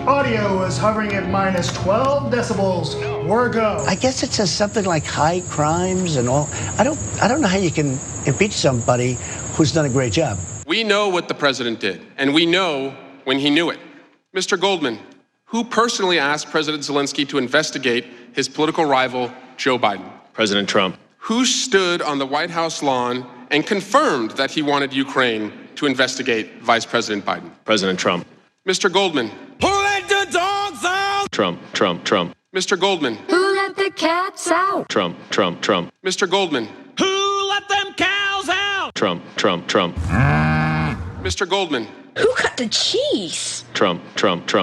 Audio is hovering at minus 12 decibels. We're go. I guess it says something like high crimes and all. I don't know how you can impeach somebody who's done a great job. We know what the president did, and we know when he knew it. Mr. Goldman, who personally asked President Zelensky to investigate his political rival, Joe Biden? President Trump. Who stood on the White House lawn and confirmed that he wanted Ukraine to investigate Vice President Biden? President Trump. Mr. Goldman. Who let the dogs out? Trump. Mr. Goldman. Who let the cats out? Trump. Mr. Goldman. Who let them cows out? Trump. Mr. Goldman. Who cut the cheese? Trump.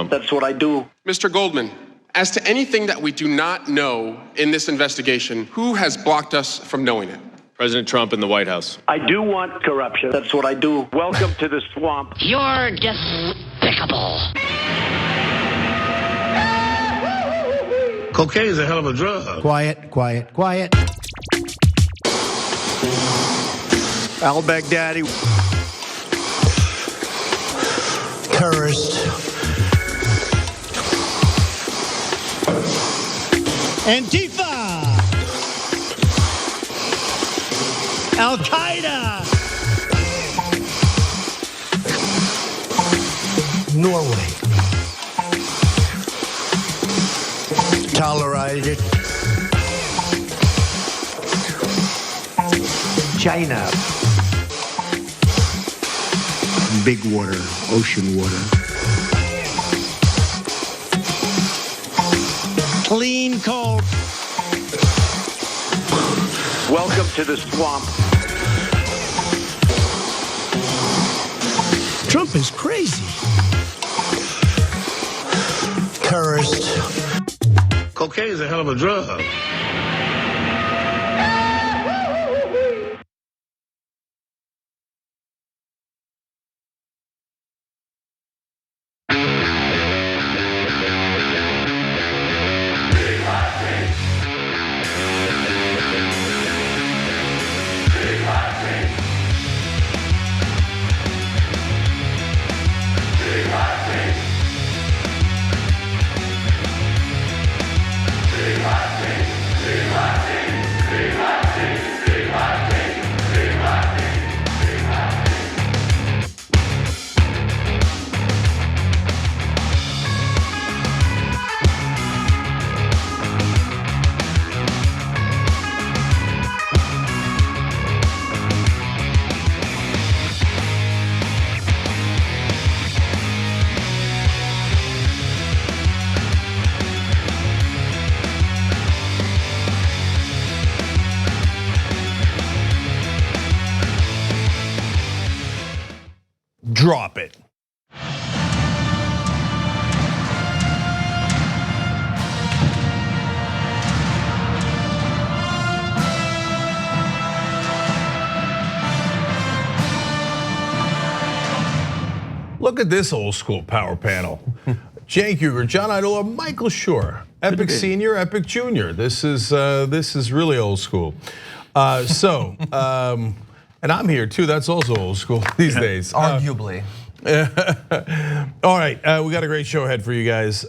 That's what I do. Mr. Goldman, as to anything that we do not know in this investigation, who has blocked us from knowing it? President Trump in the White House. I do want corruption. That's what I do. Welcome to the swamp. You're despicable. Cocaine is a hell of a drug. Quiet. Al-Baghdadi. Terrorist. Antifa. Al-Qaeda. Norway. Tolerated. China. Big water, ocean water. Clean coal. Welcome to the swamp. Trump is crazy. Terrorist. Cocaine is a hell of a drug. Drop it. Look at this old school power panel. Cenk Uygur, John Idaho, Michael Schur, Epic Senior, Epic Junior. This is really old school. And I'm here too. That's also old school these days. Arguably. All right, we got a great show ahead for you guys.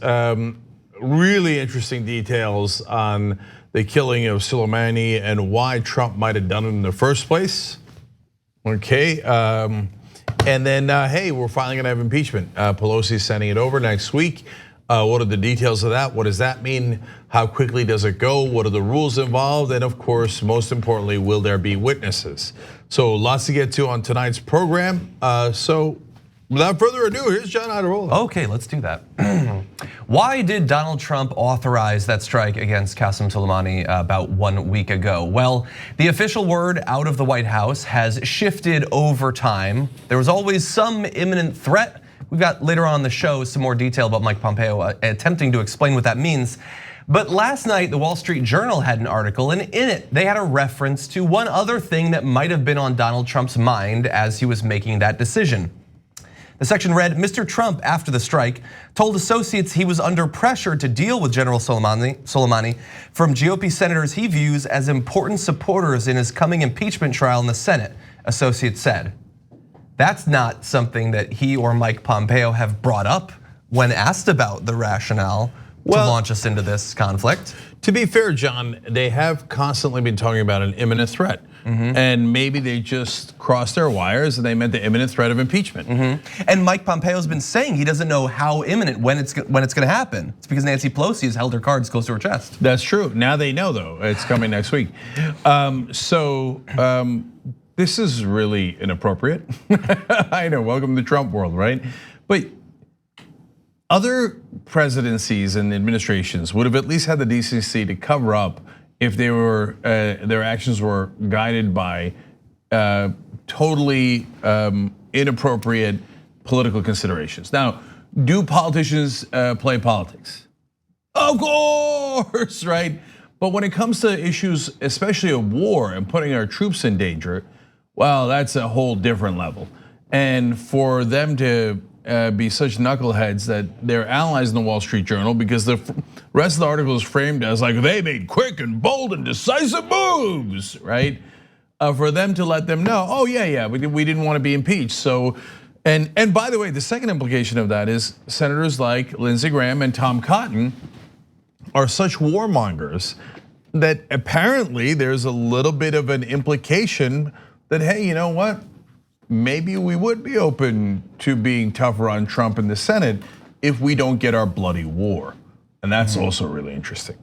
Really interesting details on the killing of Soleimani and why Trump might have done it in the first place. Okay, and then hey, we're finally gonna have impeachment. Pelosi's sending it over next week. What are the details of that? What does that mean? How quickly does it go? What are the rules involved? And of course, most importantly, will there be witnesses? So lots to get to on tonight's program. So without further ado, here's John Idaho. Okay, let's do that. Why did Donald Trump authorize that strike against Qasem Soleimani about 1 week ago? Well, the official word out of the White House has shifted over time. There was always some imminent threat. We've got later on in the show some more detail about Mike Pompeo attempting to explain what that means. But last night, the Wall Street Journal had an article, and in it, they had a reference to one other thing that might have been on Donald Trump's mind as he was making that decision. The section read, Mr. Trump, after the strike, told associates he was under pressure to deal with General Soleimani from GOP senators he views as important supporters in his coming impeachment trial in the Senate, associates said. That's not something that he or Mike Pompeo have brought up when asked about the rationale to launch us into this conflict. To be fair, John, they have constantly been talking about an imminent threat. And maybe they just crossed their wires and they meant the imminent threat of impeachment. And Mike Pompeo's been saying he doesn't know how imminent, when it's gonna happen. It's because Nancy Pelosi has held her cards close to her chest. That's true. Now they know though, it's coming next week. This is really inappropriate. I know, welcome to the Trump world, right? But other presidencies and administrations would have at least had the decency to cover up if they were their actions were guided by totally inappropriate political considerations. Now, do politicians play politics? Of course, right? But when it comes to issues, especially of war and putting our troops in danger, well, that's a whole different level. And for them to be such knuckleheads that they're allies in the Wall Street Journal, because the rest of the article is framed as like they made quick and bold and decisive moves, right? For them to let them know, oh yeah, we didn't want to be impeached. So, and by the way, the second implication of that is senators like Lindsey Graham and Tom Cotton are such warmongers that apparently there's a little bit of an implication that, hey, you know what? Maybe we would be open to being tougher on Trump in the Senate if we don't get our bloody war. And that's also really interesting.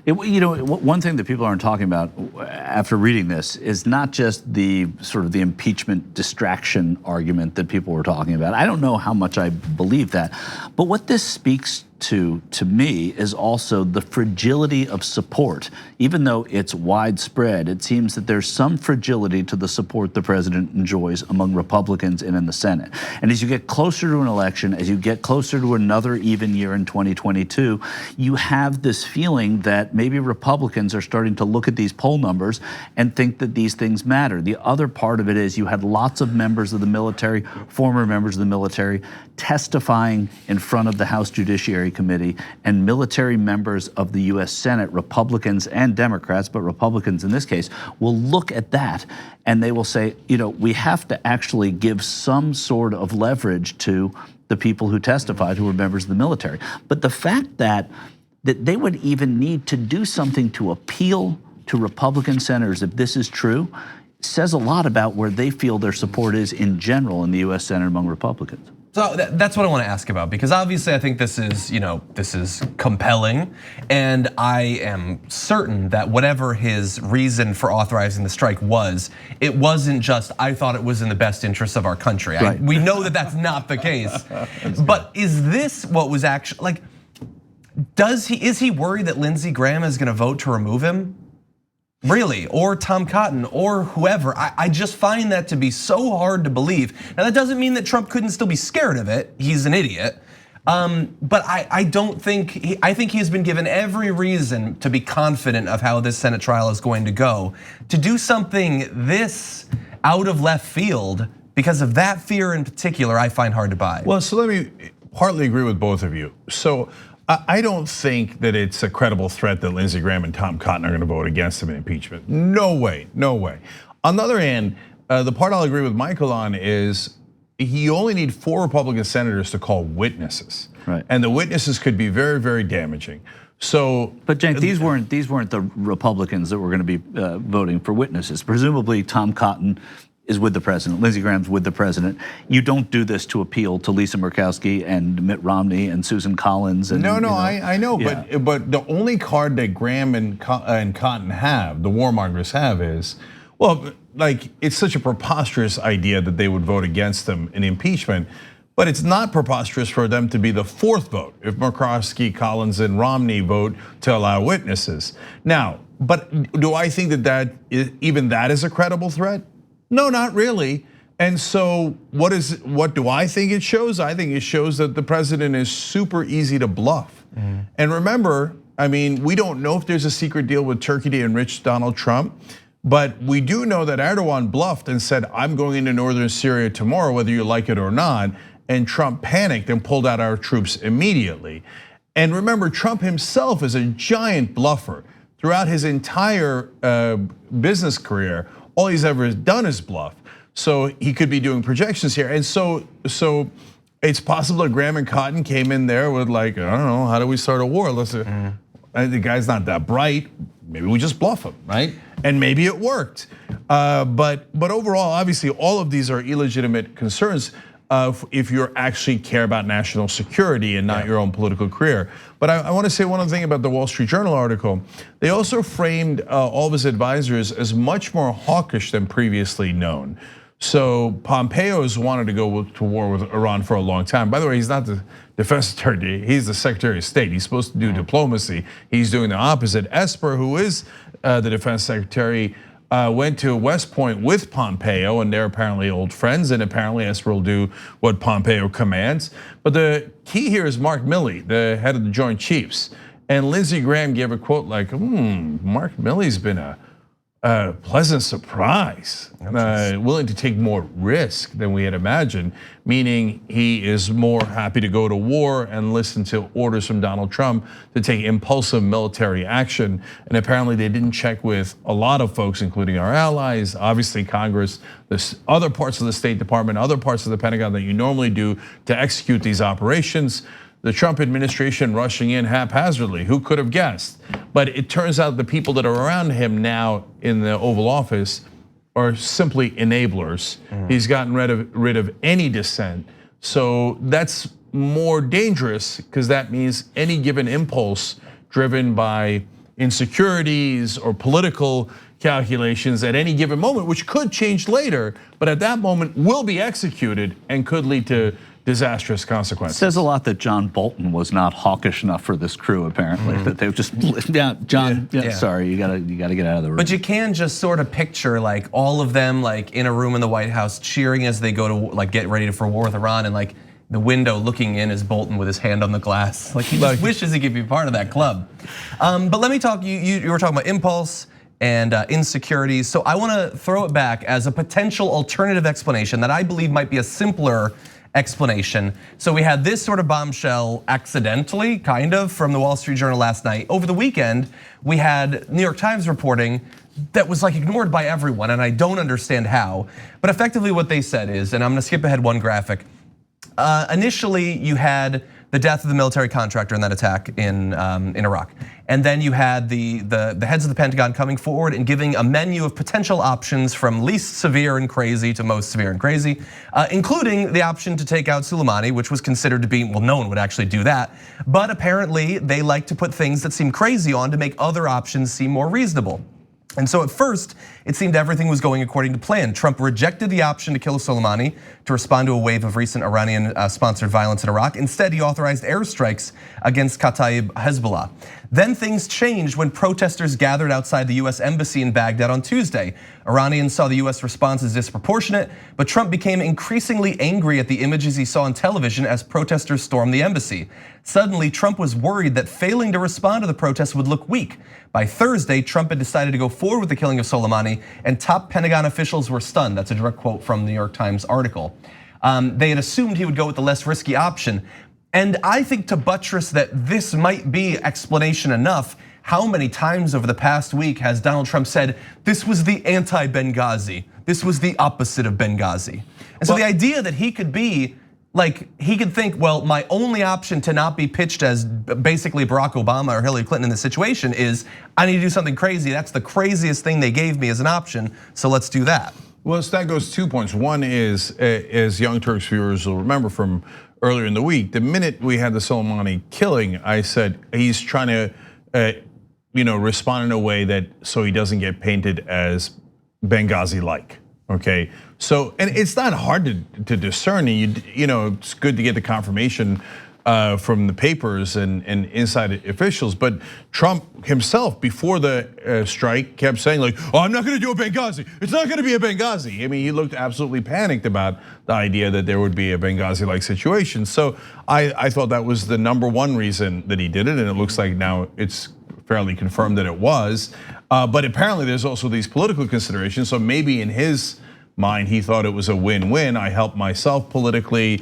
One thing that people aren't talking about after reading this is not just the sort of the impeachment distraction argument that people were talking about. I don't know how much I believe that, but what this speaks to me is also the fragility of support. Even though it's widespread, it seems that there's some fragility to the support the president enjoys among Republicans and in the Senate. And as you get closer to an election, as you get closer to another even year in 2022, you have this feeling that maybe Republicans are starting to look at these poll numbers and think that these things matter. The other part of it is you had lots of members of the military, former members of the military, testifying in front of the House Judiciary Committee, and military members of the US Senate, Republicans and Democrats, but Republicans in this case, will look at that and they will say, we have to actually give some sort of leverage to the people who testified who were members of the military. But the fact that they would even need to do something to appeal to Republican senators if this is true says a lot about where they feel their support is in general in the US Senate among Republicans. So that's what I want to ask about, because obviously I think this is, this is compelling, and I am certain that whatever his reason for authorizing the strike was, it wasn't just, I thought it was in the best interest of our country. Right. We know that that's not the case. But is this what was actually, like, is he worried that Lindsey Graham is going to vote to remove him? Really, or Tom Cotton, or whoever. I just find that to be so hard to believe. Now that doesn't mean that Trump couldn't still be scared of it. He's an idiot. But I don't think, I think he's been given every reason to be confident of how this Senate trial is going to go. To do something this out of left field, because of that fear in particular, I find hard to buy. Well, so let me partly agree with both of you. So I don't think that it's a credible threat that Lindsey Graham and Tom Cotton are going to vote against him in impeachment. No way, no way. On the other hand, the part I'll agree with Michael on is you only need 4 Republican senators to call witnesses. Right. And the witnesses could be very, very damaging. So, but Cenk, these weren't the Republicans that were going to be voting for witnesses. Presumably Tom Cotton is with the president, Lindsey Graham's with the president. You don't do this to appeal to Lisa Murkowski and Mitt Romney and Susan Collins. And, no, I know, yeah. but the only card that Graham and Cotton have, the warmongers have, is, well, like, it's such a preposterous idea that they would vote against them in impeachment, but it's not preposterous for them to be the 4th vote if Murkowski, Collins, and Romney vote to allow witnesses. Now, but do I think that even that is a credible threat? No, not really. And so what do I think it shows? I think it shows that the president is super easy to bluff. And remember, I mean, we don't know if there's a secret deal with Turkey to enrich Donald Trump, but we do know that Erdogan bluffed and said, I'm going into northern Syria tomorrow, whether you like it or not. And Trump panicked and pulled out our troops immediately. And remember, Trump himself is a giant bluffer. Throughout his entire business career, all he's ever done is bluff. So he could be doing projections here. And so It's possible that Graham and Cotton came in there with like, I don't know, how do we start a war? The guy's not that bright. Maybe we just bluff him, right? And maybe it worked. But overall, obviously, all of these are illegitimate concerns if you actually care about national security and not your own political career. But I want to say one other thing about the Wall Street Journal article. They also framed all of his advisors as much more hawkish than previously known. So Pompeo has wanted to go to war with Iran for a long time. By the way, he's not the defense secretary, he's the Secretary of State. He's supposed to do diplomacy. He's doing the opposite. Esper, who is the defense secretary, went to West Point with Pompeo, and they're apparently old friends, and apparently Esper will do what Pompeo commands. But the key here is Mark Milley, the head of the Joint Chiefs. And Lindsey Graham gave a quote like, Mark Milley's been a pleasant surprise, willing to take more risk than we had imagined, meaning he is more happy to go to war and listen to orders from Donald Trump to take impulsive military action. And apparently they didn't check with a lot of folks, including our allies, obviously Congress, there's other parts of the State Department, other parts of the Pentagon that you normally do to execute these operations. The Trump administration rushing in haphazardly, who could have guessed? But it turns out the people that are around him now in the Oval Office are simply enablers. He's gotten rid of any dissent. So that's more dangerous because that means any given impulse driven by insecurities or political calculations at any given moment, which could change later, but at that moment will be executed and could lead to disastrous consequences. It says a lot that John Bolton was not hawkish enough for this crew, apparently. That they just, John, sorry, you gotta get out of the room. But you can just sort of picture like all of them like in a room in the White House cheering as they go to like get ready for war with Iran, and like the window looking in is Bolton with his hand on the glass. Like he just wishes he could be part of that club. But let me talk, you were talking about impulse and insecurities. So I wanna throw it back as a potential alternative explanation that I believe might be a simpler explanation. So we had this sort of bombshell accidentally, kind of, from the Wall Street Journal last night. Over the weekend, we had New York Times reporting that was like ignored by everyone, and I don't understand how. But effectively what they said is, and I'm gonna skip ahead one graphic. Initially, you had the death of the military contractor in that attack in Iraq. And then you had the heads of the Pentagon coming forward and giving a menu of potential options from least severe and crazy to most severe and crazy, including the option to take out Soleimani, which was considered to be, well, no one would actually do that. But apparently they like to put things that seem crazy on to make other options seem more reasonable. And so at first, it seemed everything was going according to plan. Trump rejected the option to kill Soleimani to respond to a wave of recent Iranian-sponsored violence in Iraq. Instead, he authorized airstrikes against Kataib Hezbollah. Then things changed when protesters gathered outside the US embassy in Baghdad on Tuesday. Iranians saw the US response as disproportionate, but Trump became increasingly angry at the images he saw on television as protesters stormed the embassy. Suddenly, Trump was worried that failing to respond to the protests would look weak. By Thursday, Trump had decided to go forward with the killing of Soleimani, and top Pentagon officials were stunned. That's a direct quote from the New York Times article. They had assumed he would go with the less risky option. And I think to buttress that this might be explanation enough, how many times over the past week has Donald Trump said, this was the anti-Benghazi, this was the opposite of Benghazi? And so the idea that he could be, like, he could think, well, my only option to not be pitched as basically Barack Obama or Hillary Clinton in this situation is I need to do something crazy. That's the craziest thing they gave me as an option, so let's do that. Well, that goes 2 points. One is, as Young Turks viewers will remember from earlier in the week, the minute we had the Soleimani killing, I said he's trying to respond in a way that so he doesn't get painted as Benghazi-like. Okay, so and it's not hard to discern. It's good to get the confirmation from the papers and inside officials. But Trump himself, before the strike, kept saying like, "Oh, I'm not going to do a Benghazi. It's not going to be a Benghazi." I mean, he looked absolutely panicked about the idea that there would be a Benghazi-like situation. So I thought that was the number one reason that he did it, and it looks like now it's fairly confirmed that it was. But apparently there's also these political considerations. So maybe in his mind, he thought it was a win-win. I helped myself politically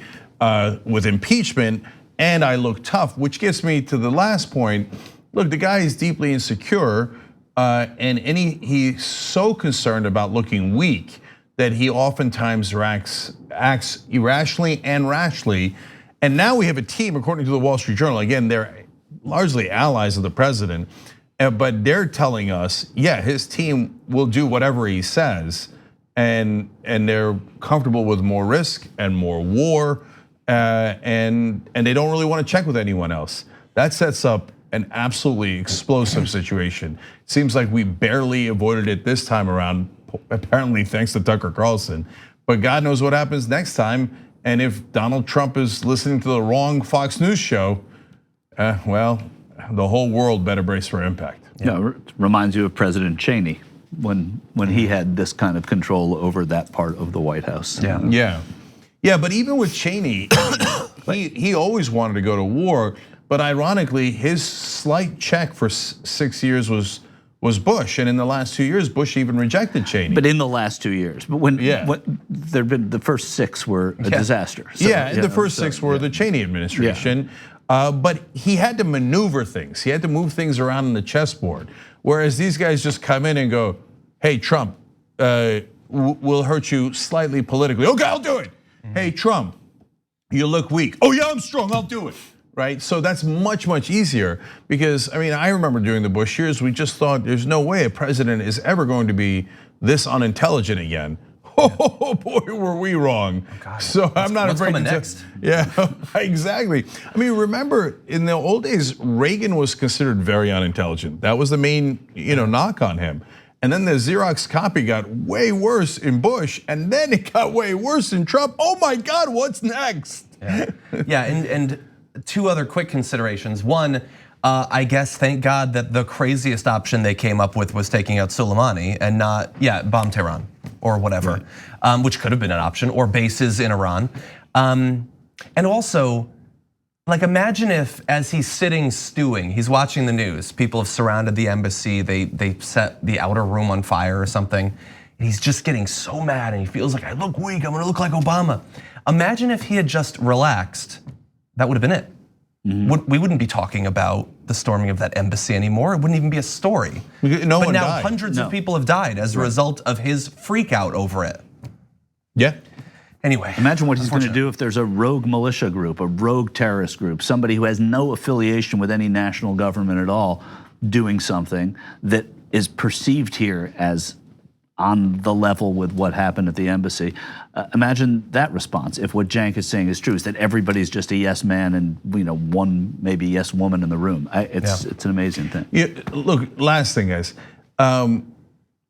with impeachment, and I look tough, which gets me to the last point. Look, the guy is deeply insecure, and he's so concerned about looking weak that he oftentimes acts irrationally and rashly. And now we have a team, according to the Wall Street Journal, again, they're largely allies of the president, but they're telling us, yeah, his team will do whatever he says, and they're comfortable with more risk and more war, and they don't really want to check with anyone else. That sets up an absolutely explosive situation. Seems like we barely avoided it this time around, apparently thanks to Tucker Carlson. But God knows what happens next time. And if Donald Trump is listening to the wrong Fox News show, well, the whole world better brace for impact. Yeah, it reminds you of President Cheney when he had this kind of control over that part of the White House. Yeah. But even with Cheney, he always wanted to go to war. But ironically, his slight check for 6 years was Bush, and in the last 2 years, Bush even rejected Cheney. But in the last 2 years, but when there've been the first 6 were a disaster. So, the first 6 were the Cheney administration. But he had to maneuver things. He had to move things around on the chessboard. Whereas these guys just come in and go, "Hey, Trump, we'll hurt you slightly politically." Okay, I'll do it. Hey, Trump, you look weak. Oh yeah, I'm strong. I'll do it. Right, so that's much easier because I mean I remember during the Bush years we just thought there's no way a president is ever going to be this unintelligent again. Oh boy, were we wrong. So I'm not afraid to next. Yeah, exactly. I mean, remember in the old days, Reagan was considered very unintelligent. That was the main knock on him. And then the Xerox copy got way worse in Bush, and then it got way worse in Trump. Oh my God, what's next? Yeah, and 2 other quick considerations. One, I guess thank God that the craziest option they came up with was taking out Soleimani and not, bomb Tehran or whatever, which could have been an option, or bases in Iran. And also, like imagine if as he's sitting stewing, he's watching the news, people have surrounded the embassy, they set the outer room on fire or something, and he's just getting so mad and he feels like I look weak, I'm gonna look like Obama. Imagine if he had just relaxed. That would have been it. We wouldn't be talking about the storming of that embassy anymore. It wouldn't even be a story. But now hundreds of people have died as a result of his freak out over it. Yeah. Anyway, imagine what he's going to do if there's a rogue militia group, a rogue terrorist group, somebody who has no affiliation with any national government at all, doing something that is perceived here as on the level with what happened at the embassy. Imagine that response if what Cenk is saying is true, is that everybody's just a yes man and one maybe yes woman in the room. It's an amazing thing. Yeah, look, last thing guys,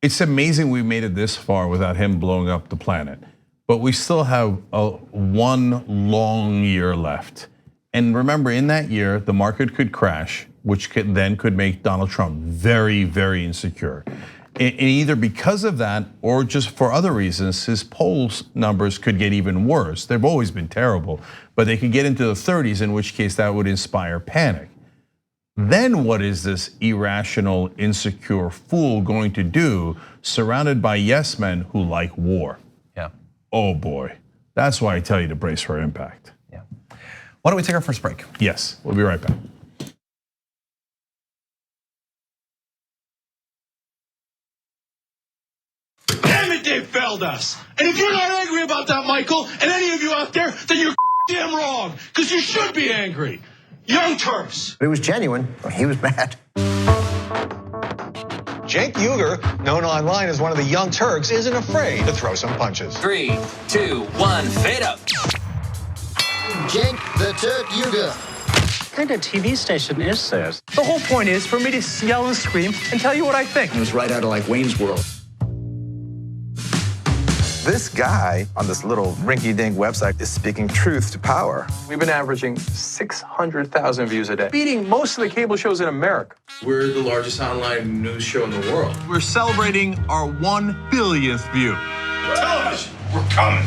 it's amazing we made it this far without him blowing up the planet, but we still have 1 long year left. And remember, in that year, the market could crash, which could make Donald Trump very, very insecure. And either because of that or just for other reasons, his polls numbers could get even worse. They've always been terrible, but they could get into the 30s, in which case that would inspire panic. Then what is this irrational, insecure fool going to do surrounded by yes men who like war? Yeah. Oh boy, that's why I tell you to brace for impact. Yeah. Why don't we take our first break? Yes, we'll be right back. They failed us. And if you're not angry about that, Michael, and any of you out there, then you're damn wrong, because you should be angry. Young Turks. But it was genuine. He was mad. Cenk Uygur, known online as one of the Young Turks, isn't afraid to throw some punches. 3, 2, 1, fade up. Cenk the Turk Uygur. What kind of TV station is this? The whole point is for me to yell and scream and tell you what I think. It was right out of like Wayne's World. This guy on this little rinky-dink website is speaking truth to power. We've been averaging 600,000 views a day, beating most of the cable shows in America. We're the largest online news show in the world. We're celebrating our 1 billionth view. Television, we're coming.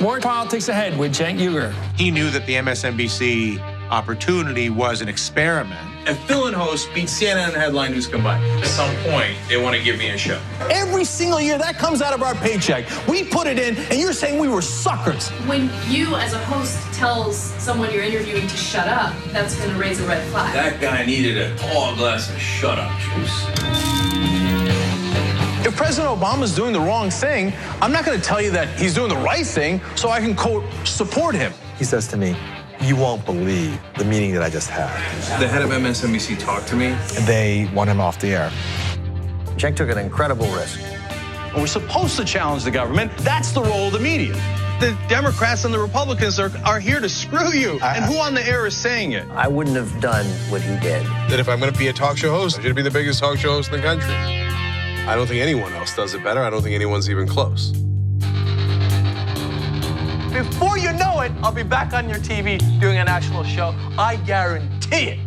More politics ahead with Cenk Uygur. He knew that the MSNBC opportunity was an experiment. And fill and host beat CNN and headline news combined. At some point, they want to give me a show. Every single year, that comes out of our paycheck. We put it in, and you're saying we were suckers. When you, as a host, tells someone you're interviewing to shut up, that's going to raise a red flag. That guy needed a tall glass of shut up juice. If President Obama's doing the wrong thing, I'm not going to tell you that he's doing the right thing so I can, quote, support him. He says to me, you won't believe the meeting that I just had. The head of MSNBC talked to me. They want him off the air. Cenk took an incredible risk. We're supposed to challenge the government. That's the role of the media. The Democrats and the Republicans are here to screw you. And who on the air is saying it? I wouldn't have done what he did. That if I'm going to be a talk show host, I should be the biggest talk show host in the country. I don't think anyone else does it better. I don't think anyone's even close. Before you know it, I'll be back on your TV doing a national show. I guarantee it.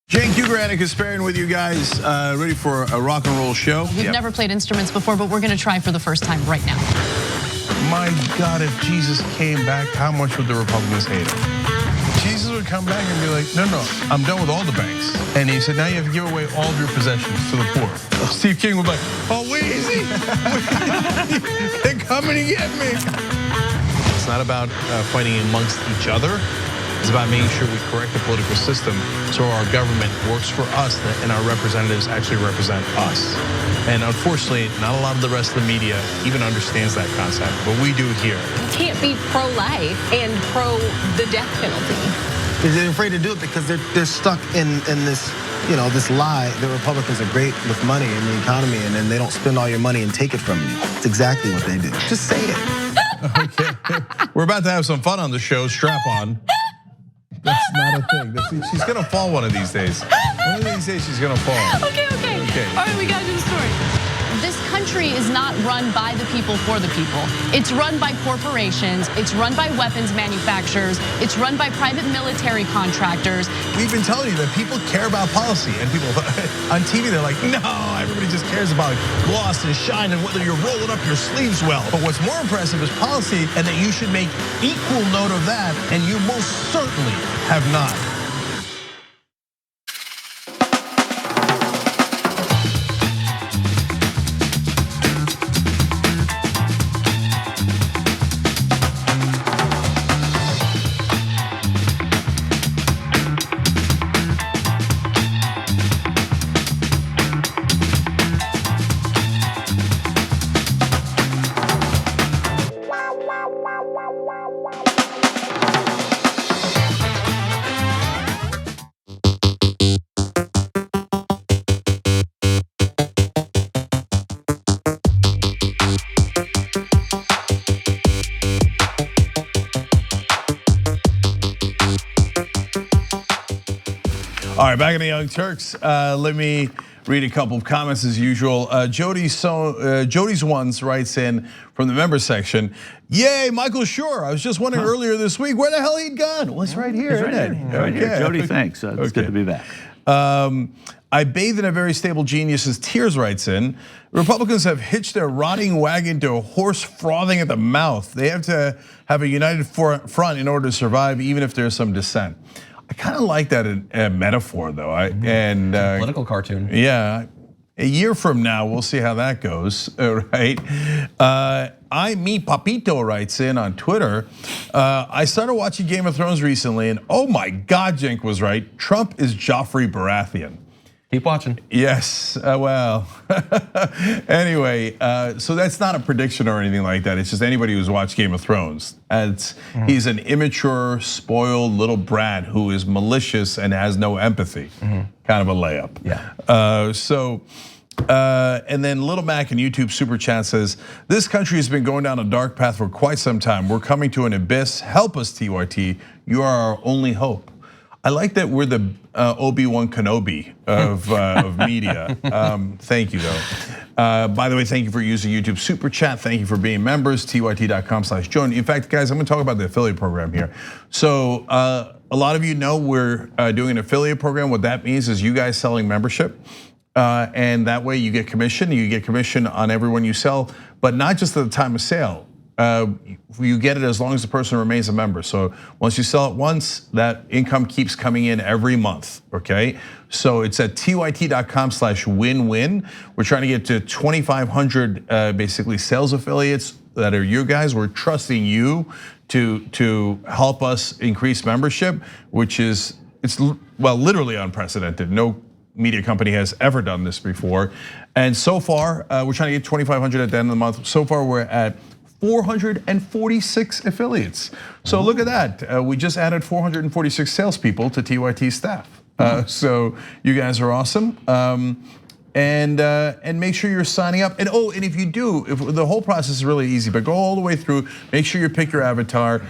Cenk Ugranik is sparing with you guys, ready for a rock and roll show. We've never played instruments before, but we're gonna try for the first time right now. My God, if Jesus came back, how much would the Republicans hate him? Jesus would come back and be like, no, I'm done with all the banks. And he said, now you have to give away all of your possessions to the poor. Steve King would be like, oh, Weezy, they're coming to get me. It's not about fighting amongst each other. It's about making sure we correct the political system so our government works for us and our representatives actually represent us. And unfortunately, not a lot of the rest of the media even understands that concept, but we do here. You can't be pro-life and pro the death penalty. They're afraid to do it because they're stuck in this, this lie. The Republicans are great with money and the economy, and then they don't spend all your money and take it from you. It's exactly what they do. Just say it. Okay, we're about to have some fun on the show. Strap on. That's not a thing. She's gonna fall one of these days. One of these days she's gonna fall. Okay. All right, we gotta do the story. This country is not run by the people for the people. It's run by corporations. It's run by weapons manufacturers. It's run by private military contractors. We've been telling you that people care about policy, and people on TV, they're like, no, everybody just cares about gloss and shine and whether you're rolling up your sleeves well. But what's more impressive is policy, and that you should make equal note of that, and you most certainly have not. All right, back in the Young Turks. Let me read a couple of comments as usual. Jody's Ones writes in from the member section. Yay, Michael Schur. I was just wondering earlier this week where the hell he'd gone. Well, it's right here, isn't it? Right here. Jody, thanks. It's good to be back. I bathe in a very stable genius's tears writes in. Republicans have hitched their rotting wagon to a horse frothing at the mouth. They have to have a united front in order to survive, even if there's some dissent. I kind of like that metaphor, though. Political cartoon. Yeah, a year from now, we'll see how that goes, right? Me Papito writes in on Twitter. I started watching Game of Thrones recently, and oh my God, Cenk was right. Trump is Joffrey Baratheon. Keep watching. Yes, well, anyway, so that's not a prediction or anything like that. It's just anybody who's watched Game of Thrones. He's an immature, spoiled little brat who is malicious and has no empathy. Kind of a layup. Yeah. And then Little Mac in YouTube Super Chat says, this country has been going down a dark path for quite some time. We're coming to an abyss. Help us, TYT. You are our only hope. I like that we're the Obi-Wan Kenobi of media. Thank you, though. By the way, thank you for using YouTube Super Chat. Thank you for being members, tyt.com/join. In fact, guys, I'm gonna talk about the affiliate program here. So a lot of you know we're doing an affiliate program. What that means is you guys selling membership. And that way you get commission. You get commission on everyone you sell, but not just at the time of sale. You get it as long as the person remains a member. So once you sell it once, that income keeps coming in every month, okay? So it's at tyt.com/win-win. We're trying to get to 2,500 basically sales affiliates that are you guys. We're trusting you to help us increase membership, which is, it's literally unprecedented. media company has ever done this before. And so far, we're trying to get 2,500 at the end of the month. So far, we're at 446 affiliates. So look at that. We just added 446 salespeople to TYT staff. So you guys are awesome. And make sure you're signing up. And and if you do, the whole process is really easy, but go all the way through. Make sure you pick your avatar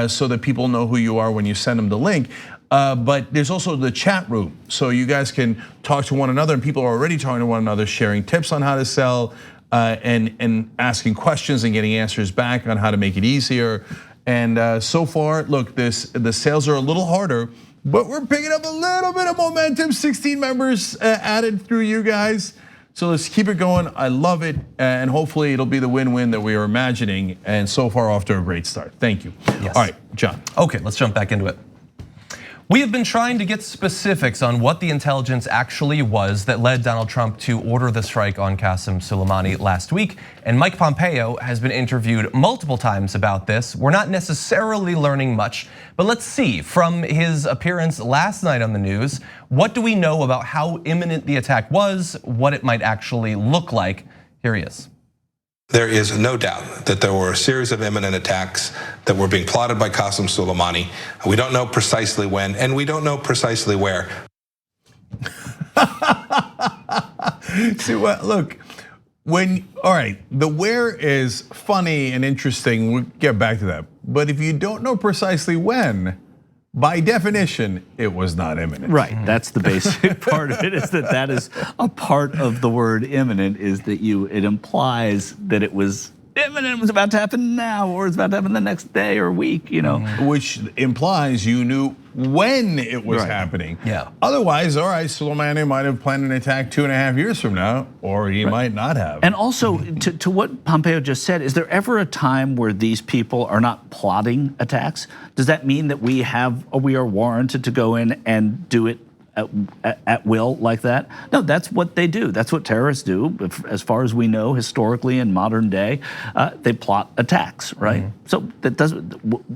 so that people know who you are when you send them the link. But there's also the chat room, so you guys can talk to one another, and people are already talking to one another, sharing tips on how to sell, and asking questions and getting answers back on how to make it easier. And so far, look, the sales are a little harder, but we're picking up a little bit of momentum. 16 members added through you guys. So let's keep it going. I love it, and hopefully it'll be the win-win that we are imagining. And so far, off to a great start. Thank you. Yes. All right, John. Okay, let's jump back into it. We have been trying to get specifics on what the intelligence actually was that led Donald Trump to order the strike on Qasem Soleimani last week, and Mike Pompeo has been interviewed multiple times about this. We're not necessarily learning much, but let's see, from his appearance last night on the news, what do we know about how imminent the attack was, what it might actually look like? Here he is. There is no doubt that there were a series of imminent attacks that were being plotted by Qasem Soleimani. We don't know precisely when, and we don't know precisely where. See what? Look, all right, the where is funny and interesting. We'll get back to that. But if you don't know precisely when, by definition, it was not imminent. Right, that's the basic part of it, is that is a part of the word imminent, is that it implies that it was imminent, it was about to happen now, or it's about to happen the next day or week, Which implies you knew when it was happening. Yeah. Otherwise, all right, Soleimani might have planned an attack 2.5 years from now, or he might not have. And also, to what Pompeo just said, is there ever a time where these people are not plotting attacks? Does that mean that we are warranted to go in and do it at will like that? No, that's what they do. That's what terrorists do. As far as we know, historically in modern day, they plot attacks, right? So that doesn't.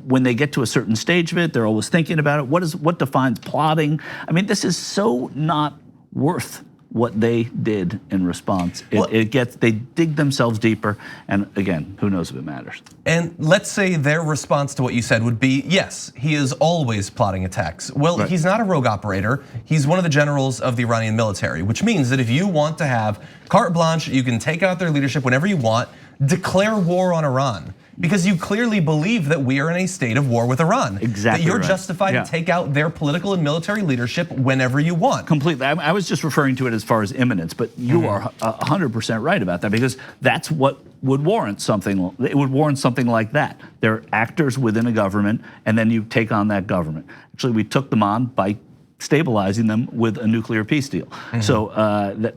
When they get to a certain stage of it, they're always thinking about it. What defines plotting? I mean, this is so not worth what they did in response. They dig themselves deeper, and again, who knows if it matters. And let's say their response to what you said would be, yes, he is always plotting attacks. Well, he's not a rogue operator. He's one of the generals of the Iranian military, which means that if you want to have carte blanche, you can take out their leadership whenever you want, declare war on Iran. Because you clearly believe that we are in a state of war with Iran. Exactly. That you're justified to take out their political and military leadership whenever you want. Completely. I was just referring to it as far as imminence, but you are 100% right about that, because that's what would warrant something. It would warrant something like that. They're actors within a government, and then you take on that government. Actually, we took them on by stabilizing them with a nuclear peace deal. So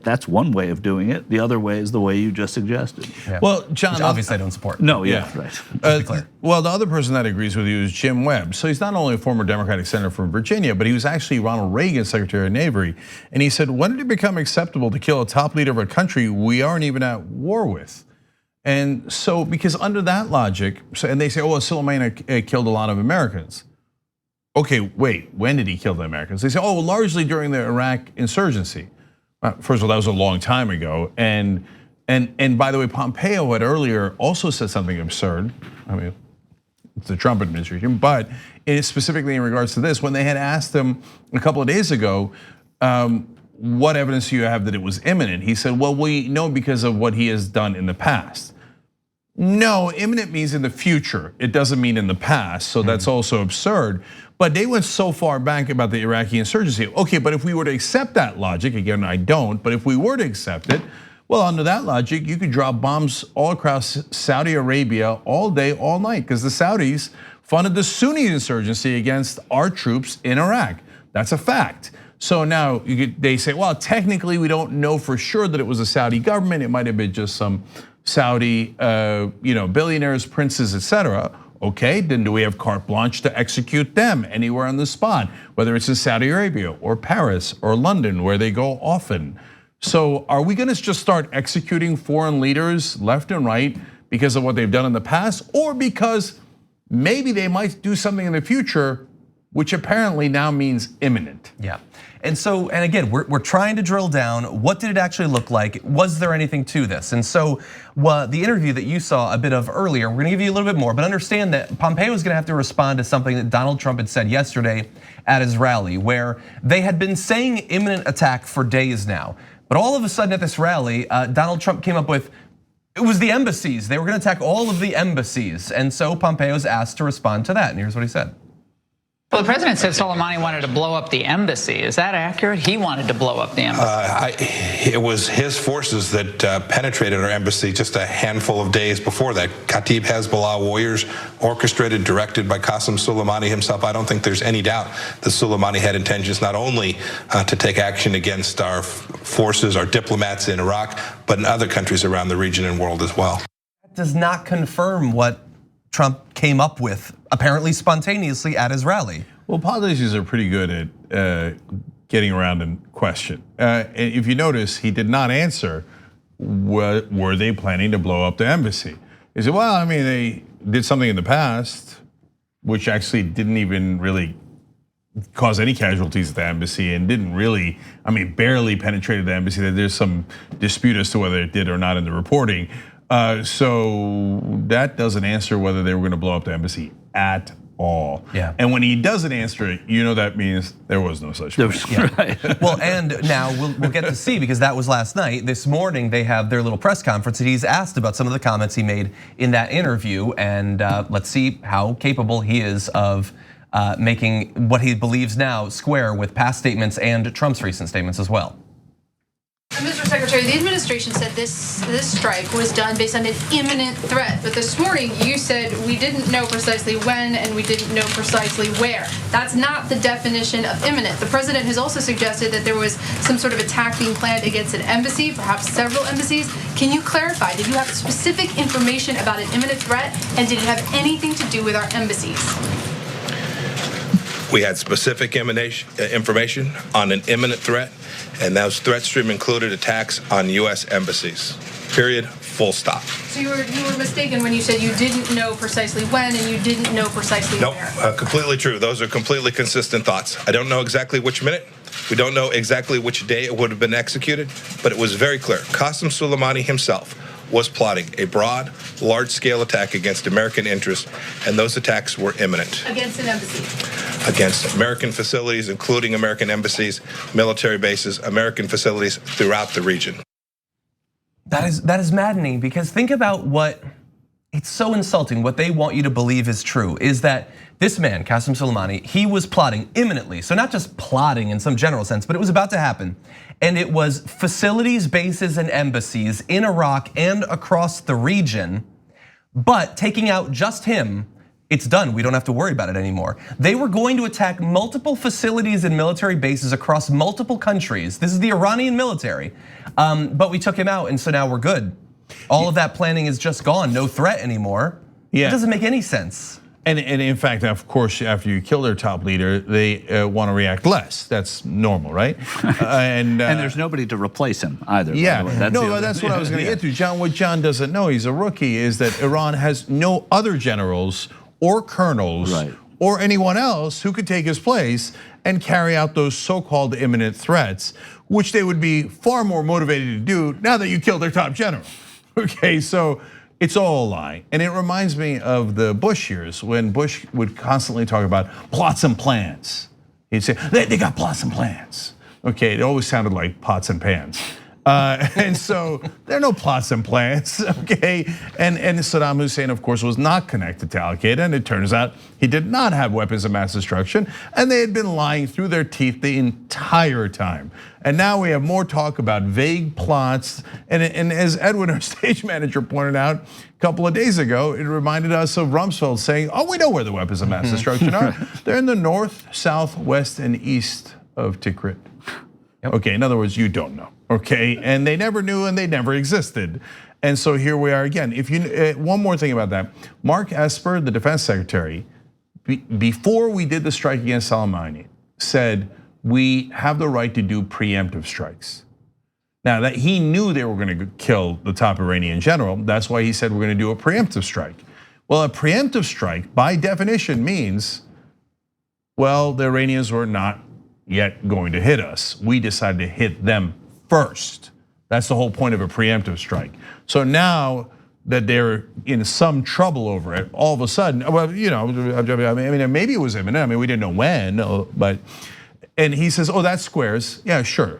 that's one way of doing it. The other way is the way you just suggested. Yeah. Well, John, which obviously I don't support. No, right. Well, the other person that agrees with you is Jim Webb. So he's not only a former Democratic senator from Virginia, but he was actually Ronald Reagan's Secretary of Navy. And he said, when did it become acceptable to kill a top leader of a country we aren't even at war with? And so, because under that logic, and they say, well, Soleimani killed a lot of Americans. Okay, wait, when did he kill the Americans? They say, oh, largely during the Iraq insurgency. First of all, that was a long time ago. And by the way, Pompeo had earlier also said something absurd. I mean, it's the Trump administration, but specifically in regards to this, when they had asked him a couple of days ago, what evidence do you have that it was imminent? He said, well, we know because of what he has done in the past. No, imminent means in the future. It doesn't mean in the past, so that's also absurd. But they went so far back about the Iraqi insurgency. Okay, but if we were to accept that logic, again, I don't, but if we were to accept it, well, under that logic, you could drop bombs all across Saudi Arabia all day, all night, because the Saudis funded the Sunni insurgency against our troops in Iraq. That's a fact. So now they say, well, technically we don't know for sure that it was a Saudi government. It might have been just some Saudi, billionaires, princes, etc. Okay, then do we have carte blanche to execute them anywhere on the spot, whether it's in Saudi Arabia or Paris or London, where they go often? So are we gonna just start executing foreign leaders left and right because of what they've done in the past, or because maybe they might do something in the future which apparently now means imminent. Yeah. And so, and again, we're trying to drill down, what did it actually look like? Was there anything to this? And so, the interview that you saw a bit of earlier, we're gonna give you a little bit more, but understand that Pompeo is gonna have to respond to something that Donald Trump had said yesterday at his rally, where they had been saying imminent attack for days now. But all of a sudden at this rally, Donald Trump came up with, it was the embassies. They were gonna attack all of the embassies. And so Pompeo's asked to respond to that, and here's what he said. Well, the president said Soleimani wanted to blow up the embassy. Is that accurate? He wanted to blow up the embassy. It was his forces that penetrated our embassy just a handful of days before that. Kataib Hezbollah warriors, orchestrated, directed by Qasem Soleimani himself. I don't think there's any doubt that Soleimani had intentions not only to take action against our forces, our diplomats in Iraq, but in other countries around the region and world as well. That does not confirm what Trump came up with, apparently spontaneously at his rally. Well, politicians are pretty good at getting around a question. If you notice, he did not answer, were they planning to blow up the embassy? He said, well, I mean, they did something in the past, which actually didn't even really cause any casualties at the embassy and didn't really, I mean, barely penetrated the embassy. There's some dispute as to whether it did or not in the reporting. So that doesn't answer whether they were going to blow up the embassy at all. Yeah. And when he doesn't answer it, you know that means there was no such plan. Yeah. Right. Well, and now we'll get to see, because that was last night. This morning they have their little press conference, and he's asked about some of the comments he made in that interview, and let's see how capable he is of making what he believes now square with past statements and Trump's recent statements as well. Mr. Secretary, the administration said this strike was done based on an imminent threat, but this morning you said we didn't know precisely when and we didn't know precisely where. That's not the definition of imminent. The president has also suggested that there was some sort of attack being planned against an embassy, perhaps several embassies. Can you clarify, did you have specific information about an imminent threat, and did it have anything to do with our embassies? We had specific information on an imminent threat, and those threat stream included attacks on US embassies. Period, full stop. So you were mistaken when you said you didn't know precisely when and you didn't know precisely where. Nope, completely true. Those are completely consistent thoughts. I don't know exactly which minute. We don't know exactly which day it would have been executed, but it was very clear. Qasem Soleimani himself was plotting a broad, large-scale attack against American interests, and those attacks were imminent. Against an embassy? Against American facilities, including American embassies, military bases, American facilities throughout the region. That is maddening, because think about what, it's so insulting. What they want you to believe is true is that this man, Qasem Soleimani, he was plotting imminently. So not just plotting in some general sense, but it was about to happen. And it was facilities, bases, and embassies in Iraq and across the region. But taking out just him, it's done. We don't have to worry about it anymore. They were going to attack multiple facilities and military bases across multiple countries. This is the Iranian military, but we took him out, and so now we're good. All of that planning is just gone. No threat anymore. Yeah. It doesn't make any sense. And in fact, of course, after you kill their top leader, they want to react less. That's normal, right? And there's nobody to replace him either. Yeah, that's what I was going to get to. John, what John doesn't know, he's a rookie, is that Iran has no other generals or colonels or anyone else who could take his place and carry out those so-called imminent threats, which they would be far more motivated to do now that you killed their top general. Okay, so it's all a lie. And it reminds me of the Bush years, when Bush would constantly talk about plots and plans. He'd say, they got plots and plans. Okay, it always sounded like pots and pans. And so there are no plots and plans, okay? And Saddam Hussein, of course, was not connected to Al-Qaeda, and it turns out he did not have weapons of mass destruction, and they had been lying through their teeth the entire time. And now we have more talk about vague plots, and as Edwin, our stage manager, pointed out a couple of days ago, it reminded us of Rumsfeld saying, oh, we know where the weapons of mass destruction are. They're in the north, south, west, and east of Tikrit. Okay, in other words, you don't know, okay? And they never knew and they never existed. And so here we are again. If you, one more thing about that. Mark Esper, the defense secretary, before we did the strike against Soleimani, said we have the right to do preemptive strikes. Now that he knew they were gonna kill the top Iranian general, that's why he said we're gonna do a preemptive strike. Well, a preemptive strike by definition means well, the Iranians were not yet going to hit us. We decided to hit them first. That's the whole point of a preemptive strike. So now that they're in some trouble over it, all of a sudden, well, you know, I mean, maybe it was imminent. I mean, we didn't know when, but, and he says, oh, that's squares. Yeah, sure.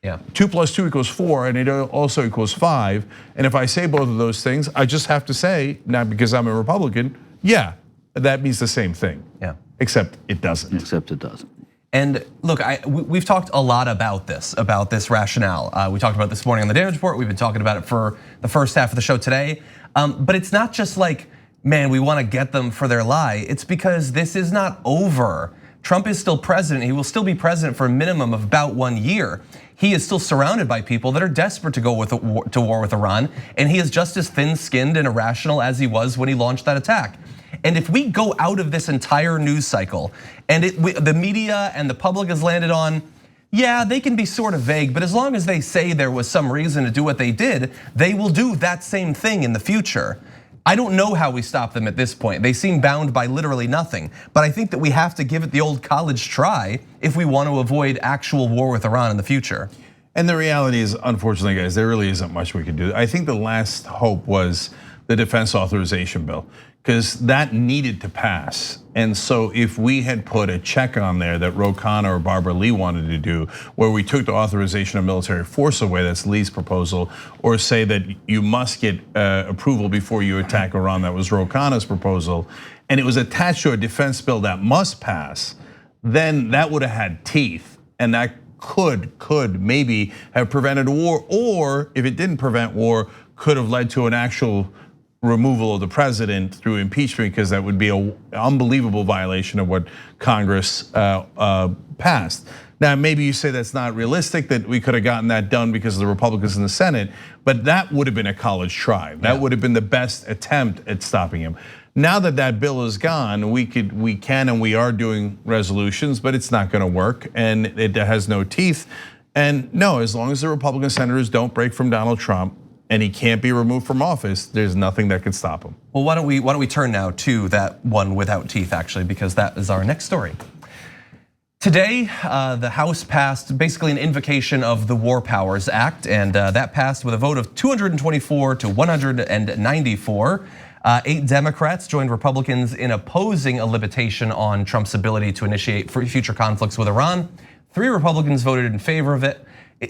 Yeah. 2 + 2 = 4, and it also equals 5. And if I say both of those things, I just have to say, not because I'm a Republican, yeah, that means the same thing. Yeah. Except it doesn't. Except it doesn't. And look, we've talked a lot about this rationale. We talked about it this morning on the Damage Report. We've been talking about it for the first half of the show today. But it's not just like, man, we want to get them for their lie. It's because this is not over. Trump is still president. He will still be president for a minimum of about 1 year. He is still surrounded by people that are desperate to go to war with Iran, and he is just as thin-skinned and irrational as he was when he launched that attack. And if we go out of this entire news cycle, and the media and the public has landed on, yeah, they can be sort of vague, but as long as they say there was some reason to do what they did, they will do that same thing in the future. I don't know how we stop them at this point. They seem bound by literally nothing. But I think that we have to give it the old college try if we want to avoid actual war with Iran in the future. And the reality is, unfortunately, guys, there really isn't much we can do. I think the last hope was the defense authorization bill, because that needed to pass. And so if we had put a check on there that Ro Khanna or Barbara Lee wanted to do, where we took the authorization of military force away, that's Lee's proposal, or say that you must get approval before you attack Iran, that was Ro Khanna's proposal, and it was attached to a defense bill that must pass, then that would have had teeth, and that could maybe have prevented war, or if it didn't prevent war, could have led to an actual removal of the president through impeachment, because that would be an unbelievable violation of what Congress passed. Now, maybe you say that's not realistic, that we could have gotten that done because of the Republicans in the Senate, but that would have been a college try. That would have been the best attempt at stopping him. Now that that bill is gone, we can and we are doing resolutions, but it's not gonna work and it has no teeth. And no, as long as the Republican senators don't break from Donald Trump, and he can't be removed from office, there's nothing that could stop him. Well, why don't we turn now to that one without teeth, actually, because that is our next story. Today, the House passed basically an invocation of the War Powers Act, and that passed with a vote of 224 to 194. 8 Democrats joined Republicans in opposing a limitation on Trump's ability to initiate future conflicts with Iran. 3 Republicans voted in favor of it.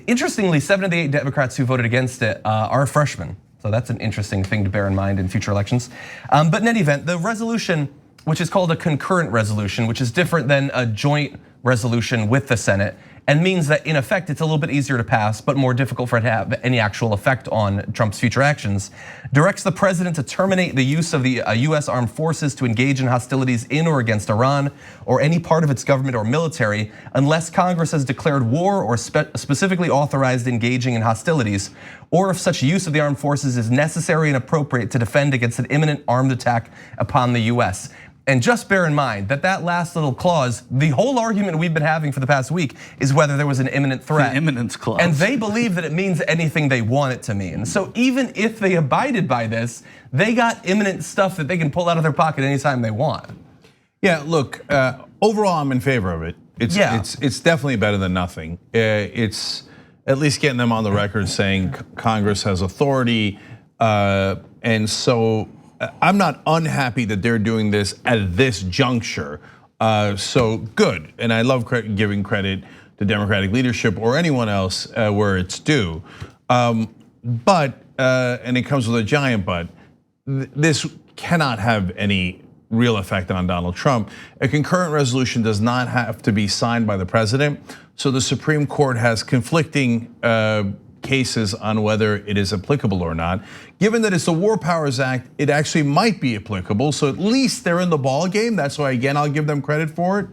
Interestingly, 7 of the 8 Democrats who voted against it are freshmen. So that's an interesting thing to bear in mind in future elections. But in any event, the resolution, which is called a concurrent resolution, which is different than a joint resolution with the Senate, and means that in effect, it's a little bit easier to pass, but more difficult for it to have any actual effect on Trump's future actions, directs the president to terminate the use of the US armed forces to engage in hostilities in or against Iran or any part of its government or military unless Congress has declared war or specifically authorized engaging in hostilities, or if such use of the armed forces is necessary and appropriate to defend against an imminent armed attack upon the US. And just bear in mind that that last little clause, the whole argument we've been having for the past week is whether there was an imminent threat. The imminence clause. And they believe that it means anything they want it to mean. So even if they abided by this, they got imminent stuff that they can pull out of their pocket anytime they want. Yeah, look, overall I'm in favor of it. It's definitely better than nothing. It's at least getting them on the record saying Congress has authority, and so I'm not unhappy that they're doing this at this juncture. So good, and I love giving credit to Democratic leadership or anyone else where it's due. But, and it comes with a giant but, this cannot have any real effect on Donald Trump. A concurrent resolution does not have to be signed by the president. So the Supreme Court has conflicting cases on whether it is applicable or not. Given that it's the War Powers Act, it actually might be applicable. So at least they're in the ball game. That's why, again, I'll give them credit for it.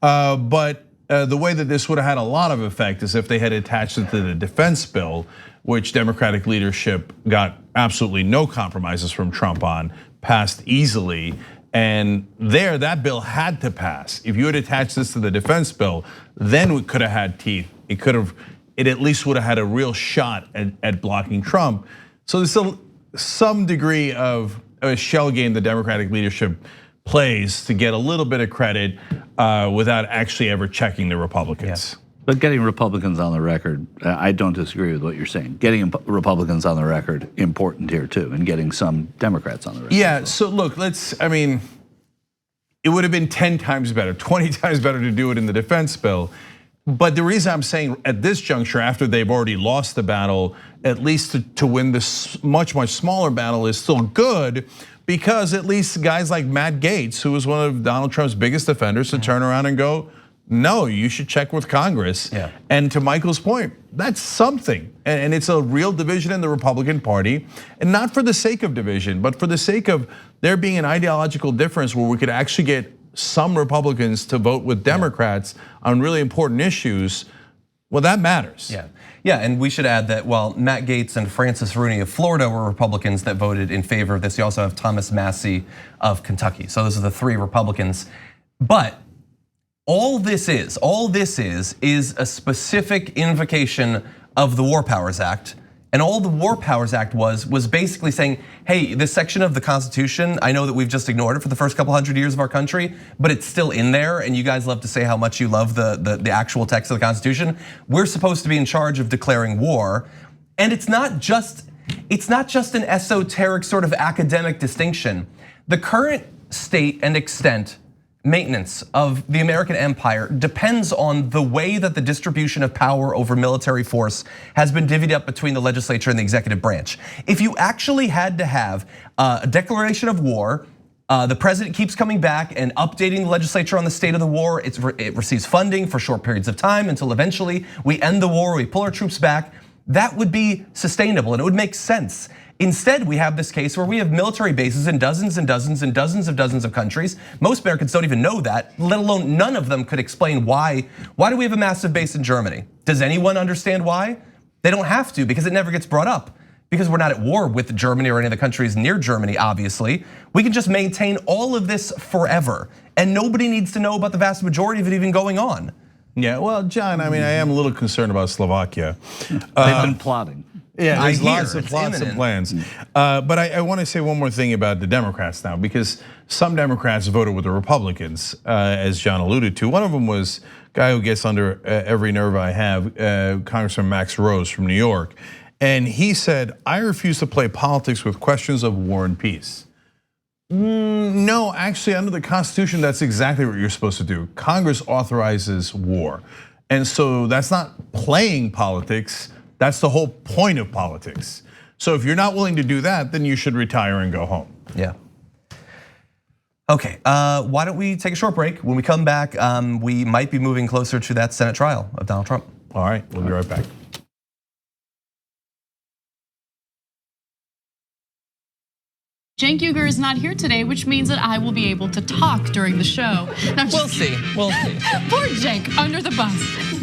But the way that this would have had a lot of effect is if they had attached it to the defense bill, which Democratic leadership got absolutely no compromises from Trump on, passed easily. And there, that bill had to pass. If you had attached this to the defense bill, then we could have had teeth. It at least would have had a real shot at blocking Trump. So there's still some degree of a shell game the Democratic leadership plays to get a little bit of credit without actually ever checking the Republicans. But getting Republicans on the record, I don't disagree with what you're saying. Getting Republicans on the record, important here too, and getting some Democrats on the record. Yeah, so look, I mean, it would have been 10 times better, 20 times better to do it in the defense bill. But the reason I'm saying at this juncture, after they've already lost the battle, at least to win this much smaller battle is still good, because at least guys like Matt Gaetz, who was one of Donald Trump's biggest defenders, to turn around and go, no, you should check with Congress. Yeah. And to Michael's point, that's something. And it's a real division in the Republican Party. And not for the sake of division, but for the sake of there being an ideological difference where we could actually get some Republicans to vote with Democrats on really important issues. Well, that matters. Yeah, and we should add that while Matt Gaetz and Francis Rooney of Florida were Republicans that voted in favor of this, you also have Thomas Massie of Kentucky. So those are the 3 Republicans. But all this is a specific invocation of the War Powers Act. And all the War Powers Act was basically saying, hey, this section of the Constitution, I know that we've just ignored it for the first couple hundred years of our country, but it's still in there, and you guys love to say how much you love the actual text of the Constitution. We're supposed to be in charge of declaring war, and it's not just an esoteric sort of academic distinction. The current state and extent maintenance of the American empire depends on the way that the distribution of power over military force has been divvied up between the legislature and the executive branch. If you actually had to have a declaration of war, the president keeps coming back and updating the legislature on the state of the war, it receives funding for short periods of time until eventually we end the war, we pull our troops back, that would be sustainable and it would make sense. Instead, we have this case where we have military bases in dozens and dozens and dozens of countries. Most Americans don't even know that, let alone none of them could explain why. Why do we have a massive base in Germany? Does anyone understand why? They don't have to, because it never gets brought up. Because we're not at war with Germany or any of the countries near Germany, obviously. We can just maintain all of this forever. And nobody needs to know about the vast majority of it even going on. Yeah, well, John, I mean, I am a little concerned about Slovakia. They've been plotting. Yeah, there's lots of imminent. plans. But I want to say one more thing about the Democrats now, because some Democrats voted with the Republicans, as John alluded to. One of them was a guy who gets under every nerve I have, Congressman Max Rose from New York. And he said, I refuse to play politics with questions of war and peace. No, actually, under the Constitution, that's exactly what you're supposed to do. Congress authorizes war. And so that's not playing politics. That's the whole point of politics. So if you're not willing to do that, then you should retire and go home. Yeah. Okay, why don't we take a short break? When we come back, we might be moving closer to that Senate trial of Donald Trump. All right, we'll be right back. Cenk Uygur is not here today, which means that I will be able to talk during the show. We'll see. Poor Cenk, under the bus.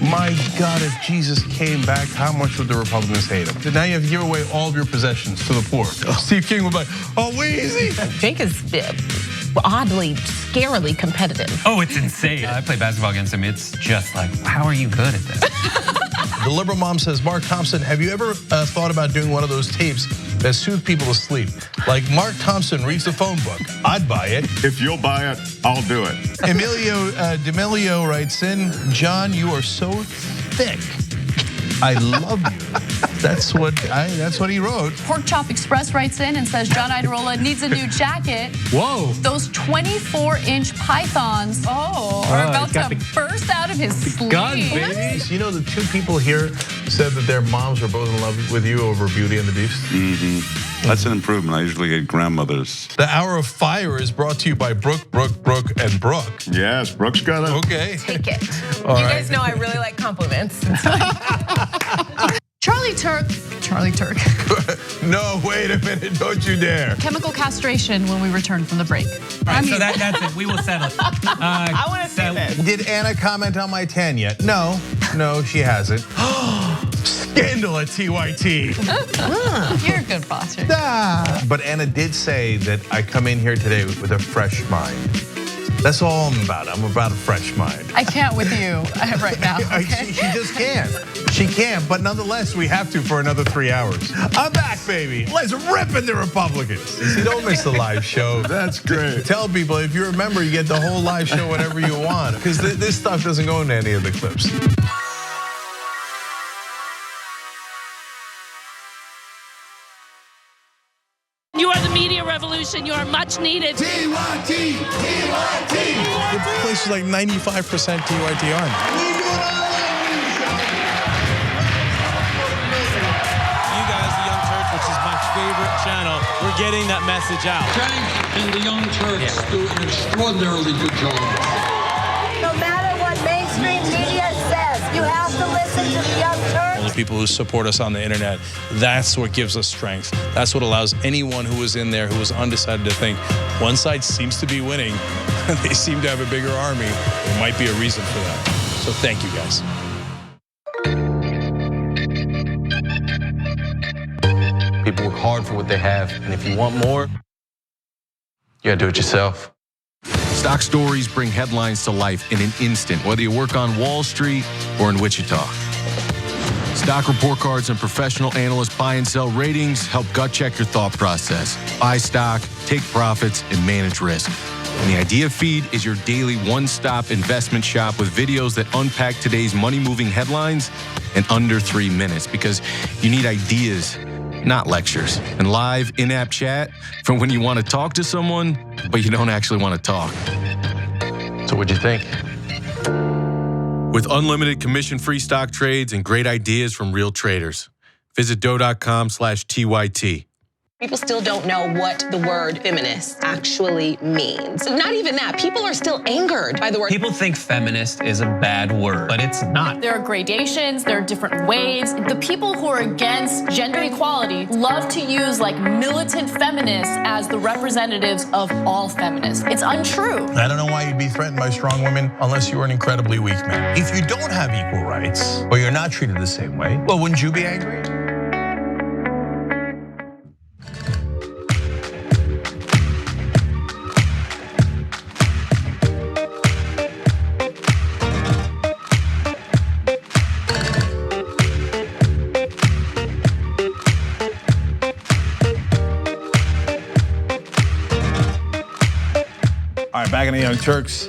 My God, if Jesus came back, how much would the Republicans hate him? So now you have to give away all of your possessions to the poor. Steve King would be like, oh, Weezy. Cenk is oddly, scarily competitive. Oh, it's insane. I play basketball against him. It's just like, how are you good at this? The liberal mom says, Mark Thompson, have you ever thought about doing one of those tapes that soothe people to sleep? Like Mark Thompson reads the phone book. I'd buy it. If you'll buy it, I'll do it. Emilio D'Amelio writes in, John, you are so thick. I love you. That's what he wrote. Pork Chop Express writes in and says John Idarola needs a new jacket. Whoa. Those 24-inch pythons are about to burst out of his sleeve. Gun, baby. You know, the 2 people here said that their moms were both in love with you over Beauty and the Beast. Mm-hmm. That's an improvement. I usually get grandmothers. The Hour of Fire is brought to you by Brooke, and Brooke. Yes, Brooke's got it. Okay. Take it. All you right. guys know I really like compliments. Charlie Turk. No, wait a minute, don't you dare. Chemical castration when we return from the break. Right, so that's it. We will settle it. I want to see this. Did Anna comment on my tan yet? No, she hasn't. Scandal at TYT. You're a good foster. But Anna did say that I come in here today with a fresh mind. That's all I'm about. I'm about a fresh mind. I can't with you right now. She just can't. She can't, but nonetheless, we have to for another 3 hours. I'm back, baby. Let's rip into Republicans. See, don't miss the live show. That's great. Tell people, if you're a member, you get the whole live show whenever you want. Because this stuff doesn't go into any of the clips. You are the media revolution. You are much needed. TYT, TYT. The place is like 95% TYT on. You guys, the Young Turks, which is my favorite channel, we're getting that message out. Frank and the Young Turks do an extraordinarily good job. No matter what mainstream media says, you have to listen to the Young Turks. The people who support us on the internet, that's what gives us strength. That's what allows anyone who was in there who was undecided to think one side seems to be winning, they seem to have a bigger army. There might be a reason for that. So thank you guys. People work hard for what they have, and if you want more, you gotta do it yourself. Stock stories bring headlines to life in an instant, whether you work on Wall Street or in Wichita. Stock report cards and professional analyst buy and sell ratings help gut check your thought process. Buy stock, take profits, and manage risk. And the Idea Feed is your daily one-stop investment shop with videos that unpack today's money-moving headlines in under 3 minutes, because you need ideas, not lectures. And live in-app chat from when you want to talk to someone, but you don't actually want to talk. So what'd you think? With unlimited commission-free stock trades and great ideas from real traders. Visit doe.com/TYT. People still don't know what the word feminist actually means. Not even that, people are still angered by the word. People think feminist is a bad word, but it's not. There are gradations, there are different waves. The people who are against gender equality love to use like militant feminists as the representatives of all feminists. It's untrue. I don't know why you'd be threatened by strong women unless you were an incredibly weak man. If you don't have equal rights, or you're not treated the same way, well, wouldn't you be angry? All right, back in the Young Turks.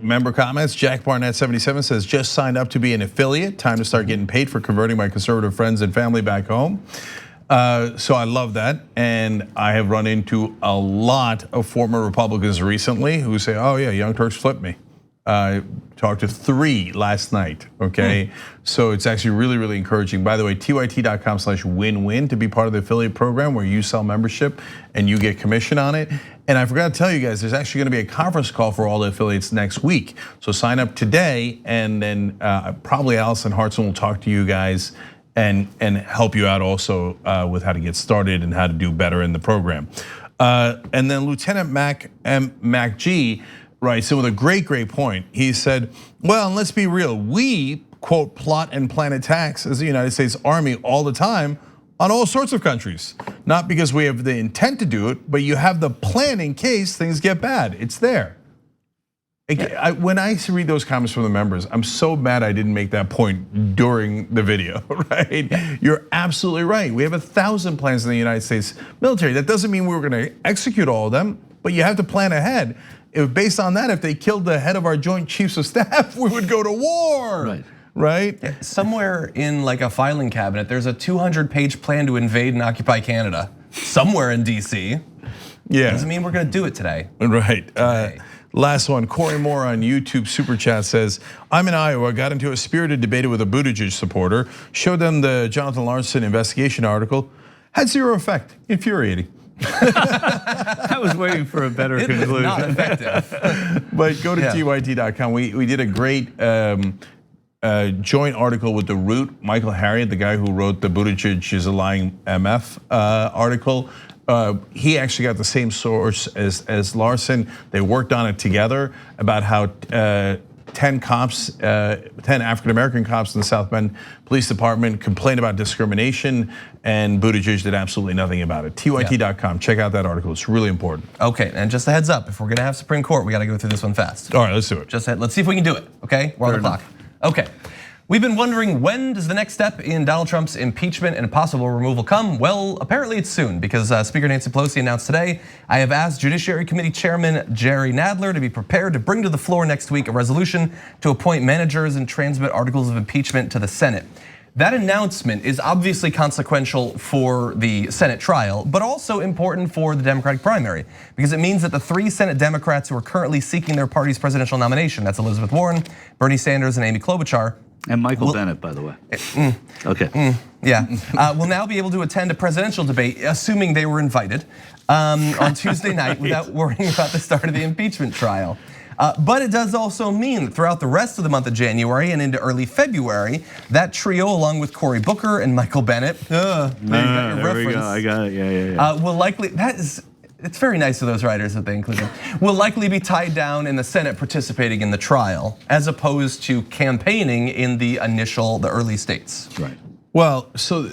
Member comments. Jack Barnett 77 says, just signed up to be an affiliate. Time to start getting paid for converting my conservative friends and family back home. So I love that. And I have run into a lot of former Republicans recently who say, oh yeah, Young Turks flipped me. I talked to 3 last night, okay? So it's actually really, really encouraging. By the way, tyt.com/win-win to be part of the affiliate program where you sell membership and you get commission on it. And I forgot to tell you guys, there's actually gonna be a conference call for all the affiliates next week. So sign up today, and then probably Allison Hartson will talk to you guys and help you out also with how to get started and how to do better in the program. And then Lieutenant Mac G, right, so with a great point. He said, well, let's be real. We, quote, plot and plan attacks as the United States Army all the time on all sorts of countries. Not because we have the intent to do it, but you have the plan in case things get bad. It's there. When I read those comments from the members, I'm so mad I didn't make that point during the video, right? You're absolutely right. We have 1,000 plans in the United States military. That doesn't mean we're gonna execute all of them, but you have to plan ahead. If based on that, if they killed the head of our Joint Chiefs of Staff, we would go to war. Right? Yeah, somewhere in like a filing cabinet, there's a 200-page plan to invade and occupy Canada. Somewhere in DC. Yeah. Doesn't mean we're gonna do it today. Right. Last one, Corey Moore on YouTube Super Chat says, I'm in Iowa, got into a spirited debate with a Buttigieg supporter, showed them the Jonathan Larson investigation article, had 0 effect, infuriating. I was waiting for a better conclusion. Not effective. But go to tyt.com. We did a great joint article with The Root, Michael Harriot, the guy who wrote the Buttigieg is a lying MF article. He actually got the same source as Larson. They worked on it together about how 10 African-American cops in the South Bend Police Department complained about discrimination, and Buttigieg did absolutely nothing about it. tyt.com, check out that article, it's really important. Okay, and just a heads up, if we're gonna have Supreme Court, we gotta go through this one fast. All right, let's do it. Let's see if we can do it, okay? We're on the clock. Okay, We've been wondering, when does the next step in Donald Trump's impeachment and possible removal come? Well, apparently it's soon, because Speaker Nancy Pelosi announced today, I have asked Judiciary Committee Chairman Jerry Nadler to be prepared to bring to the floor next week a resolution to appoint managers and transmit articles of impeachment to the Senate. That announcement is obviously consequential for the Senate trial, but also important for the Democratic primary, because it means that the 3 Senate Democrats who are currently seeking their party's presidential nomination, that's Elizabeth Warren, Bernie Sanders, and Amy Klobuchar, and Michael Bennett, by the way. Okay. Will now be able to attend a presidential debate, assuming they were invited, on Tuesday night without worrying about the start of the impeachment trial. But it does also mean that throughout the rest of the month of January and into early February, that trio, along with Cory Booker and Michael Bennett, there we go. I got it. Yeah. Will likely, it's very nice of those writers that they include them, will likely be tied down in the Senate participating in the trial, as opposed to campaigning in the early states. Right. Well, so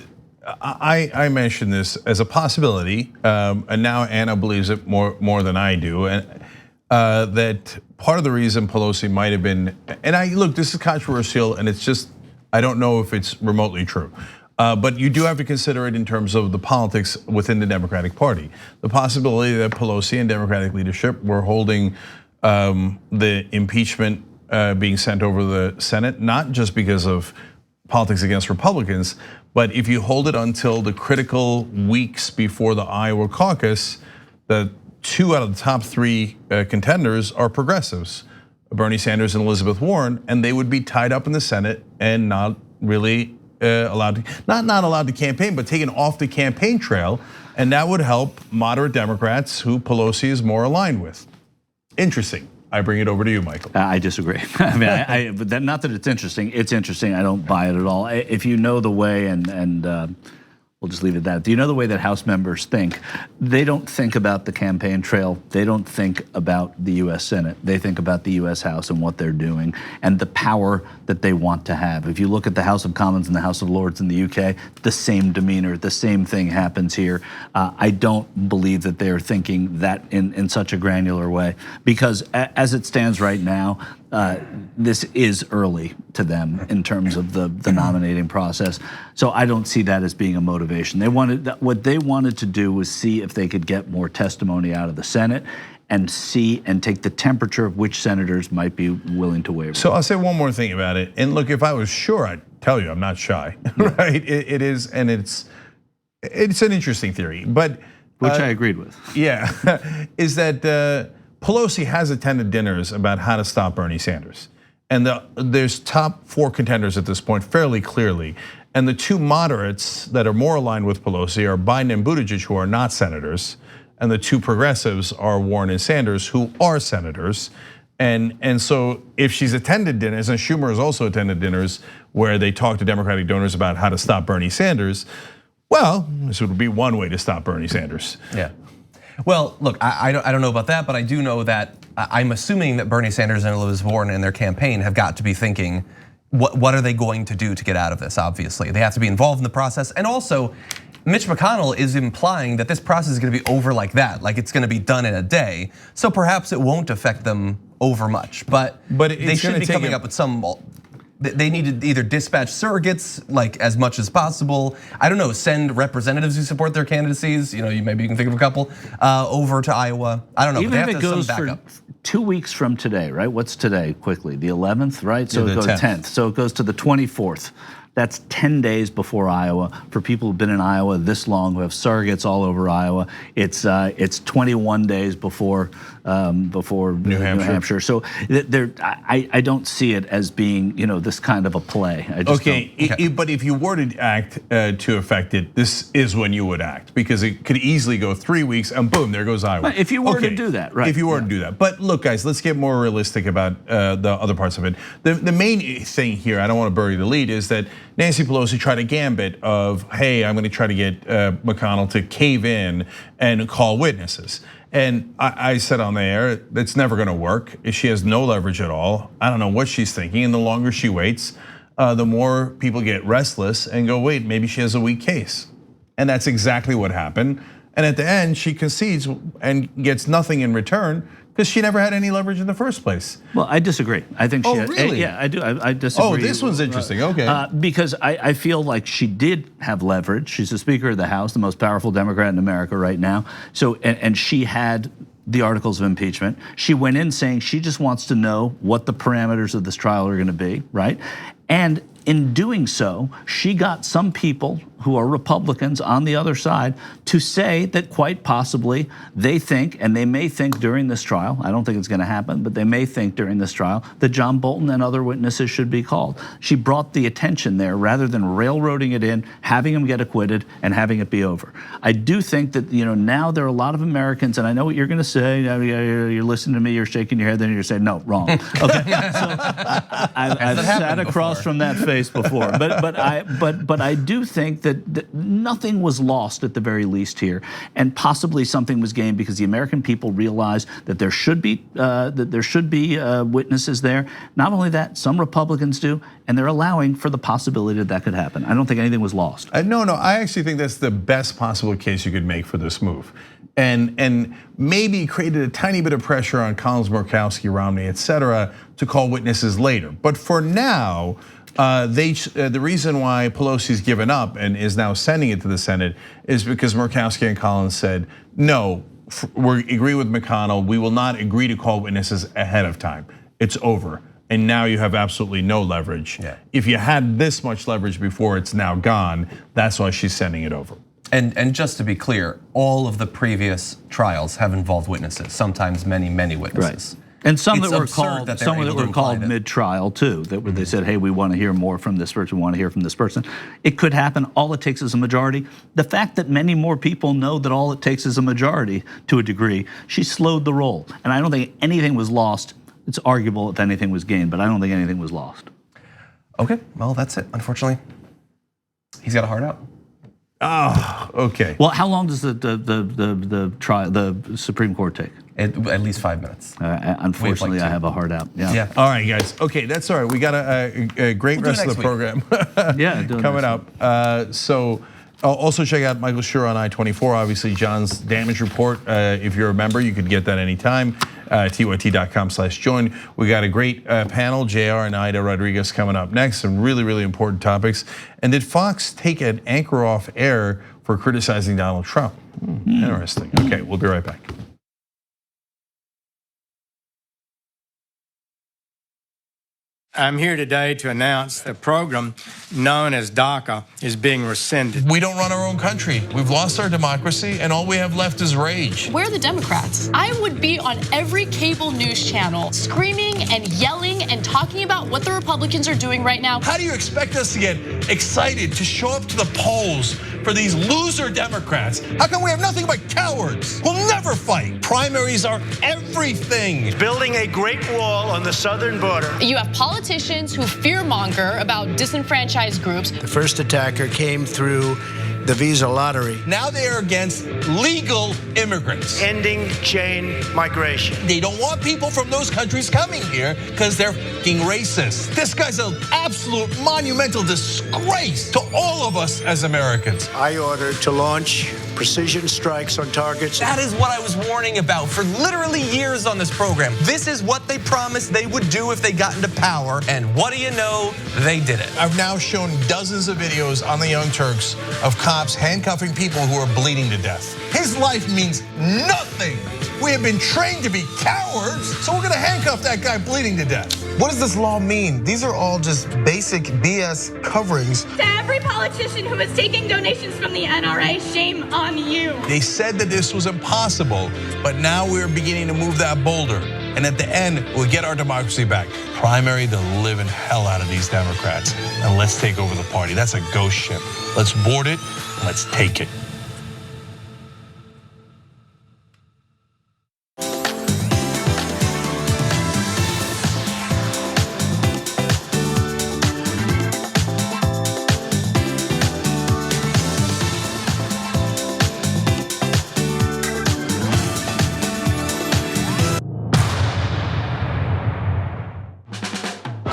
I mentioned this as a possibility, and now Anna believes it more than I do, and that part of the reason Pelosi might have been, and look, this is controversial, and it's just, I don't know if it's remotely true. But you do have to consider it in terms of the politics within the Democratic Party. The possibility that Pelosi and Democratic leadership were holding the impeachment being sent over the Senate, not just because of politics against Republicans, but if you hold it until the critical weeks before the Iowa caucus, the 2 out of the top 3 contenders are progressives, Bernie Sanders and Elizabeth Warren, and they would be tied up in the Senate and not really allowed to, not allowed to campaign, but taken off the campaign trail, and that would help moderate Democrats who Pelosi is more aligned with. Interesting. I bring it over to you, Michael. I disagree. I mean, but not that it's interesting. It's interesting. I don't buy it at all. If you know the way, and we'll just leave it at that. Do you know the way that House members think? They don't think about the campaign trail. They don't think about the US Senate. They think about the US House and what they're doing and the power that they want to have. If you look at the House of Commons and the House of Lords in the UK, the same demeanor, the same thing happens here. I don't believe that they're thinking that in such a granular way, because as it stands right now, this is early to them in terms of the nominating process. So I don't see that as being a motivation. What they wanted to do was see if they could get more testimony out of the Senate and take the temperature of which senators might be willing to waiver. So I'll say one more thing about it. And look, if I was sure, I'd tell you I'm not shy, right? It is, and it's an interesting theory, but which I agreed with. Yeah, is that Pelosi has attended dinners about how to stop Bernie Sanders. And there's top 4 contenders at this point fairly clearly. And the 2 moderates that are more aligned with Pelosi are Biden and Buttigieg, who are not senators. And the 2 progressives are Warren and Sanders, who are senators. And so if she's attended dinners, and Schumer has also attended dinners where they talk to Democratic donors about how to stop Bernie Sanders, well, this would be one way to stop Bernie Sanders. Yeah. Well, look, I don't know about that, but I do know that I'm assuming that Bernie Sanders and Elizabeth Warren in their campaign have got to be thinking, what are they going to do to get out of this? Obviously, they have to be involved in the process. And also, Mitch McConnell is implying that this process is gonna be over like that, like it's gonna be done in a day. So perhaps it won't affect them over much, but they should be coming up with some. They need to either dispatch surrogates like as much as possible. I don't know, send representatives who support their candidacies. Maybe you can think of a couple over to Iowa. I don't know. Even but they if have it goes some backup. for 2 weeks from today, right? What's today? Quickly, the 11th, right? So Yeah, it goes 10th. So it goes to the 24th. That's 10 days before Iowa. For people who've been in Iowa this long, who have surrogates all over Iowa, it's 21 days before New Hampshire. So I don't see it as being this kind of a play. I just don't. But if you were to act to affect it, this is when you would act, because it could easily go 3 weeks and boom, there goes Iowa. Right, if you were to do that, right? If you were to do that, but look, guys, let's get more realistic about the other parts of it. The main thing here, I don't want to bury the lead, is that Nancy Pelosi tried a gambit of, hey, I'm going to try to get McConnell to cave in and call witnesses. And I said on the air, that's never going to work. She has no leverage at all. I don't know what she's thinking. And the longer she waits, the more people get restless and go, wait, maybe she has a weak case. And that's exactly what happened. And at the end, she concedes and gets nothing in return, because she never had any leverage in the first place. Well, I disagree. I think she had, really? Yeah, I do. I disagree. Oh, this one's interesting. Okay. Because I feel like she did have leverage. She's the Speaker of the House, the most powerful Democrat in America right now. So, and she had the articles of impeachment. She went in saying she just wants to know what the parameters of this trial are going to be, right? And in doing so, she got some people who are Republicans on the other side to say that quite possibly they think, and they may think during this trial, I don't think it's gonna happen, but they may think during this trial that John Bolton and other witnesses should be called. She brought the attention there rather than railroading it in, having him get acquitted and having it be over. I do think that, now there are a lot of Americans, and I know what you're gonna say, you're listening to me, you're shaking your head, then you're saying, no, wrong. Okay, so I've sat across from that face before, but I do think that nothing was lost at the very least here, and possibly something was gained because the American people realized that there should be witnesses there. Not only that, some Republicans do, and they're allowing for the possibility that that could happen. I don't think anything was lost. No, I actually think that's the best possible case you could make for this move. And maybe created a tiny bit of pressure on Collins, Murkowski, Romney, et cetera, to call witnesses later. But for now, the reason why Pelosi's given up and is now sending it to the Senate is because Murkowski and Collins said, no, we agree with McConnell, we will not agree to call witnesses ahead of time. It's over. And now you have absolutely no leverage. Yeah. If you had this much leverage before, it's now gone. That's why she's sending it over. And just to be clear, all of the previous trials have involved witnesses, sometimes many witnesses. Right. And some that were called mid-trial too, that where they said, hey, we want to hear more from this person, we want to hear from this person. It could happen, all it takes is a majority. The fact that many more people know that all it takes is a majority to a degree, she slowed the roll. And I don't think anything was lost. It's arguable if anything was gained, but I don't think anything was lost. Okay, well, that's it, unfortunately. He's got a hard out. Oh, okay. Well, how long does the trial, the Supreme Court take? At least 5 minutes. Unfortunately, I have a hard out. Yeah. All right, guys. Okay, that's all right. We got a great rest of the program. Yeah, coming up. So also check out Michael Schur on I-24. Obviously, John's damage report. If you're a member, you can get that anytime. tyt.com/join. We got a great panel, JR and Ida Rodriguez coming up next. Some really important topics. And did Fox take an anchor off air for criticizing Donald Trump? Interesting. Okay, we'll be right back. I'm here today to announce the program known as DACA is being rescinded. We don't run our own country. We've lost our democracy, and all we have left is rage. Where are the Democrats? I would be on every cable news channel screaming and yelling and talking about what the Republicans are doing right now. How do you expect us to get excited to show up to the polls for these loser Democrats? How come we have nothing but cowards? We'll never fight. Primaries are everything. Building a great wall on the southern border. You have politicians who fearmonger about disenfranchised groups. The first attacker came through the visa lottery. Now they are against legal immigrants. Ending chain migration. They don't want people from those countries coming here because they're fucking racist. This guy's an absolute monumental disgrace to all of us as Americans. I ordered to launch precision strikes on targets. That is what I was warning about for literally years on this program. This is what they promised they would do if they got into power, and what do you know? They did it. I've now shown dozens of videos on the Young Turks of cops handcuffing people who are bleeding to death. His life means nothing. We have been trained to be cowards, so we're gonna handcuff that guy bleeding to death. What does this law mean? These are all just basic BS coverings. To every politician who is taking donations from the NRA, shame on you. They said that this was impossible, but now we're beginning to move that boulder. And at the end, we'll get our democracy back. Primary the living hell out of these Democrats, and let's take over the party. That's a ghost ship. Let's board it, and let's take it.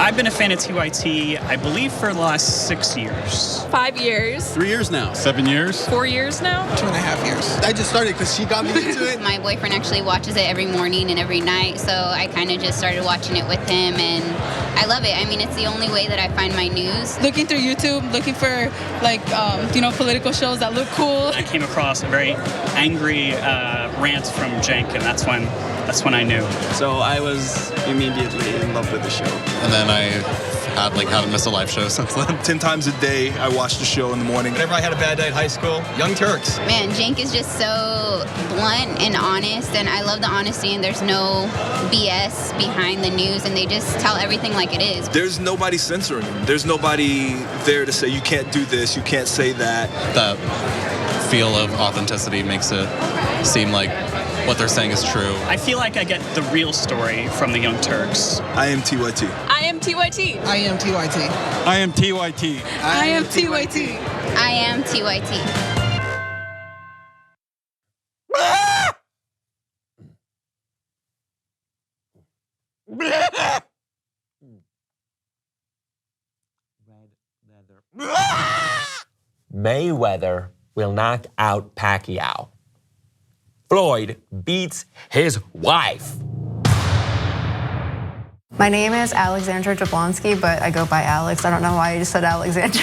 I been a fan of TYT, I believe, for the last 6 years. 5 years. 3 years now. 7 years. 4 years now. 2.5 years. I just started because she got me into it. My boyfriend actually watches it every morning and every night, so I kind of just started watching it with him, and I love it. I mean, it's the only way that I find my news. Looking through YouTube, looking for like, political shows that look cool. I came across a very angry rant from Cenk, and that's when I knew. So I was immediately in love with the show. And then I haven't missed a live show since then. 10 times a day, I watch the show in the morning. Whenever I had a bad day at high school, Young Turks. Man, Cenk is just so blunt and honest, and I love the honesty, and there's no BS behind the news, and they just tell everything like it is. There's nobody censoring them. There's nobody there to say, you can't do this, you can't say that. That feel of authenticity makes it seem like what they're saying is true. I feel like I get the real story from the Young Turks. I am TYT. I am TYT. I am TYT. I am TYT. I am TYT. I am TYT. Mayweather will knock out Pacquiao. Floyd beats his wife. My name is Alexandra Jablonski, but I go by Alex. I don't know why I just said Alexandra.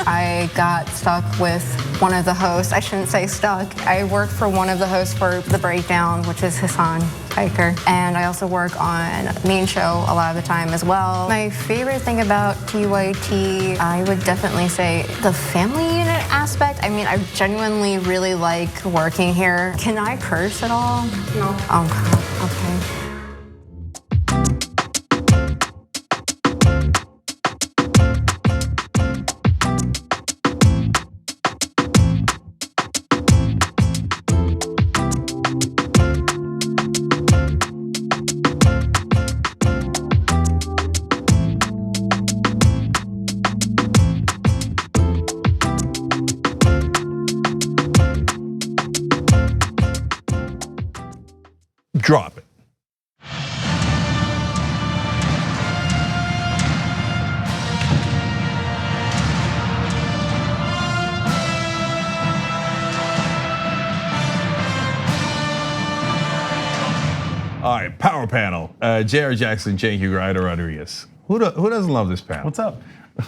I got stuck with one of the hosts. I shouldn't say stuck. I work for one of the hosts for The Breakdown, which is Hassan Piker. And I also work on Mean Show a lot of the time as well. My favorite thing about TYT, I would definitely say the family unit aspect. I mean, I genuinely really like working here. Can I curse at all? No. Oh, okay. Drop it. All right, power panel. J.R. Jackson, Cenk Uygur, Rodriguez. Who doesn't love this panel? What's up?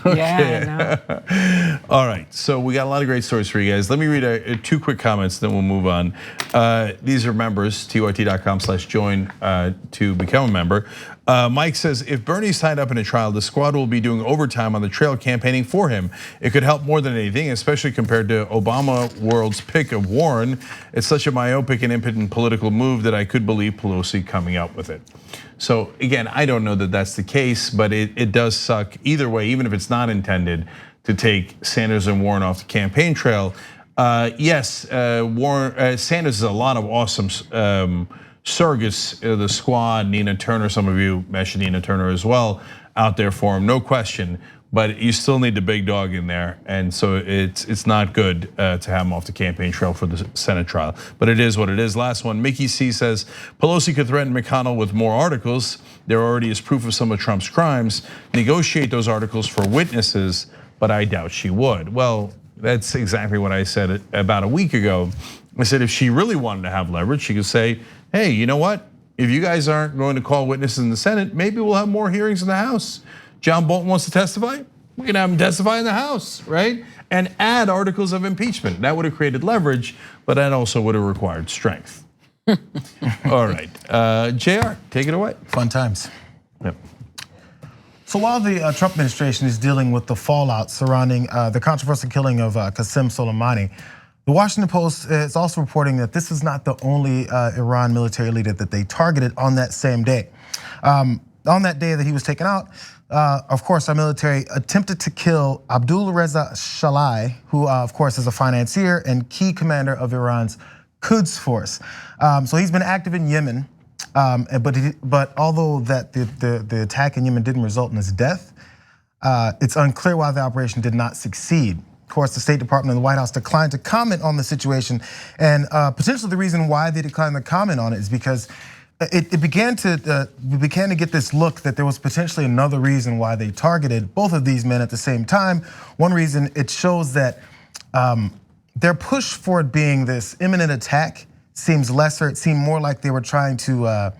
Okay. Yeah, I know. All right, so we got a lot of great stories for you guys. Let me read two quick comments, then we'll move on. These are members, tyt.com/join to become a member. Mike says, if Bernie's tied up in a trial, the squad will be doing overtime on the trail campaigning for him. It could help more than anything, especially compared to Obama world's pick of Warren. It's such a myopic and impotent political move that I could believe Pelosi coming up with it. So again, I don't know that that's the case, but it does suck either way, even if it's not intended to take Sanders and Warren off the campaign trail. Yes, Sanders has a lot of awesome surrogates, the squad, Nina Turner, some of you mentioned Nina Turner as well, out there for him, no question. But you still need the big dog in there, and so it's not good to have him off the campaign trail for the Senate trial. But it is what it is. Last one, Mickey C says, Pelosi could threaten McConnell with more articles. There already is proof of some of Trump's crimes. Negotiate those articles for witnesses, but I doubt she would. Well, that's exactly what I said about a week ago. I said if she really wanted to have leverage, she could say, hey, you know what? If you guys aren't going to call witnesses in the Senate, maybe we'll have more hearings in the House. John Bolton wants to testify, we can have him testify in the House, right? And add articles of impeachment. That would have created leverage, but that also would have required strength. All right, JR, take it away. Fun times. Yep. So while the Trump administration is dealing with the fallout surrounding the controversial killing of Qasem Soleimani, the Washington Post is also reporting that this is not the only Iran military leader that they targeted on that same day. On that day that he was taken out, of course, our military attempted to kill Abdul Reza Shalai, who of course is a financier and key commander of Iran's Quds force. So he's been active in Yemen, but although that the attack in Yemen didn't result in his death, it's unclear why the operation did not succeed. Of course, the State Department and the White House declined to comment on the situation, and potentially the reason why they declined to comment on it is because we began to get this look that there was potentially another reason why they targeted both of these men at the same time. One reason, it shows that their push for it being this imminent attack seems lesser. It seemed more like they were trying to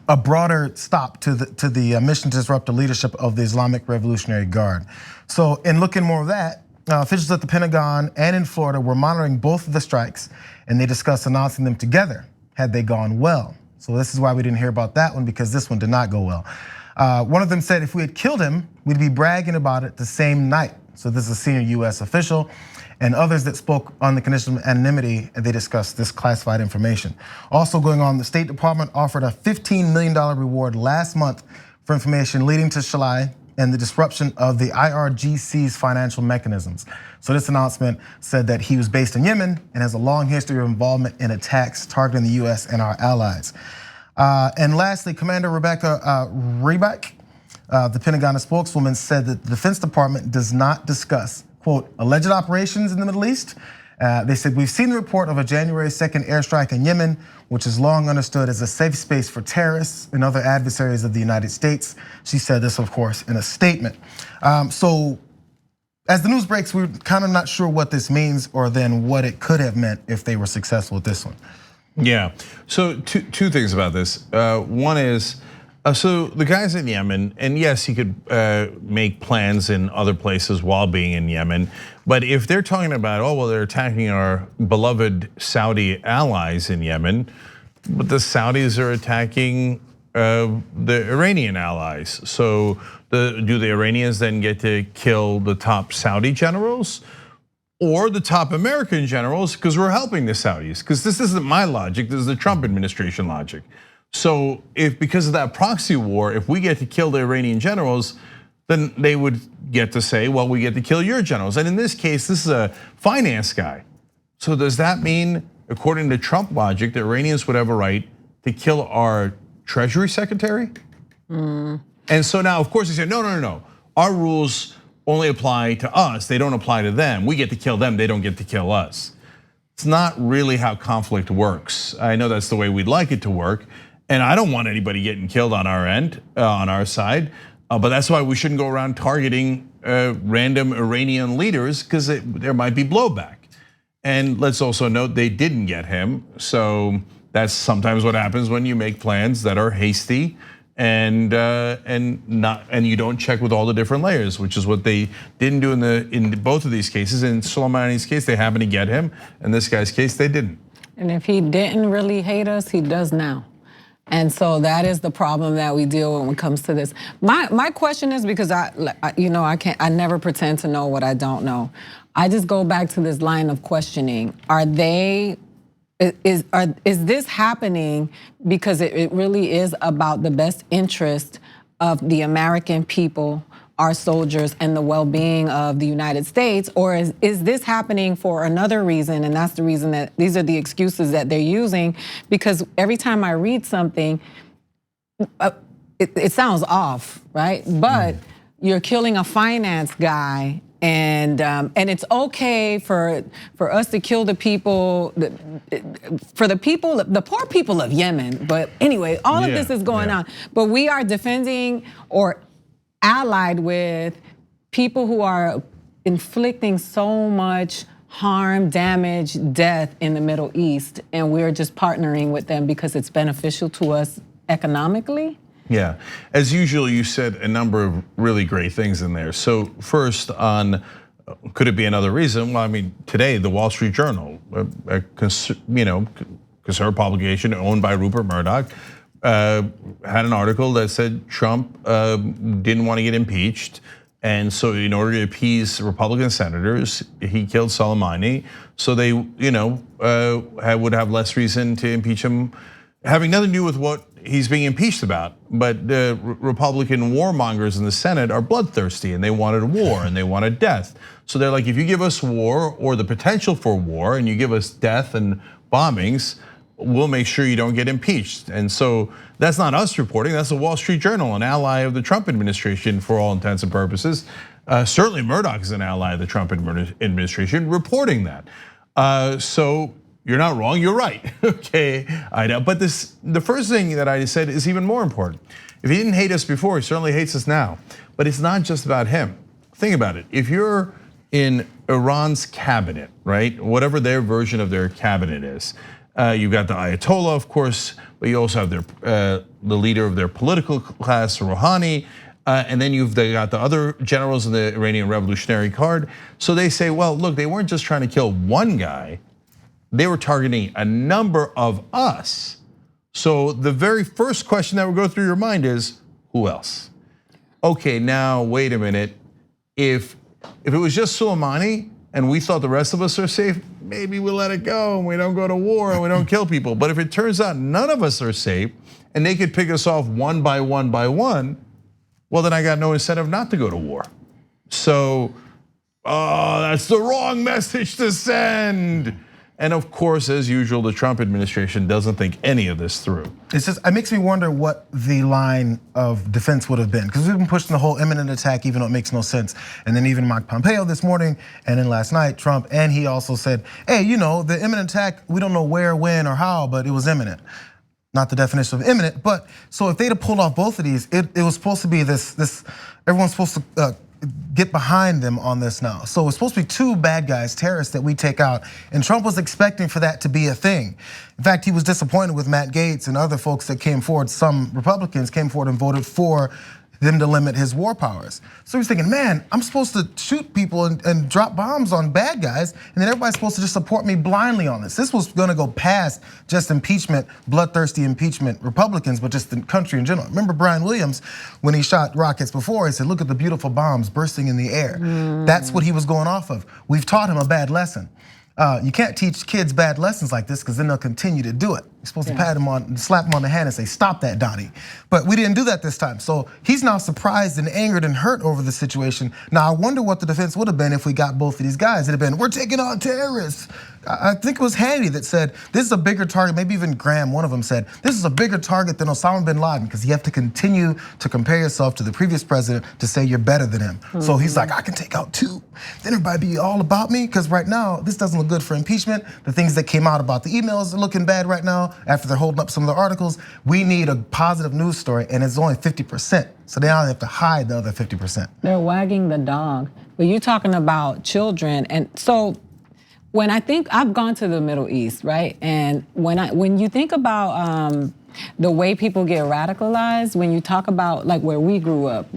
a broader stop to the mission to disrupt the leadership of the Islamic Revolutionary Guard. So in looking more of that, officials at the Pentagon and in Florida were monitoring both of the strikes, and they discussed announcing them together had they gone well. So this is why we didn't hear about that one, because this one did not go well. One of them said if we had killed him, we'd be bragging about it the same night. So this is a senior US official. And others that spoke on the condition of anonymity, and they discussed this classified information. Also going on, the State Department offered a $15 million reward last month for information leading to Shalai and the disruption of the IRGC's financial mechanisms. So this announcement said that he was based in Yemen and has a long history of involvement in attacks targeting the US and our allies. And lastly, Commander Rebecca Reback, the Pentagon spokeswoman, said that the Defense Department does not discuss, quote, alleged operations in the Middle East. They said, we've seen the report of a January 2nd airstrike in Yemen, which is long understood as a safe space for terrorists and other adversaries of the United States. She said this, of course, in a statement. So as the news breaks, we're kind of not sure what this means or then what it could have meant if they were successful with this one. Yeah, so two things about this. One is, so the guy's in Yemen, and yes, he could make plans in other places while being in Yemen. But if they're talking about, oh, well, they're attacking our beloved Saudi allies in Yemen, but the Saudis are attacking the Iranian allies. So do the Iranians then get to kill the top Saudi generals? Or the top American generals, because we're helping the Saudis? Because this isn't my logic, this is the Trump administration logic. So if because of that proxy war, if we get to kill the Iranian generals, then they would get to say, well, we get to kill your generals. And in this case, this is a finance guy. So does that mean, according to Trump logic, the Iranians would have a right to kill our Treasury Secretary? And so now, of course, they say, no. Our rules only apply to us, they don't apply to them. We get to kill them, they don't get to kill us. It's not really how conflict works. I know that's the way we'd like it to work. And I don't want anybody getting killed on our end, on our side. But that's why we shouldn't go around targeting random Iranian leaders, because there might be blowback. And let's also note they didn't get him. So that's sometimes what happens when you make plans that are hasty and you don't check with all the different layers, which is what they didn't do in both of these cases. In Soleimani's case, they happened to get him. In this guy's case, they didn't. And if he didn't really hate us, he does now. And so that is the problem that we deal with when it comes to this. My question is, because I never pretend to know what I don't know. I just go back to this line of questioning. Is this happening because it really is about the best interest of the American people, our soldiers, and the well-being of the United States? Or is this happening for another reason? And that's the reason that these are the excuses that they're using. Because every time I read something, it sounds off, right? But you're killing a finance guy, and it's okay for us to kill the people, for the poor people of Yemen. But anyway, all of this is going on. But we are defending or allied with people who are inflicting so much harm, damage, death in the Middle East, and we're just partnering with them because it's beneficial to us economically? Yeah, as usual, you said a number of really great things in there. So first on, could it be another reason? Well, I mean, today, the Wall Street Journal, a conservative publication owned by Rupert Murdoch, had an article that said Trump didn't want to get impeached. And so in order to appease Republican senators, he killed Soleimani. So they, would have less reason to impeach him, having nothing to do with what he's being impeached about. But the Republican warmongers in the Senate are bloodthirsty, and they wanted a war and they wanted death. So they're like, if you give us war or the potential for war, and you give us death and bombings, we'll make sure you don't get impeached. And so that's not us reporting, that's the Wall Street Journal, an ally of the Trump administration for all intents and purposes. Certainly Murdoch is an ally of the Trump administration reporting that. So you're not wrong, you're right. Okay, I know. But the first thing that I said is even more important. If he didn't hate us before, he certainly hates us now. But it's not just about him. Think about it. If you're in Iran's cabinet, right? Whatever their version of their cabinet is. You've got the Ayatollah, of course, but you also have the leader of their political class, Rouhani, and then you've got the other generals in the Iranian Revolutionary Guard. So they say, well, look, they weren't just trying to kill one guy, they were targeting a number of us. So the very first question that would go through your mind is, who else? Okay, now wait a minute. If it was just Soleimani and we thought the rest of us are safe, maybe we'll let it go and we don't go to war and we don't kill people. But if it turns out none of us are safe and they could pick us off one by one by one, well, then I got no incentive not to go to war. So, that's the wrong message to send. And of course, as usual, the Trump administration doesn't think any of this through. It makes me wonder what the line of defense would have been, because we've been pushing the whole imminent attack, even though it makes no sense. And then even Mike Pompeo this morning, and then last night, Trump, and he also said, hey, the imminent attack, we don't know where, when, or how, but it was imminent. Not the definition of imminent, but so if they'd have pulled off both of these, it was supposed to be this everyone's supposed to get behind them on this now. So it's supposed to be two bad guys, terrorists that we take out. And Trump was expecting for that to be a thing. In fact, he was disappointed with Matt Gaetz and other folks that came forward. Some Republicans came forward and voted for them to limit his war powers. So he's thinking, man, I'm supposed to shoot people and drop bombs on bad guys, and then everybody's supposed to just support me blindly on this. This was gonna go past just impeachment, bloodthirsty impeachment Republicans, but just the country in general. Remember Brian Williams, when he shot rockets before, he said, look at the beautiful bombs bursting in the air. That's what he was going off of. We've taught him a bad lesson. You can't teach kids bad lessons like this because then they'll continue to do it. You're supposed to pat him on, slap him on the hand and say, stop that, Dottie. But we didn't do that this time. So he's now surprised and angered and hurt over the situation. Now I wonder what the defense would have been if we got both of these guys. It'd have been, we're taking on terrorists. I think it was Hannity that said, this is a bigger target, maybe even Graham, one of them said, this is a bigger target than Osama Bin Laden, because you have to continue to compare yourself to the previous president to say you're better than him. So he's like, I can take out two. Then everybody be all about me, because right now, this doesn't look good for impeachment. The things that came out about the emails are looking bad right now after they're holding up some of the articles. We need a positive news story, and it's only 50%. So they now have to hide the other 50%. They're wagging the dog. But you're talking about children, and so when I've gone to the Middle East, right? And when you think about the way people get radicalized, when you talk about like where we grew up,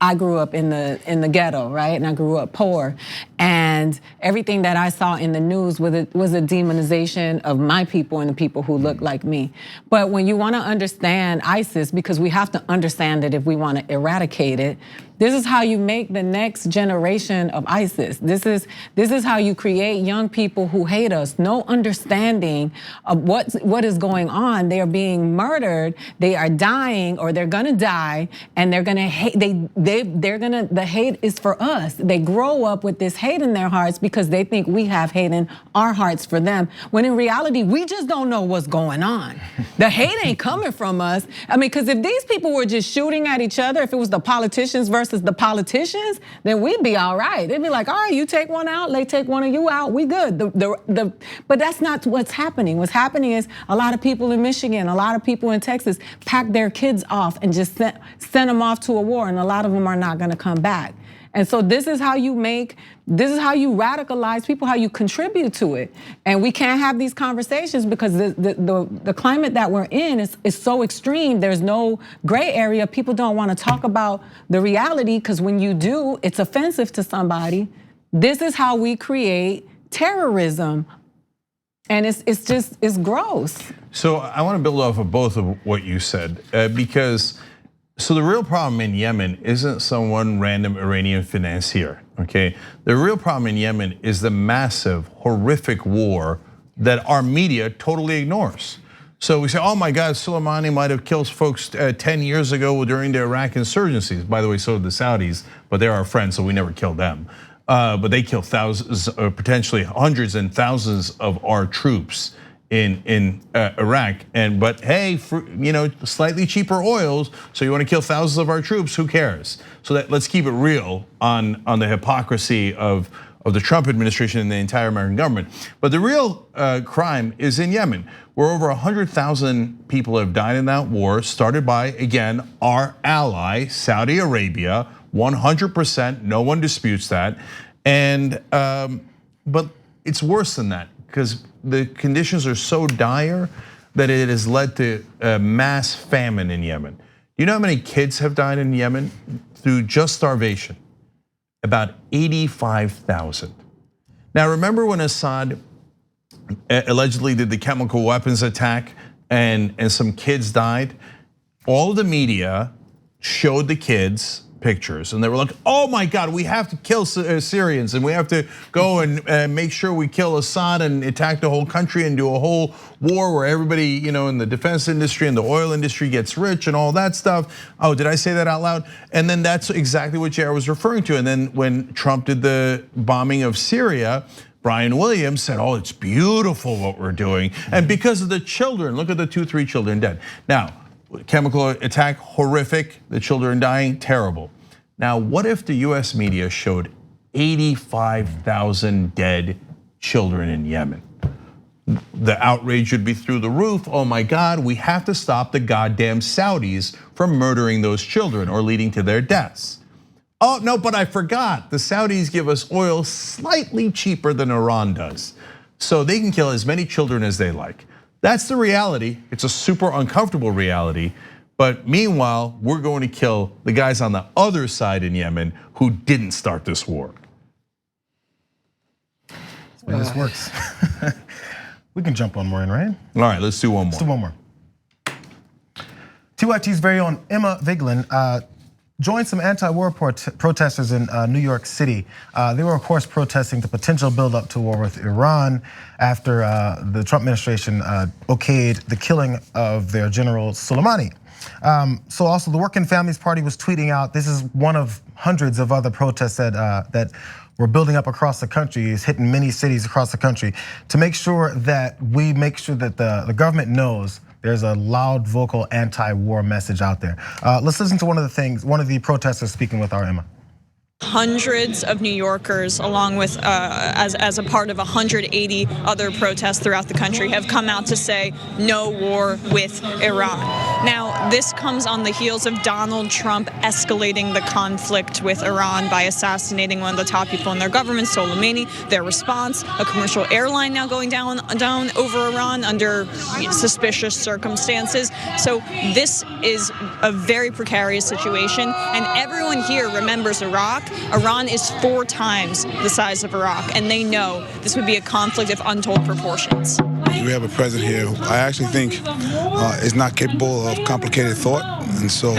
I grew up in the ghetto, right? And I grew up poor. And everything that I saw in the news was a demonization of my people and the people who look like me. But when you wanna understand ISIS, because we have to understand it if we wanna eradicate it, this is how you make the next generation of ISIS. This is how you create young people who hate us. No understanding of what is going on. They are being murdered. They are dying, or they're gonna die, and they're gonna hate. The hate is for us. They grow up with this hate in their hearts because they think we have hate in our hearts for them. When in reality, we just don't know what's going on. The hate ain't coming from us. I mean, because if these people were just shooting at each other, if it was the politicians versus the politicians, then we'd be all right. They'd be like, all right, you take one out, they take one of you out, we good. But that's not what's happening. What's happening is a lot of people in Michigan, a lot of people in Texas pack their kids off and just send them off to a war, and a lot of them are not gonna come back. And so this is how you radicalize people, how you contribute to it. And we can't have these conversations because the climate that we're in is so extreme. There's no gray area. People don't want to talk about the reality because when you do, it's offensive to somebody. This is how we create terrorism. And it's gross. So I want to build off of both of what you said because so the real problem in Yemen isn't some one random Iranian financier, okay? The real problem in Yemen is the massive, horrific war that our media totally ignores. So we say, oh my God, Soleimani might have killed folks 10 years ago during the Iraq insurgencies. By the way, so did the Saudis, but they're our friends, so we never killed them. But they killed thousands, potentially hundreds and thousands of our troops in Iraq, but hey, slightly cheaper oils. So you want to kill thousands of our troops? Who cares? So let's keep it real on the hypocrisy of of the Trump administration and the entire American government. But the real crime is in Yemen, where over 100,000 people have died in that war, started by, again, our ally, Saudi Arabia, 100%, no one disputes that. And, but it's worse than that, because the conditions are so dire that it has led to a mass famine in Yemen. You know how many kids have died in Yemen through just starvation? About 85,000. Now remember when Assad allegedly did the chemical weapons attack and some kids died? All of the media showed the kids pictures and they were like, oh my God, we have to kill Syrians and we have to go and make sure we kill Assad and attack the whole country and do a whole war where everybody, in the defense industry and the oil industry gets rich and all that stuff. Oh, did I say that out loud? And then that's exactly what Jared was referring to. And then when Trump did the bombing of Syria, Brian Williams said, oh, it's beautiful what we're doing. And because of the children, look at the 3 children dead. Now, chemical attack, horrific, the children dying, terrible. Now, what if the US media showed 85,000 dead children in Yemen? The outrage would be through the roof. Oh my God, we have to stop the goddamn Saudis from murdering those children or leading to their deaths. Oh no, but I forgot, the Saudis give us oil slightly cheaper than Iran does. So they can kill as many children as they like. That's the reality. It's a super uncomfortable reality. But meanwhile, we're going to kill the guys on the other side in Yemen who didn't start this war. That's the way this works. We can jump one more in, right? All right, let's do one more. Let's do one more. TYT's very own Emma Vigeland joined some anti-war protesters in New York City. They were, of course, protesting the potential buildup to war with Iran after the Trump administration okayed the killing of their general Soleimani. So also the Working Families Party was tweeting out, this is one of hundreds of other protests that were building up across the country, is hitting many cities across the country, to make sure that the government knows there's a loud, vocal anti-war message out there. Let's listen to one of the protesters speaking with our Emma. Hundreds of New Yorkers, along with as a part of 180 other protests throughout the country, have come out to say no war with Iran. Now, this comes on the heels of Donald Trump escalating the conflict with Iran by assassinating one of the top people in their government, Soleimani. Their response, a commercial airline now going down over Iran under suspicious circumstances. So this is a very precarious situation, and everyone here remembers Iraq. Iran is 4 times the size of Iraq, and they know this would be a conflict of untold proportions. We have a president here who I actually think is not capable of complicated thought, and so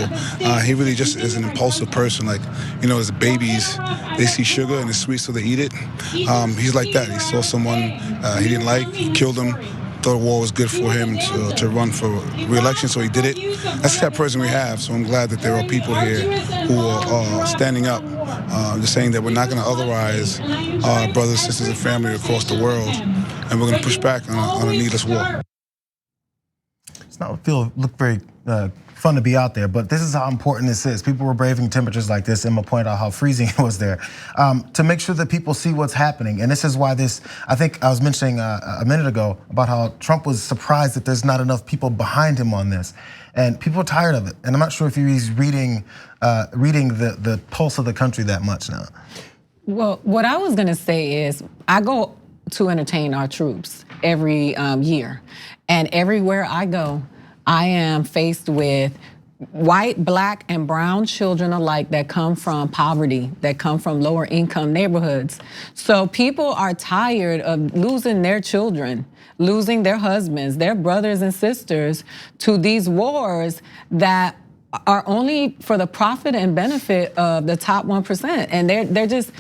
he really just is an impulsive person. Like, as babies, they see sugar and it's sweet, so they eat it. He's like that. He saw someone he didn't like, he killed him. Thought war was good for him to run for re-election, so he did it. That's the type of person we have, so I'm glad that there are people here who are standing up, just saying that we're not going to otherize our brothers, sisters, and family across the world, and we're going to push back on a needless war. It's not look very fun to be out there, but this is how important this is. People were braving temperatures like this. Emma pointed out how freezing it was there to make sure that people see what's happening. And this is why I think I was mentioning a minute ago about how Trump was surprised that there's not enough people behind him on this. And people are tired of it. And I'm not sure if he's reading the pulse of the country that much now. Well, what I was gonna say is I go to entertain our troops every year. And everywhere I go, I am faced with white, black, and brown children alike that come from poverty, that come from lower income neighborhoods. So people are tired of losing their children, losing their husbands, their brothers and sisters to these wars that are only for the profit and benefit of the top 1%. And they're just,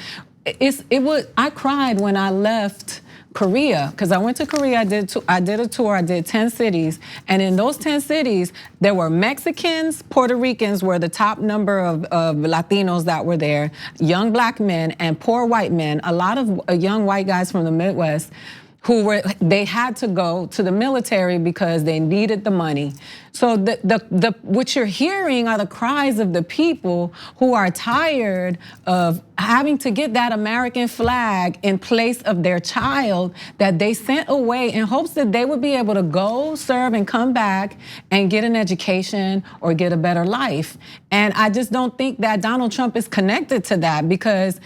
I cried when I left Korea, because I went to Korea, I did a tour, I did 10 cities, and in those 10 cities, there were Mexicans, Puerto Ricans were the top number of Latinos that were there, young black men and poor white men, a lot of young white guys from the Midwest they had to go to the military because they needed the money. So what you're hearing are the cries of the people who are tired of having to get that American flag in place of their child that they sent away in hopes that they would be able to go serve and come back and get an education or get a better life. And I just don't think that Donald Trump is connected to that, because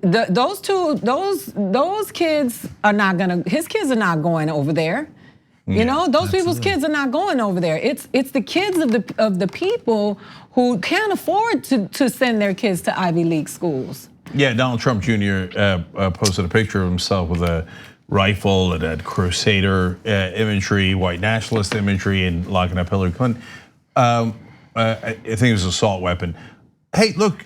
those kids are not gonna, his kids are not going over there. You know, those people's kids are not going over there. It's the kids of the people who can't afford to send their kids to Ivy League schools. Yeah, Donald Trump Jr. Posted a picture of himself with a rifle that had Crusader imagery, white nationalist imagery, and locking up Hillary Clinton. I think it was an assault weapon. Hey, look,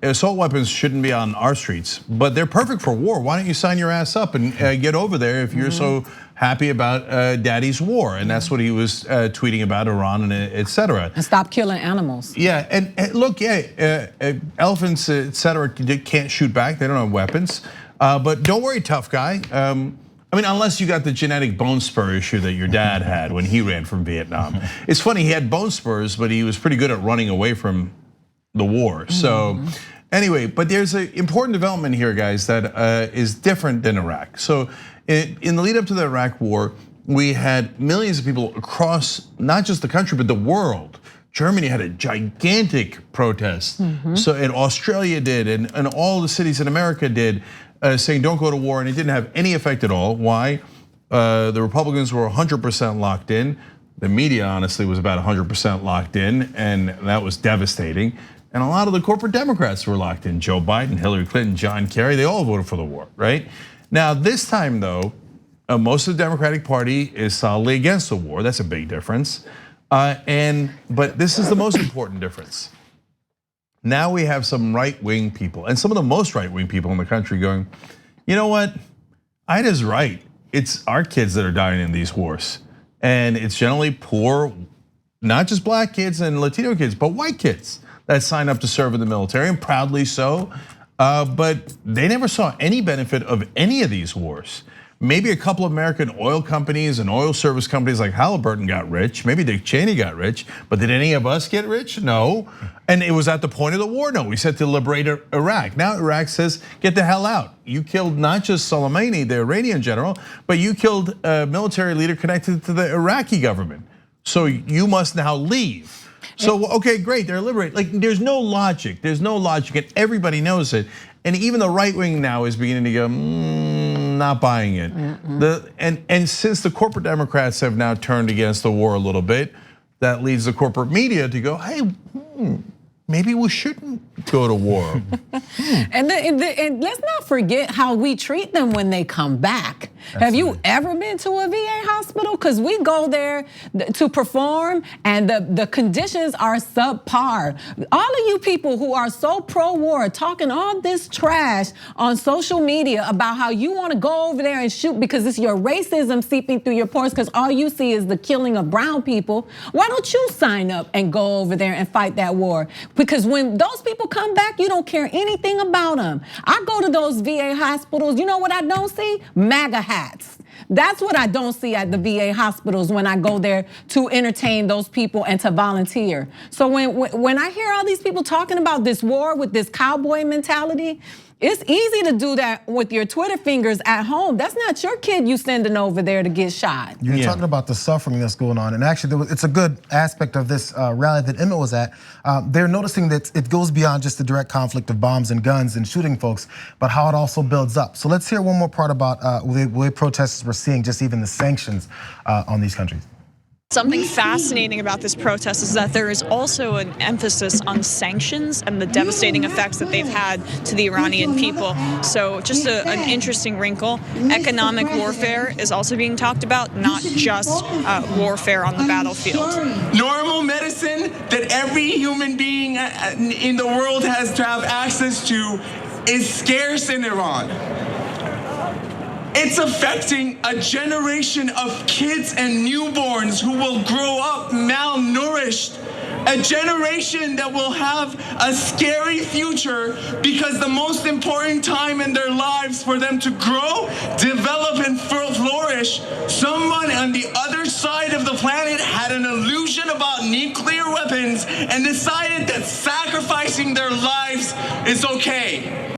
assault weapons shouldn't be on our streets, but they're perfect for war. Why don't you sign your ass up and get over there if you're so happy about daddy's war? And that's what he was tweeting about Iran and et cetera. And stop killing animals. Yeah, and look, elephants, et cetera, can't shoot back. They don't have weapons. But don't worry, tough guy. I mean, unless you got the genetic bone spur issue that your dad had when he ran from Vietnam. It's funny, he had bone spurs, but he was pretty good at running away from the war. So anyway, but there's an important development here, guys, that is different than Iraq. So in the lead up to the Iraq war, we had millions of people across not just the country, but the world. Germany had a gigantic protest. So and Australia did, and all the cities in America did, saying don't go to war, and it didn't have any effect at all. Why? The Republicans were 100% locked in. The media, honestly, was about 100% locked in, and that was devastating. And a lot of the corporate Democrats were locked in. Joe Biden, Hillary Clinton, John Kerry, they all voted for the war, right? Now, this time though, most of the Democratic Party is solidly against the war. That's a big difference. But this is the most important difference. Now we have some right-wing people, and some of the most right-wing people in the country going, you know what? Ida's right. It's our kids that are dying in these wars. And it's generally poor, not just black kids and Latino kids, but white kids that sign up to serve in the military, and proudly so. But they never saw any benefit of any of these wars. Maybe a couple of American oil companies and oil service companies like Halliburton got rich. Maybe Dick Cheney got rich, but did any of us get rich? No. And it was at the point of the war? No, we said to liberate Iraq. Now Iraq says, get the hell out. You killed not just Soleimani, the Iranian general, but you killed a military leader connected to the Iraqi government. So you must now leave. So, okay, great, they're liberated. Like, there's no logic, and everybody knows it. And even the right wing now is beginning to go, not buying it. And since the corporate Democrats have now turned against the war a little bit, that leads the corporate media to go, hey, maybe we shouldn't go to war. And let's not forget how we treat them when they come back. Absolutely. Have you ever been to a VA hospital? Because we go there to perform, and the conditions are subpar. All of you people who are so pro-war, talking all this trash on social media about how you want to go over there and shoot because it's your racism seeping through your pores, because all you see is the killing of brown people. Why don't you sign up and go over there and fight that war? Because when those people come back, you don't care anything about them. I go to those VA hospitals, you know what I don't see? MAGA hats. That's what I don't see at the VA hospitals when I go there to entertain those people and to volunteer. So when I hear all these people talking about this war with this cowboy mentality, it's easy to do that with your Twitter fingers at home. That's not your kid you sending over there to get shot. You're talking about the suffering that's going on, and actually it's a good aspect of this rally that Emmett was at. They're noticing that it goes beyond just the direct conflict of bombs and guns and shooting folks, but how it also builds up. So let's hear one more part about the way protesters were seeing just even the sanctions on these countries. Something fascinating about this protest is that there is also an emphasis on sanctions and the devastating effects that they've had to the Iranian people. So just an interesting wrinkle. Economic warfare is also being talked about, not just warfare on the battlefield. Normal medicine that every human being in the world has to have access to is scarce in Iran. It's affecting a generation of kids and newborns who will grow up malnourished. A generation that will have a scary future because the most important time in their lives for them to grow, develop, and and decided that sacrificing their lives is okay.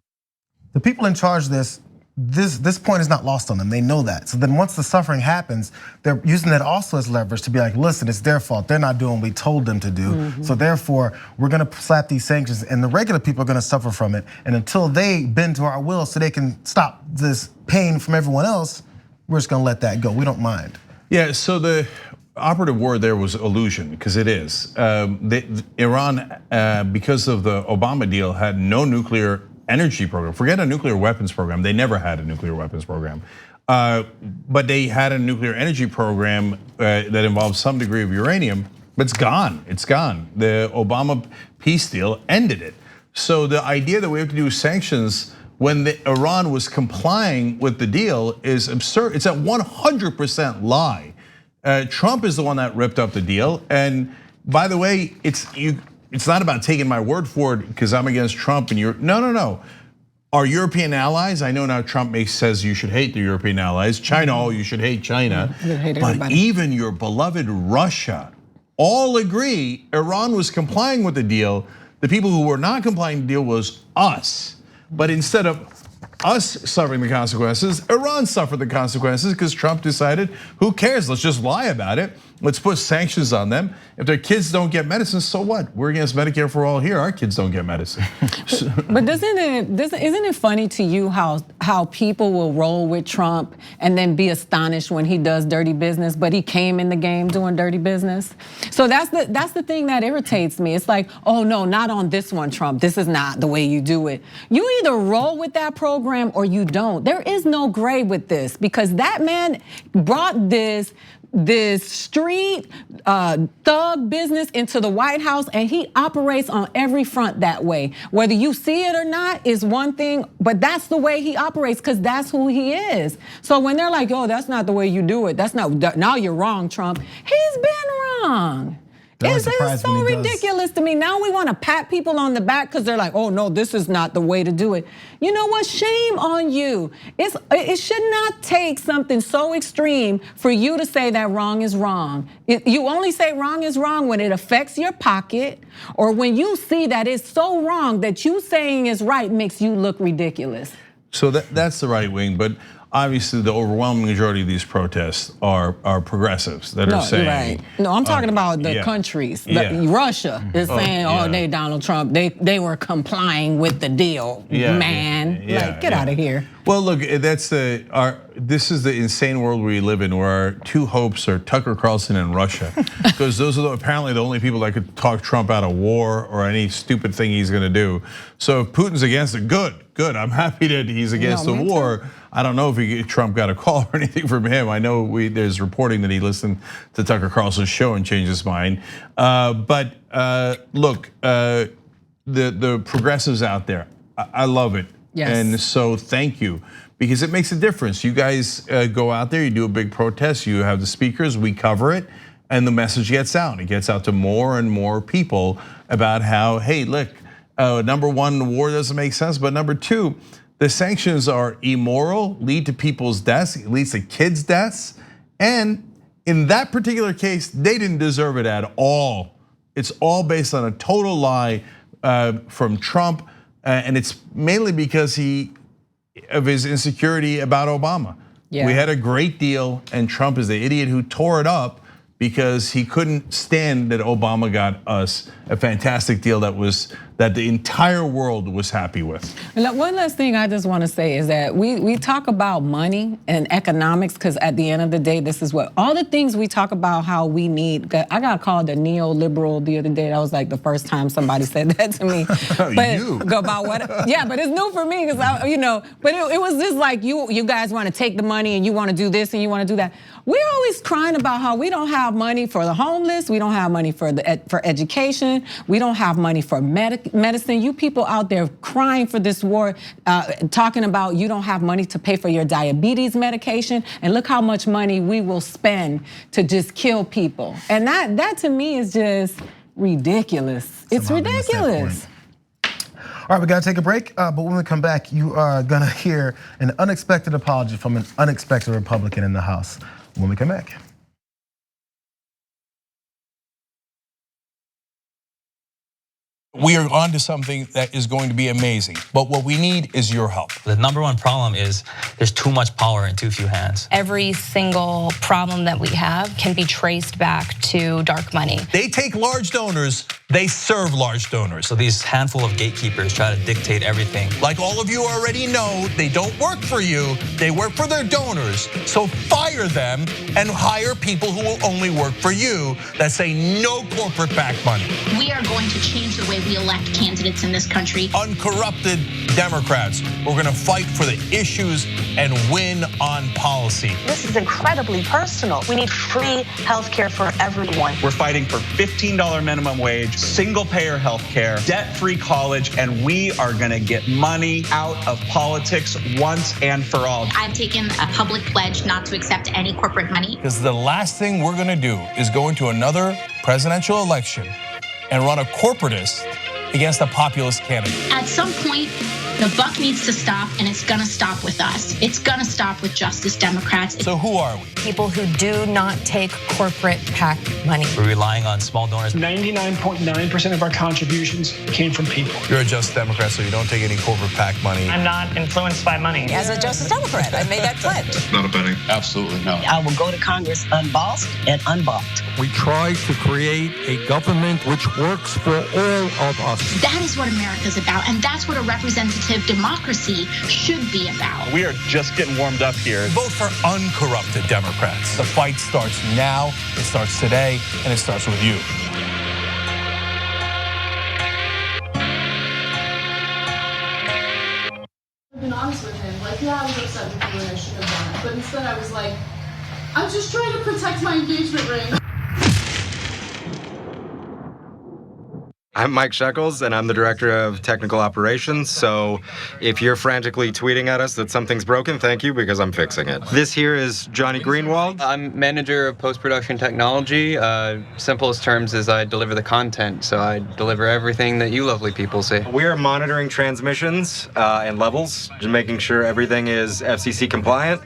The people in charge of this point is not lost on them. They know that. So then once the suffering happens, they're using that also as leverage to be like, listen, it's their fault. They're not doing what we told them to do. So therefore, we're gonna slap these sanctions and the regular people are gonna suffer from it. And until they bend to our will so they can stop this pain from everyone else, we're just gonna let that go. We don't mind. Yeah, so the operative word there was illusion, because it is. Iran, because of the Obama deal, had no nuclear energy program. Forget a nuclear weapons program. They never had a nuclear weapons program. But they had a nuclear energy program that involved some degree of uranium, but it's gone. It's gone. The Obama peace deal ended it. So the idea that we have to do sanctions when Iran was complying with the deal is absurd. It's a 100% lie. Trump is the one that ripped up the deal. And by the way, it's not about taking my word for it because I'm against Trump and you're, no. Our European allies, I know now Trump says you should hate the European allies. China, you should hate China. But even your beloved Russia all agree Iran was complying with the deal. The people who were not complying with the deal was us. But instead of us suffering the consequences, Iran suffered the consequences because Trump decided, who cares? Let's just lie about it. Let's put sanctions on them. If their kids don't get medicine, so what? We're against Medicare for all here. Our kids don't get medicine. But isn't it funny to you how people will roll with Trump and then be astonished when he does dirty business, but he came in the game doing dirty business? So that's the thing that irritates me. It's like, oh no, not on this one, Trump. This is not the way you do it. You either roll with that program or you don't. There is no gray with this because that man brought this street thug business into the White House and he operates on every front that way. Whether you see it or not is one thing, but that's the way he operates because that's who he is. So when they're like, oh, that's not the way you do it, now you're wrong, Trump. He's been wrong. It's so ridiculous to me. Now we want to pat people on the back because they're like, oh no, this is not the way to do it. You know what? Shame on you. It should not take something so extreme for you to say that wrong is wrong. You only say wrong is wrong when it affects your pocket or when you see that it's so wrong that you saying is right makes you look ridiculous. So that's the right wing, but obviously the overwhelming majority of these protests are progressives that are saying. Right. No, I'm talking about the countries. Russia is saying, oh, they Donald Trump, they were complying with the deal, man. Like, get out of here. Well, look, this is the insane world we live in where our two hopes are Tucker Carlson and Russia. Because those are apparently the only people that could talk Trump out of war or any stupid thing he's gonna do. So if Putin's against it, good. I'm happy that he's against the war. Too. I don't know if Trump got a call or anything from him. I know there's reporting that he listened to Tucker Carlson's show and changed his mind. But look, the progressives out there, I love it. Yes. And so thank you, because it makes a difference. You guys go out there, you do a big protest, you have the speakers, we cover it, and the message gets out. It gets out to more and more people about how, hey, look, number one, the war doesn't make sense, but number two, the sanctions are immoral, lead to people's deaths, it leads to kids' deaths, and in that particular case, they didn't deserve it at all. It's all based on a total lie from Trump. And it's mainly because of his insecurity about Obama. We had a great deal and Trump is the idiot who tore it up because he couldn't stand that Obama got us a fantastic deal that the entire world was happy with. One last thing I just want to say is that we talk about money and economics because at the end of the day, this is what all the things we talk about how we need. I got called a neoliberal the other day. That was like the first time somebody said that to me. But about what? Yeah, but it's new for me because But it was just like you guys want to take the money and you want to do this and you want to do that. We're always crying about how we don't have money for the homeless. We don't have money for education. We don't have money for medicine. You people out there crying for this war, talking about you don't have money to pay for your diabetes medication, and look how much money we will spend to just kill people. And that to me is just ridiculous. It's ridiculous. All right, we gotta take a break, but when we come back, you are gonna hear an unexpected apology from an unexpected Republican in the House when we come back. We are on to something that is going to be amazing, but what we need is your help. The number one problem is there's too much power in too few hands. Every single problem that we have can be traced back to dark money. They take large donors, they serve large donors. So these handful of gatekeepers try to dictate everything. Like all of you already know, they don't work for you, they work for their donors. So fire them and hire people who will only work for you that say no corporate back money. We are going to change the way we elect candidates in this country. Uncorrupted Democrats, we're gonna fight for the issues and win on policy. This is incredibly personal. We need free health care for everyone. We're fighting for $15 minimum wage, single payer health care, debt-free college, and we are gonna get money out of politics once and for all. I've taken a public pledge not to accept any corporate money. Because the last thing we're gonna do is go into another presidential election and run a corporatist against a populist candidate. At some point, the buck needs to stop, and it's gonna stop with us. It's gonna stop with Justice Democrats. So who are we? People who do not take corporate PAC money. We're relying on small donors. 99.9% of our contributions came from people. You're a Justice Democrat, so you don't take any corporate PAC money. I'm not influenced by money. As a Justice Democrat, I made that pledge. It's not a betting. Absolutely not. I will go to Congress unbossed and unbought. We try to create a government which works for all of us. That is what America's about, and that's what a representative democracy should be about. We are just getting warmed up here. Vote for uncorrupted Democrats. The fight starts now, it starts today, and it starts with you. I've been honest with him. Like, yeah, I was upset with you and I should have done it. But instead I was like, I'm just trying to protect my engagement ring. I'm Mike Shekels, and I'm the Director of Technical Operations, so if you're frantically tweeting at us that something's broken, thank you, because I'm fixing it. This here is Johnny Greenwald. I'm Manager of Post-Production Technology. Simplest terms is I deliver the content, so I deliver everything that you lovely people see. We are monitoring transmissions and levels, just making sure everything is FCC compliant,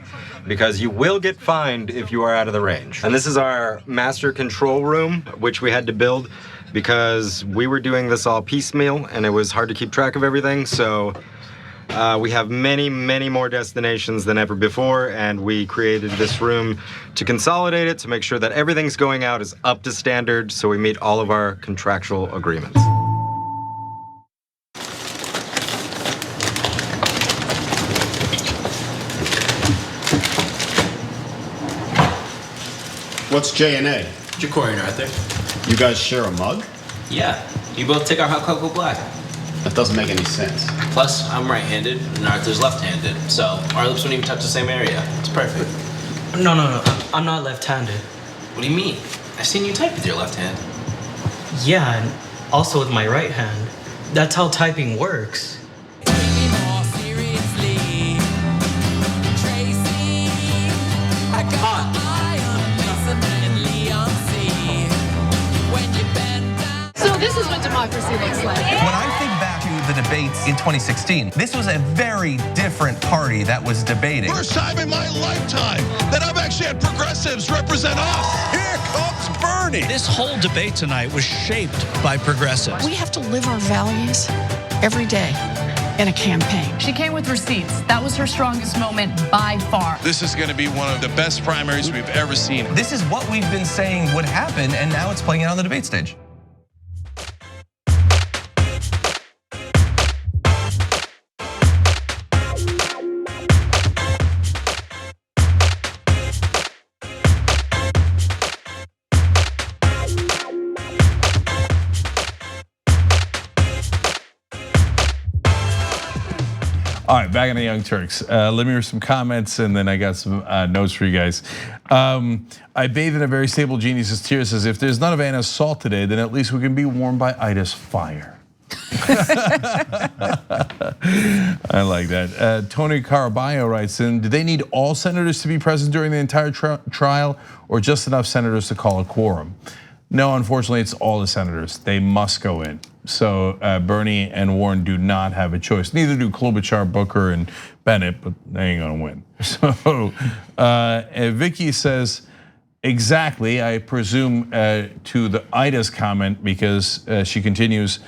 because you will get fined if you are out of the range. And this is our master control room, which we had to build because we were doing this all piecemeal and it was hard to keep track of everything. So we have many, many more destinations than ever before, and we created this room to consolidate it, to make sure that everything's going out is up to standard, so we meet all of our contractual agreements. What's J&A? Ja'Cory and Arthur. You guys share a mug? Yeah, you both take our hot cocoa black. That doesn't make any sense. Plus, I'm right-handed and Arthur's left-handed, so our lips wouldn't even touch the same area. It's perfect. No, I'm not left-handed. What do you mean? I've seen you type with your left hand. Yeah, and also with my right hand. That's how typing works. So this is what democracy looks like. When I think back to the debates in 2016, this was a very different party that was debating. First time in my lifetime that I've actually had progressives represent us. Here comes Bernie. This whole debate tonight was shaped by progressives. We have to live our values every day in a campaign. She came with receipts. That was her strongest moment by far. This is going to be one of the best primaries we've ever seen. This is what we've been saying would happen, and now it's playing out on the debate stage. All right, back on the Young Turks. Let me read some comments and then I got some notes for you guys. I bathe in a very stable genius's tears, says, if there's none of Anna's salt today, then at least we can be warmed by Ida's fire. I like that. Tony Caraballo writes in, do they need all senators to be present during the entire trial or just enough senators to call a quorum? No, unfortunately, it's all the senators. They must go in. So Bernie and Warren do not have a choice. Neither do Klobuchar, Booker, and Bennett, but they ain't gonna win. So Vicky says, exactly, I presume to the Ida's comment, because she continues,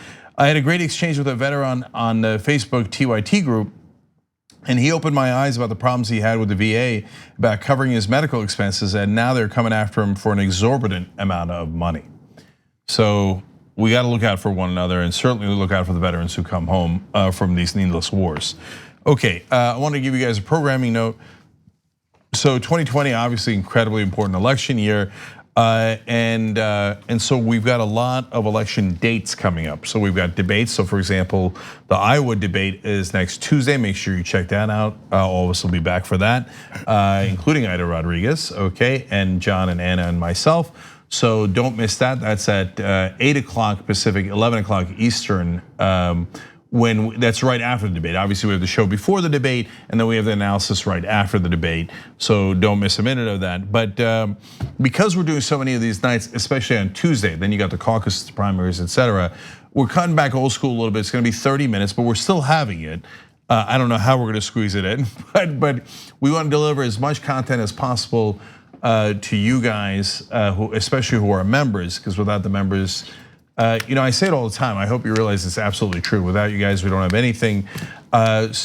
I had a great exchange with a veteran on the Facebook TYT group, and he opened my eyes about the problems he had with the VA about covering his medical expenses, and now they're coming after him for an exorbitant amount of money. So we got to look out for one another, and certainly look out for the veterans who come home from these needless wars. Okay, I want to give you guys a programming note. So 2020, obviously incredibly important election year. And so we've got a lot of election dates coming up. So we've got debates. So for example, the Iowa debate is next Tuesday. Make sure you check that out. All of us will be back for that, including Ida Rodriguez, okay, and John and Anna and myself. So don't miss that. That's at 8 o'clock Pacific, 11 o'clock Eastern. When that's right after the debate. Obviously we have the show before the debate, and then we have the analysis right after the debate. So don't miss a minute of that. But because we're doing so many of these nights, especially on Tuesday, then you got the caucus, the primaries, etc. We're cutting back old school a little bit. It's gonna be 30 minutes, but we're still having it. I don't know how we're gonna squeeze it in, but we want to deliver as much content as possible to you guys, especially who are members, because without the members, I say it all the time. I hope you realize it's absolutely true. Without you guys, we don't have anything. And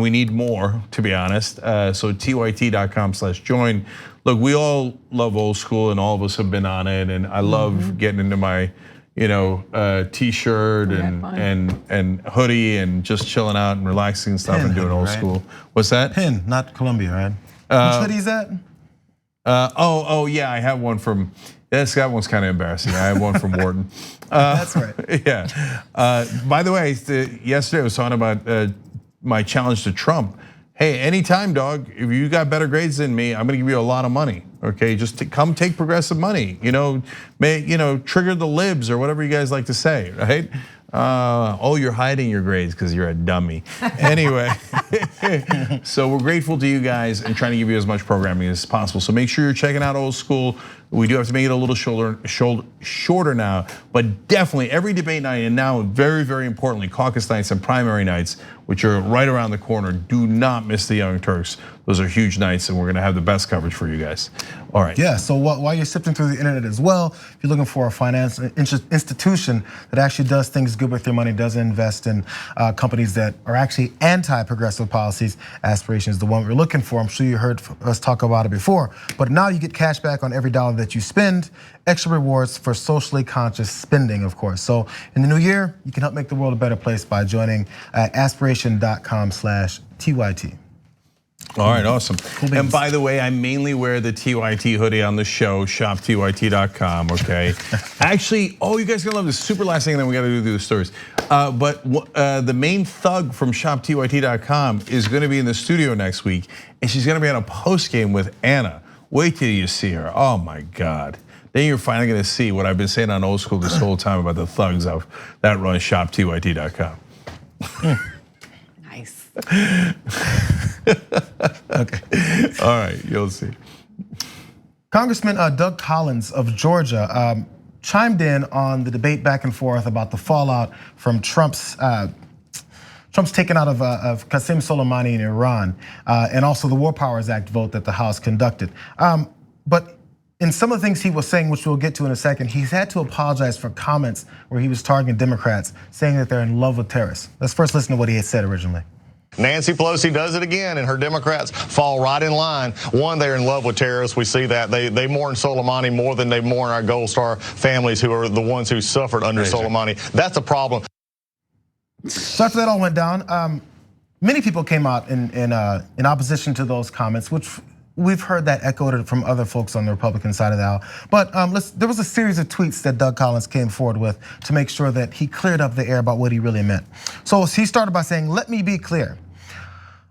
we need more, to be honest. So tyt.com/join. Look, we all love old school, and all of us have been on it. And I love getting into my, t-shirt and hoodie and just chilling out and relaxing and stuff and doing old school. What's that? Pin, not Columbia, right? Which hoodie is that? Oh yeah, I have one from. That one's kind of embarrassing. I have one from Wharton. That's right. Yeah. By the way, yesterday I was talking about my challenge to Trump. Hey, anytime, dog. If you got better grades than me, I'm gonna give you a lot of money. Okay, just come take progressive money. Trigger the libs or whatever you guys like to say, right? You're hiding your grades because you're a dummy. Anyway, so we're grateful to you guys and trying to give you as much programming as possible. So make sure you're checking out old school. We do have to make it a little shorter now, but definitely every debate night, and now very, very importantly, caucus nights and primary nights, which are right around the corner. Do not miss the Young Turks. Those are huge nights, and we're gonna have the best coverage for you guys. All right. Yeah, so while you're sifting through the internet as well, if you're looking for a finance institution that actually does things good with your money, does invest in companies that are actually anti-progressive policies, Aspiration is the one we're looking for. I'm sure you heard us talk about it before, but now you get cash back on every dollar that you spend, extra rewards for socially conscious spending, of course. So in the new year, you can help make the world a better place by joining at aspiration.com/TYT. All right, awesome. Cool. And by the way, I mainly wear the TYT hoodie on the show, shoptyt.com, okay? Actually, you guys are gonna love this super last thing, and then we gotta do the stories. But the main thug from shoptyt.com is gonna be in the studio next week, and she's gonna be on a post game with Anna. Wait till you see her, oh my God. Then you're finally gonna see what I've been saying on Old School this whole time about the thugs that run shoptyt.com. Nice. Okay, all right, you'll see. Congressman Doug Collins of Georgia chimed in on the debate back and forth about the fallout from Trump's taking out of Qasem Soleimani in Iran, and also the War Powers Act vote that the House conducted. But in some of the things he was saying, which we'll get to in a second, he's had to apologize for comments where he was targeting Democrats, saying that they're in love with terrorists. Let's first listen to what he had said originally. Nancy Pelosi does it again, and her Democrats fall right in line. One, they're in love with terrorists. We see that. They mourn Soleimani more than they mourn our Gold Star families, who are the ones who suffered under Soleimani. That's a problem. So after that all went down, many people came out in opposition to those comments, which we've heard that echoed from other folks on the Republican side of the aisle. But there was a series of tweets that Doug Collins came forward with to make sure that he cleared up the air about what he really meant. So he started by saying, "Let me be clear.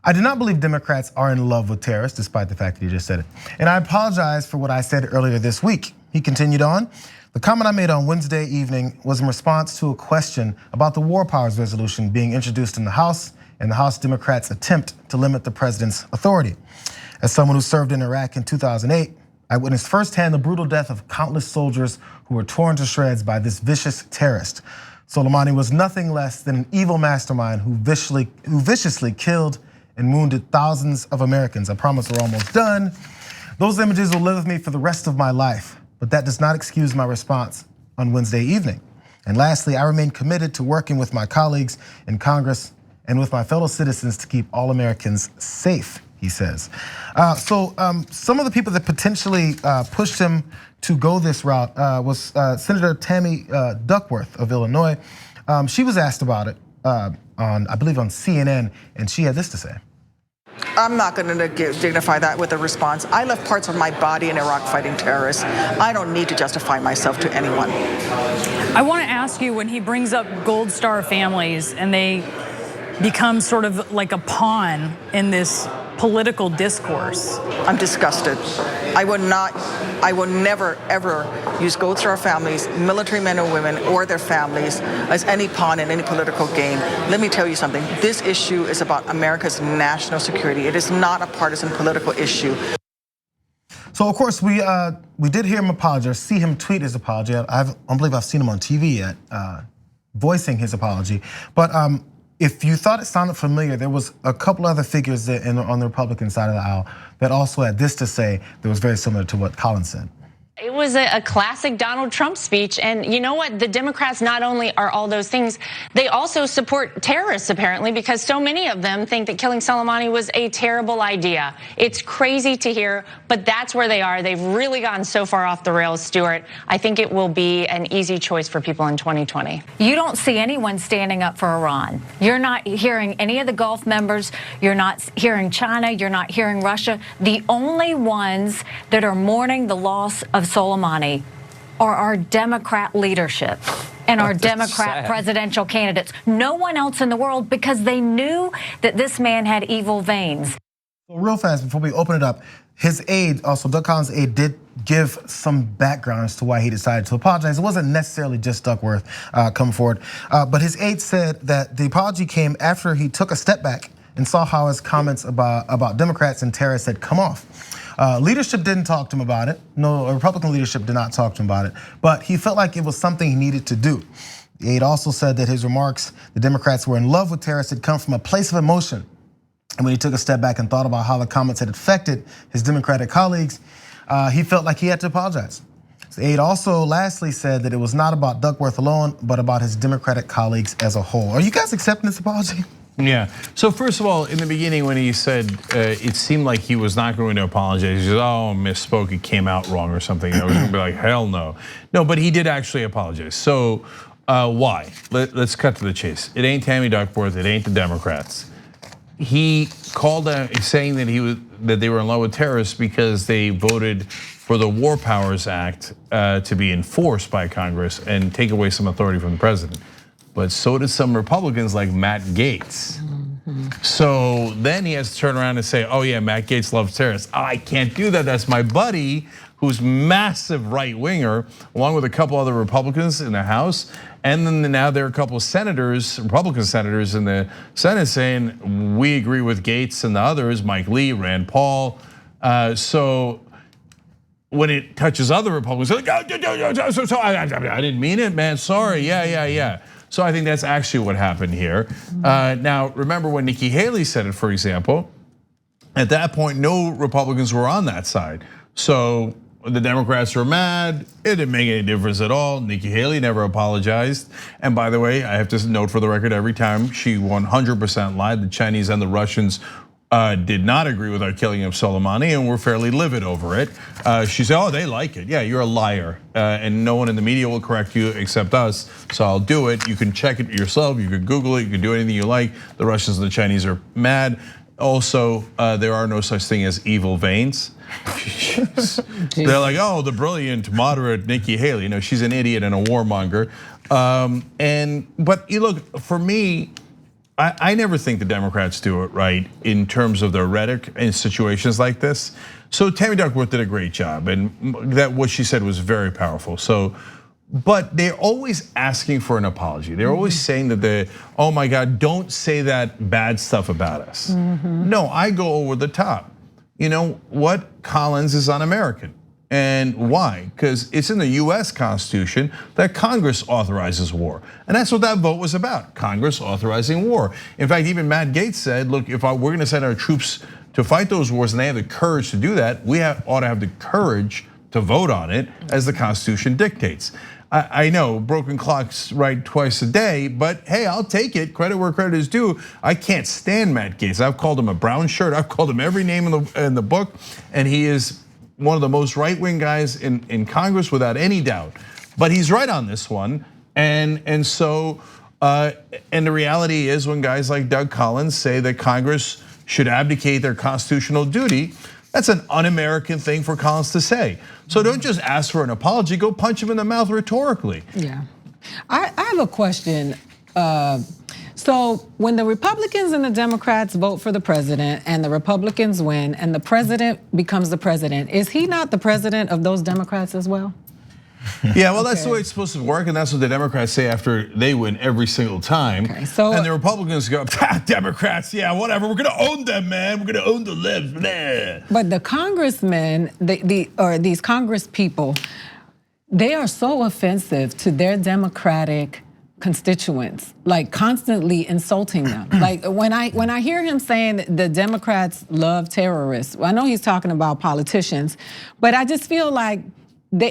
I do not believe Democrats are in love with terrorists," despite the fact that he just said it. "And I apologize for what I said earlier this week." He continued on, "The comment I made on Wednesday evening was in response to a question about the War Powers resolution being introduced in the House and the House Democrats' attempt to limit the president's authority. As someone who served in Iraq in 2008, I witnessed firsthand the brutal death of countless soldiers who were torn to shreds by this vicious terrorist. Soleimani was nothing less than an evil mastermind who viciously killed and wounded thousands of Americans. I promise we're almost done. Those images will live with me for the rest of my life, but that does not excuse my response on Wednesday evening. And lastly, I remain committed to working with my colleagues in Congress and with my fellow citizens to keep all Americans safe, he says. Some of the people that potentially pushed him to go this route was Senator Tammy Duckworth of Illinois. She was asked about it I believe on CNN, and she had this to say. I'm not going to dignify that with a response. I left parts of my body in Iraq fighting terrorists. I don't need to justify myself to anyone. I want to ask you, when he brings up Gold Star families and they become sort of like a pawn in this political discourse. I'm disgusted. I will never, ever use Gold Star families, military men and women, or their families as any pawn in any political game. Let me tell you something. This issue is about America's national security. It is not a partisan political issue. So of course we did hear him apologize, see him tweet his apology. I don't believe I've seen him on TV yet, voicing his apology. But if you thought it sounded familiar, there was a couple other figures on the Republican side of the aisle that also had this to say that was very similar to what Colin said. It was a classic Donald Trump speech. And you know what? The Democrats not only are all those things, they also support terrorists, apparently, because so many of them think that killing Soleimani was a terrible idea. It's crazy to hear, but that's where they are. They've really gotten so far off the rails, Stuart. I think it will be an easy choice for people in 2020. You don't see anyone standing up for Iran. You're not hearing any of the Gulf members. You're not hearing China. You're not hearing Russia. The only ones that are mourning the loss of Soleimani are our Democrat leadership and our Democrat presidential candidates. No one else in the world, because they knew that this man had evil veins. So real fast, before we open it up, his aide, also Doug Collins' aide, did give some background as to why he decided to apologize. It wasn't necessarily just Duckworth come forward, but his aide said that the apology came after he took a step back and saw how his comments about Democrats and terrorists had come off. Leadership didn't talk to him about it. No, Republican leadership did not talk to him about it, but he felt like it was something he needed to do. The aide also said that his remarks, the Democrats were in love with terrorists, had come from a place of emotion. And when he took a step back and thought about how the comments had affected his Democratic colleagues, he felt like he had to apologize. The aide also lastly said that it was not about Duckworth alone, but about his Democratic colleagues as a whole. Are you guys accepting this apology? Yeah, so first of all, in the beginning when he said it seemed like he was not going to apologize, he said, oh, misspoke, it came out wrong or something. I was gonna be like, hell no. No, but he did actually apologize. So why? Let's cut to the chase. It ain't Tammy Duckworth, it ain't the Democrats. He called out saying that they were in love with terrorists because they voted for the War Powers Act to be enforced by Congress and take away some authority from the president. But so did some Republicans like Matt Gaetz. So then he has to turn around and say, oh yeah, Matt Gaetz loves terrorists. I can't do that, that's my buddy who's massive right winger, along with a couple other Republicans in the House. And then now there are a couple of senators, Republican senators in the Senate saying, we agree with Gaetz and the others, Mike Lee, Rand Paul. So when it touches other Republicans, they're like, oh, I didn't mean it, man, sorry, yeah. So I think that's actually what happened here. Now, remember when Nikki Haley said it, for example, at that point, no Republicans were on that side. So the Democrats were mad, it didn't make any difference at all. Nikki Haley never apologized. And by the way, I have to note for the record, every time she 100% lied, the Chinese and the Russians did not agree with our killing of Soleimani and were fairly livid over it. She said, oh, they like it. Yeah, you're a liar. And no one in the media will correct you except us, so I'll do it. You can check it yourself, you can Google it, you can do anything you like. The Russians and the Chinese are mad. Also, there are no such thing as evil veins. They're like, oh, the brilliant, moderate Nikki Haley. No, she's an idiot and a warmonger. But you look, for me, I never think the Democrats do it right in terms of their rhetoric in situations like this. So Tammy Duckworth did a great job, and that what she said was very powerful. But they're always asking for an apology. They're always saying that oh my God, don't say that bad stuff about us. No, I go over the top. You know what? Collins is un-American. And why? Because it's in the US Constitution that Congress authorizes war. And that's what that vote was about, Congress authorizing war. In fact, even Matt Gaetz said, look, if we're gonna send our troops to fight those wars and they have the courage to do that, we ought to have the courage to vote on it as the Constitution dictates. I know broken clocks right twice a day, but hey, I'll take it. Credit where credit is due. I can't stand Matt Gaetz. I've called him a brown shirt. I've called him every name in the book, and he is one of the most right-wing guys in Congress without any doubt. But he's right on this one, and so the reality is when guys like Doug Collins say that Congress should abdicate their constitutional duty, that's an un-American thing for Collins to say. So don't just ask for an apology, go punch him in the mouth rhetorically. Yeah, I have a question. So when the Republicans and the Democrats vote for the president and the Republicans win and the president becomes the president, is he not the president of those Democrats as well? Yeah, well, that's the way it's supposed to work, and that's what the Democrats say after they win every single time. Okay, so and the Republicans go, Democrats, yeah, whatever, we're gonna own them, man. We're gonna own the libs. Blah. But the congressmen, or these Congress people, they are so offensive to their Democratic constituents, like constantly insulting them. Like when I hear him saying that the Democrats love terrorists, I know he's talking about politicians, but I just feel like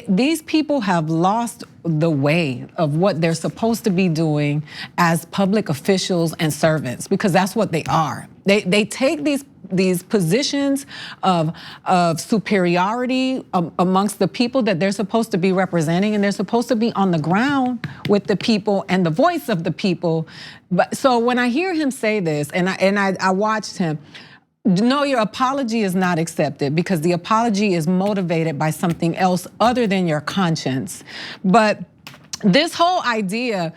these people have lost the way of what they're supposed to be doing as public officials and servants, because that's what they are. They take these positions of superiority amongst the people that they're supposed to be representing, and they're supposed to be on the ground with the people and the voice of the people. But so when I hear him say this, and I watched him, no, your apology is not accepted because the apology is motivated by something else other than your conscience. But this whole idea,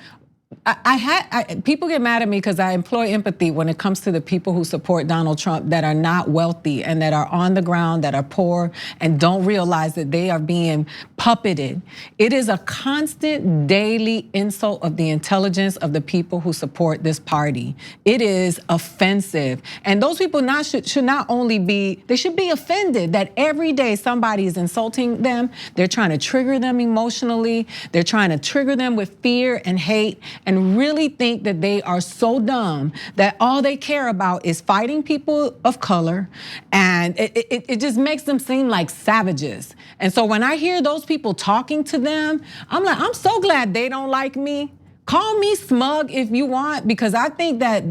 people get mad at me because I employ empathy when it comes to the people who support Donald Trump that are not wealthy and that are on the ground, that are poor and don't realize that they are being puppeted. It is a constant daily insult of the intelligence of the people who support this party. It is offensive. And those people should not only be, they should be offended that every day somebody is insulting them. They're trying to trigger them emotionally. They're trying to trigger them with fear and hate, and really think that they are so dumb that all they care about is fighting people of color, and it just makes them seem like savages. And so when I hear those people talking to them, I'm like, I'm so glad they don't like me. Call me smug if you want, because I think that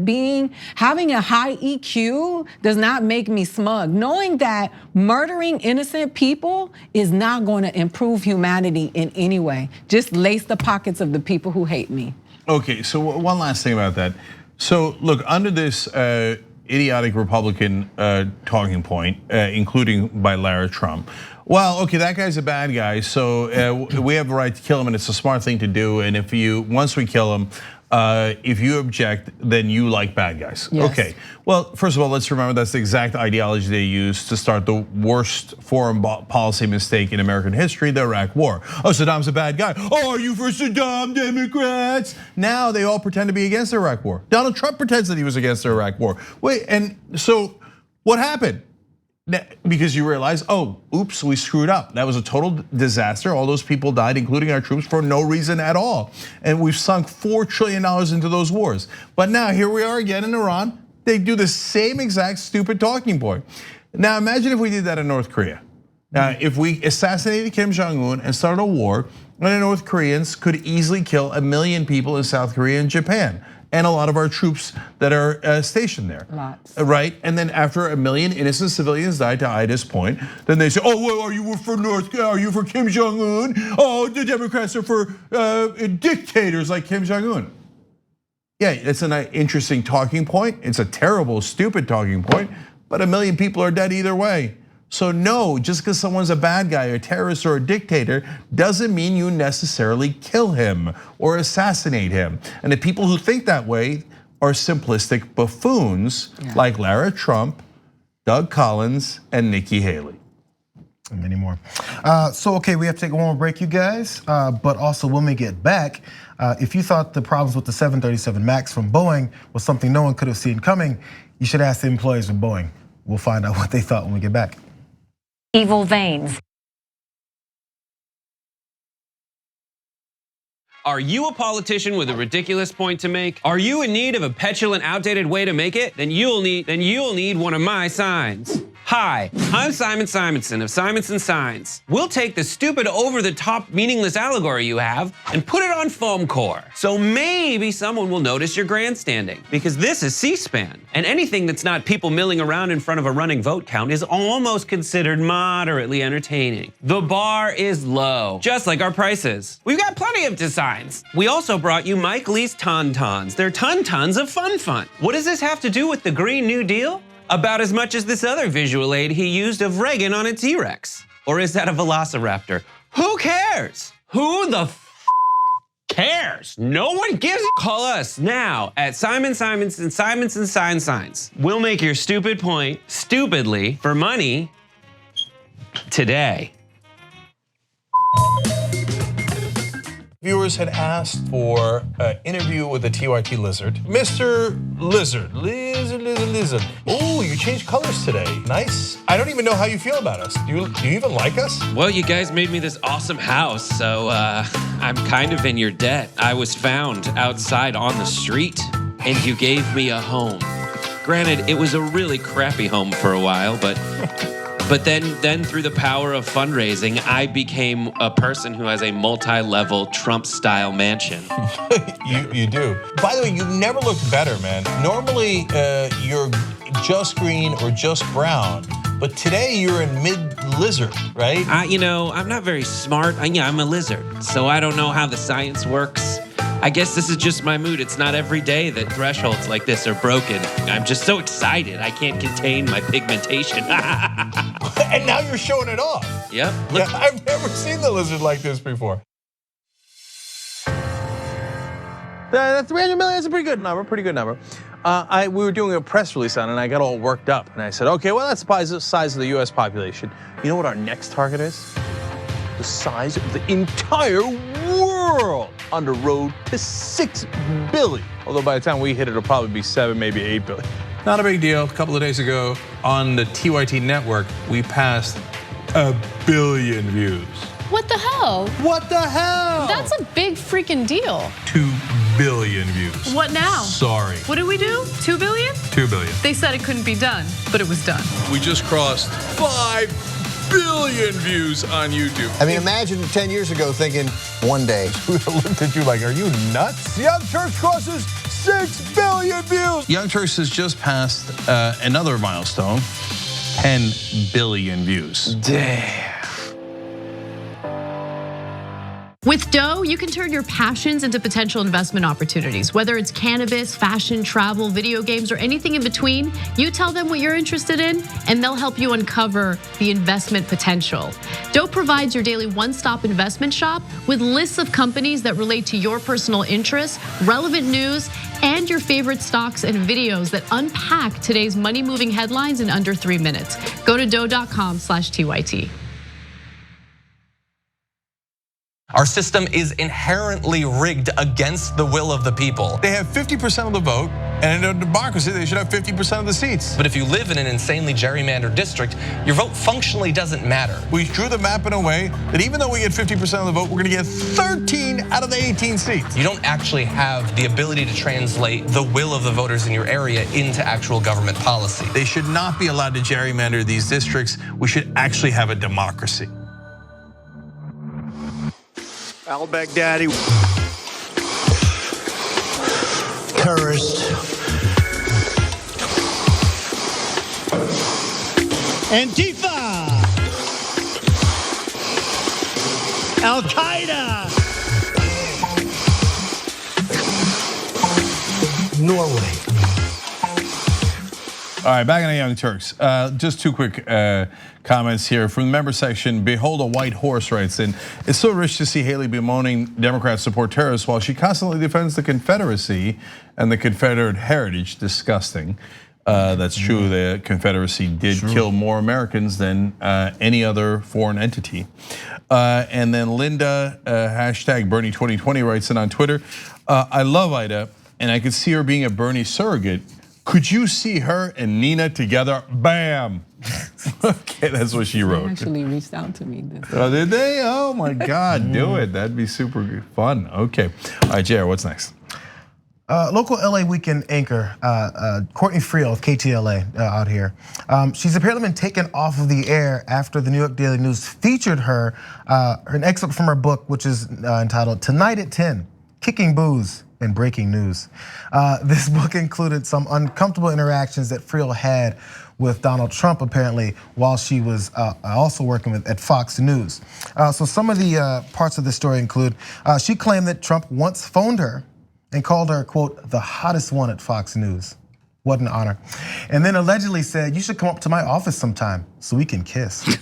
having a high EQ does not make me smug. Knowing that murdering innocent people is not going to improve humanity in any way. Just lace the pockets of the people who hate me. Okay, so one last thing about that. So look, under this idiotic Republican talking point, including by Lara Trump, well, okay, that guy's a bad guy, so we have the right to kill him, and it's a smart thing to do. And once we kill him, if you object, then you like bad guys. Yes. Okay, well, first of all, let's remember that's the exact ideology they used to start the worst foreign policy mistake in American history, the Iraq War. Oh, Saddam's a bad guy. Oh, are you for Saddam, Democrats? Now they all pretend to be against the Iraq War. Donald Trump pretends that he was against the Iraq War. Wait, and so what happened? Because you realize, oh, oops, we screwed up. That was a total disaster. All those people died, including our troops, for no reason at all. And we've sunk $4 trillion into those wars. But now here we are again in Iran. They do the same exact stupid talking point. Now imagine if we did that in North Korea. Now, if we assassinated Kim Jong-un and started a war, then the North Koreans could easily kill 1 million people in South Korea and Japan, and a lot of our troops that are stationed there. Lots. Right, and then after 1 million innocent civilians died, to Ida's point, then they say, oh, well, are you for North Korea? Are you for Kim Jong-un? Oh, the Democrats are for dictators like Kim Jong-un. Yeah, it's an interesting talking point. It's a terrible, stupid talking point, but 1 million people are dead either way. So no, just because someone's a bad guy, a terrorist, or a dictator doesn't mean you necessarily kill him or assassinate him. And the people who think that way are simplistic buffoons like Lara Trump, Doug Collins, and Nikki Haley. And many more. So okay, we have to take one more break, you guys. But also when we get back, if you thought the problems with the 737 MAX from Boeing was something no one could have seen coming, you should ask the employees of Boeing. We'll find out what they thought when we get back. Evil veins. Are you a politician with a ridiculous point to make? Are you in need of a petulant, outdated way to make it? Then you'll need one of my signs. Hi, I'm Simon Simonson of Simonson Signs. We'll take the stupid, over-the-top, meaningless allegory you have and put it on foam core. So maybe someone will notice your grandstanding, because this is C-SPAN. And anything that's not people milling around in front of a running vote count is almost considered moderately entertaining. The bar is low, just like our prices. We've got plenty of designs. We also brought you Mike Lee's Tauntauns. They're tons of fun. What does this have to do with the Green New Deal? About as much as this other visual aid he used of Reagan on a T-Rex. Or is that a Velociraptor? Who cares? Who the cares? No one gives a. Call us now at Simon Simonson Signs. We'll make your stupid point stupidly for money today. Viewers had asked for an interview with the TYT lizard. Mr. Lizard. Oh, you changed colors today. Nice. I don't even know how you feel about us. Do you even like us? Well, you guys made me this awesome house, so I'm kind of in your debt. I was found outside on the street, and you gave me a home. Granted, it was a really crappy home for a while, but then through the power of fundraising, I became a person who has a multi-level Trump-style mansion. You do. By the way, you never looked better, man. Normally, you're just green or just brown, but today you're in mid-lizard, right? I'm not very smart. I'm a lizard, so I don't know how the science works. I guess this is just my mood. It's not every day that thresholds like this are broken. I'm just so excited. I can't contain my pigmentation. And now you're showing it off. Yep. Yeah, I've never seen the lizard like this before. That's 300 million. That's a pretty good number. We were doing a press release on it, and I got all worked up. And I said, okay, well, that's the size of the US population. You know what our next target is? The size of the entire world on the road to 6 billion. Although by the time we hit it, it'll probably be 7, maybe 8 billion. Not a big deal. A couple of days ago on the TYT network, we passed 1 billion views. What the hell? What the hell? That's a big freaking deal. 2 billion views. What now? Sorry. What did we do? 2 billion? 2 billion. They said it couldn't be done, but it was done. We just crossed 5 billion views on YouTube. I mean, imagine 10 years ago thinking one day. We looked at you like, are you nuts? Young Turks crosses 6 billion views. Young Turks has just passed another milestone, 10 billion views. Damn. With Doe, you can turn your passions into potential investment opportunities. Whether it's cannabis, fashion, travel, video games, or anything in between, you tell them what you're interested in, and they'll help you uncover the investment potential. Doe provides your daily one-stop investment shop with lists of companies that relate to your personal interests, relevant news, and your favorite stocks and videos that unpack today's money-moving headlines in under 3 minutes. Go to doe.com/TYT. Our system is inherently rigged against the will of the people. They have 50% of the vote, and in a democracy, they should have 50% of the seats. But if you live in an insanely gerrymandered district, your vote functionally doesn't matter. We drew the map in a way that even though we get 50% of the vote, we're gonna get 13 out of the 18 seats. You don't actually have the ability to translate the will of the voters in your area into actual government policy. They should not be allowed to gerrymander these districts. We should actually have a democracy. Al-Baghdadi, terrorist, Antifa, Al-Qaeda, Norway. All right, back on the Young Turks. Just 2 quick comments here from the member section. Behold a white horse, writes in. It's so rich to see Haley bemoaning Democrats support terrorists while she constantly defends the Confederacy and the Confederate heritage. Disgusting. That's true. The Confederacy did kill more Americans than any other foreign entity. And then Linda, hashtag Bernie 2020, writes in on Twitter. I love Ida, and I could see her being a Bernie surrogate. Could you see her and Nina together? Bam. Okay, that's what she wrote. They actually reached out to me. Oh, did they? Oh my God, do it. That'd be super fun. Okay. All right, Jared, what's next? Local LA weekend anchor Courtney Friel of KTLA out here. She's apparently been taken off of the air after the New York Daily News featured her, an excerpt from her book, which is entitled Tonight at 10, Kicking Booze and Breaking News. This book included some uncomfortable interactions that Friel had with Donald Trump, apparently, while she was also working at Fox News. So some of the parts of the story include, she claimed that Trump once phoned her and called her, quote, the hottest one at Fox News. What an honor. And then allegedly said, you should come up to my office sometime so we can kiss.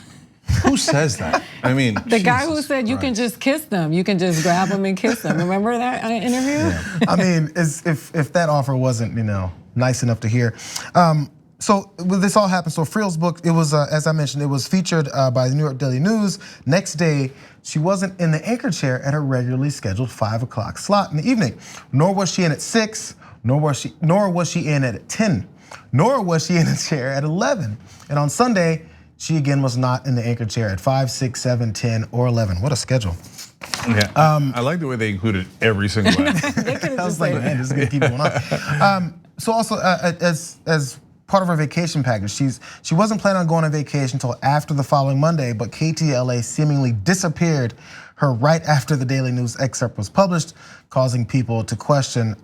Who says that? I mean, the guy who said you can just kiss them, you can just grab them and kiss them. Remember that interview? Yeah. I mean, if that offer wasn't, nice enough to hear. So this all happened. So Friel's book, it was, as I mentioned, it was featured by the New York Daily News. Next day, she wasn't in the anchor chair at her regularly scheduled 5 o'clock slot in the evening. Nor was she in at 6, nor was she in at 10, nor was she in a chair at 11. And on Sunday, she again was not in the anchor chair at 5, 6, 7, 10, or 11. What a schedule. Yeah, I like the way they included every single one. I was like, man, this is gonna keep going on. So also, as part of her vacation package, she wasn't planning on going on vacation until after the following Monday, but KTLA seemingly disappeared her right after the Daily News excerpt was published, causing people to question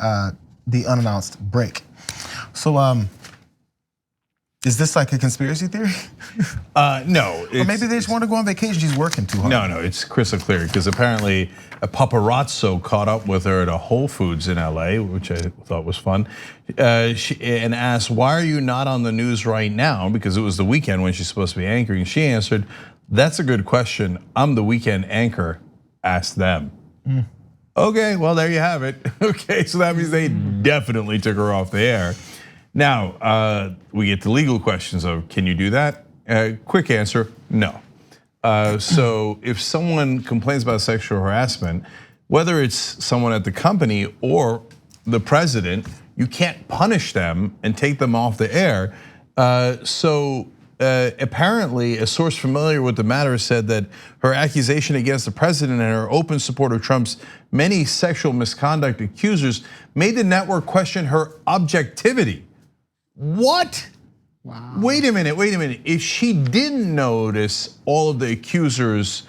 the unannounced break. So, is this like a conspiracy theory? No. Or maybe they just want to go on vacation. She's working too hard. No, it's crystal clear because apparently a paparazzo caught up with her at a Whole Foods in LA, which I thought was fun, and asked, why are you not on the news right now? Because it was the weekend when she's supposed to be anchoring. She answered, that's a good question. I'm the weekend anchor. Ask them. Okay, well, there you have it. Okay, so that means they definitely took her off the air. Now, we get to legal questions of, can you do that? Quick answer, no. So if someone complains about sexual harassment, whether it's someone at the company or the president, you can't punish them and take them off the air. Apparently, a source familiar with the matter said that her accusation against the president and her open support of Trump's many sexual misconduct accusers made the network question her objectivity. What? Wow. Wait a minute. If she didn't notice all of the accusers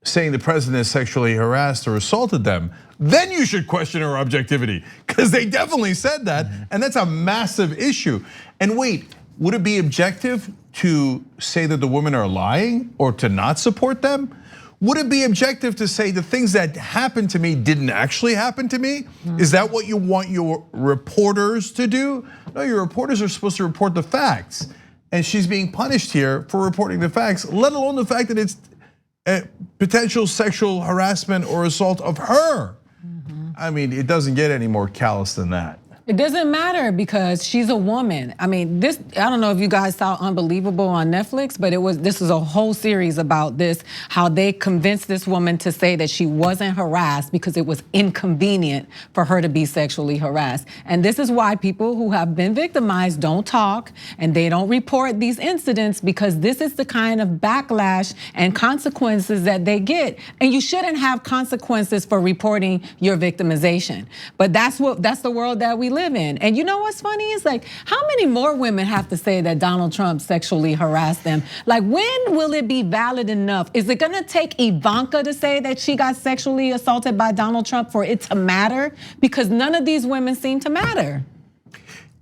saying the president sexually harassed or assaulted them, then you should question her objectivity, because they definitely said that, and that's a massive issue. And wait, would it be objective to say that the women are lying or to not support them? Would it be objective to say the things that happened to me didn't actually happen to me? Is that what you want your reporters to do? No, your reporters are supposed to report the facts. And she's being punished here for reporting the facts, let alone the fact that it's potential sexual harassment or assault of her. I mean, it doesn't get any more callous than that. It doesn't matter because she's a woman. I mean, I don't know if you guys saw Unbelievable on Netflix, but this is a whole series about this, how they convinced this woman to say that she wasn't harassed because it was inconvenient for her to be sexually harassed. And this is why people who have been victimized don't talk and they don't report these incidents, because this is the kind of backlash and consequences that they get. And you shouldn't have consequences for reporting your victimization. But that's the world that we live in. And you know what's funny is, like, how many more women have to say that Donald Trump sexually harassed them? Like, when will it be valid enough? Is it gonna take Ivanka to say that she got sexually assaulted by Donald Trump for it to matter? Because none of these women seem to matter.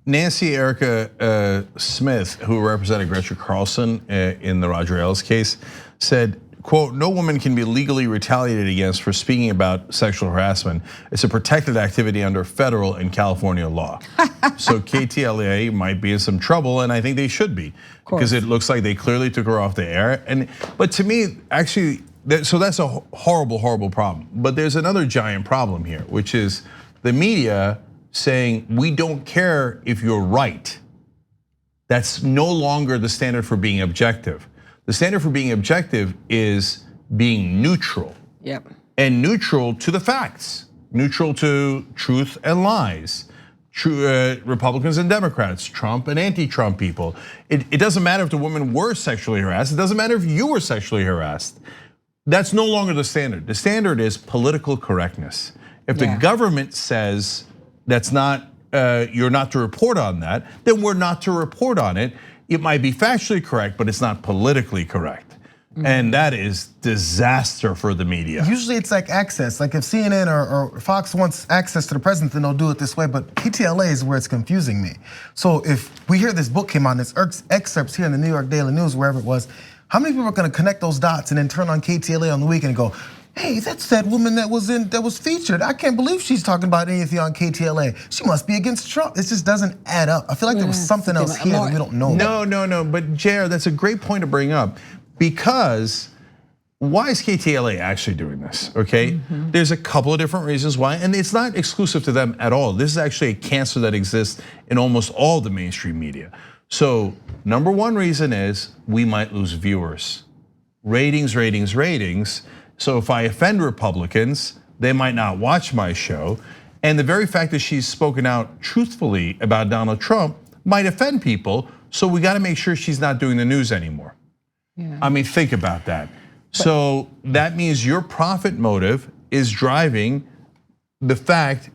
Nancy Erica Smith, who represented Gretchen Carlson in the Roger Ailes case, said, quote, no woman can be legally retaliated against for speaking about sexual harassment. It's a protected activity under federal and California law. So KTLA might be in some trouble, and I think they should be, because it looks like they clearly took her off the air. But to me, actually, so that's a horrible, horrible problem. But there's another giant problem here, which is the media saying, we don't care if you're right. That's no longer the standard for being objective. The standard for being objective is being neutral. Yep. And neutral to the facts, neutral to truth and lies. Republicans and Democrats, Trump and anti-Trump people. It doesn't matter if the women were sexually harassed. It doesn't matter if you were sexually harassed. That's no longer the standard. The standard is political correctness. If the government says that's not, you're not to report on that, then we're not to report on it. It might be factually correct, but it's not politically correct. And that is disaster for the media. Usually it's like access. Like if CNN or Fox wants access to the president, then they'll do it this way. But KTLA is where it's confusing me. So if we hear this book came out, and it's excerpts here in the New York Daily News, wherever it was, how many people are gonna connect those dots and then turn on KTLA on the weekend and go, hey, that's that woman that was featured. I can't believe she's talking about anything on KTLA. She must be against Trump. It just doesn't add up. I feel like there was something else here that we don't know about. No, but JR, that's a great point to bring up. Because why is KTLA actually doing this, okay? There's a couple of different reasons why, and it's not exclusive to them at all. This is actually a cancer that exists in almost all the mainstream media. So number one reason is we might lose viewers. Ratings. So if I offend Republicans, they might not watch my show. And the very fact that she's spoken out truthfully about Donald Trump might offend people. So we gotta make sure she's not doing the news anymore. I mean, think about that. So that means your profit motive is driving the fact,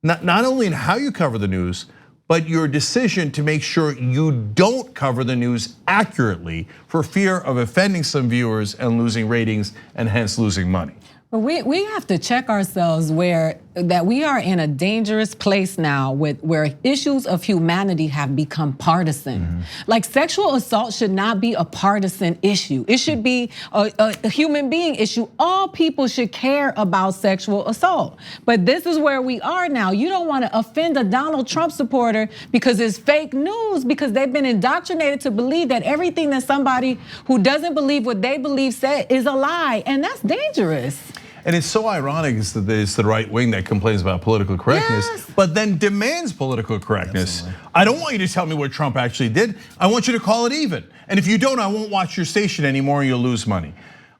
not only in how you cover the news, but your decision to make sure you don't cover the news accurately for fear of offending some viewers and losing ratings and hence losing money. But we have to check ourselves that we are in a dangerous place now where issues of humanity have become partisan. Like sexual assault should not be a partisan issue. It should be a human being issue. All people should care about sexual assault. But this is where we are now. You don't want to offend a Donald Trump supporter because it's fake news, because they've been indoctrinated to believe that everything that somebody who doesn't believe what they believe said is a lie, and that's dangerous. And it's so ironic is that it's the right wing that complains about political correctness, but then demands political correctness. Absolutely. I don't want you to tell me what Trump actually did. I want you to call it even. And if you don't, I won't watch your station anymore and you'll lose money.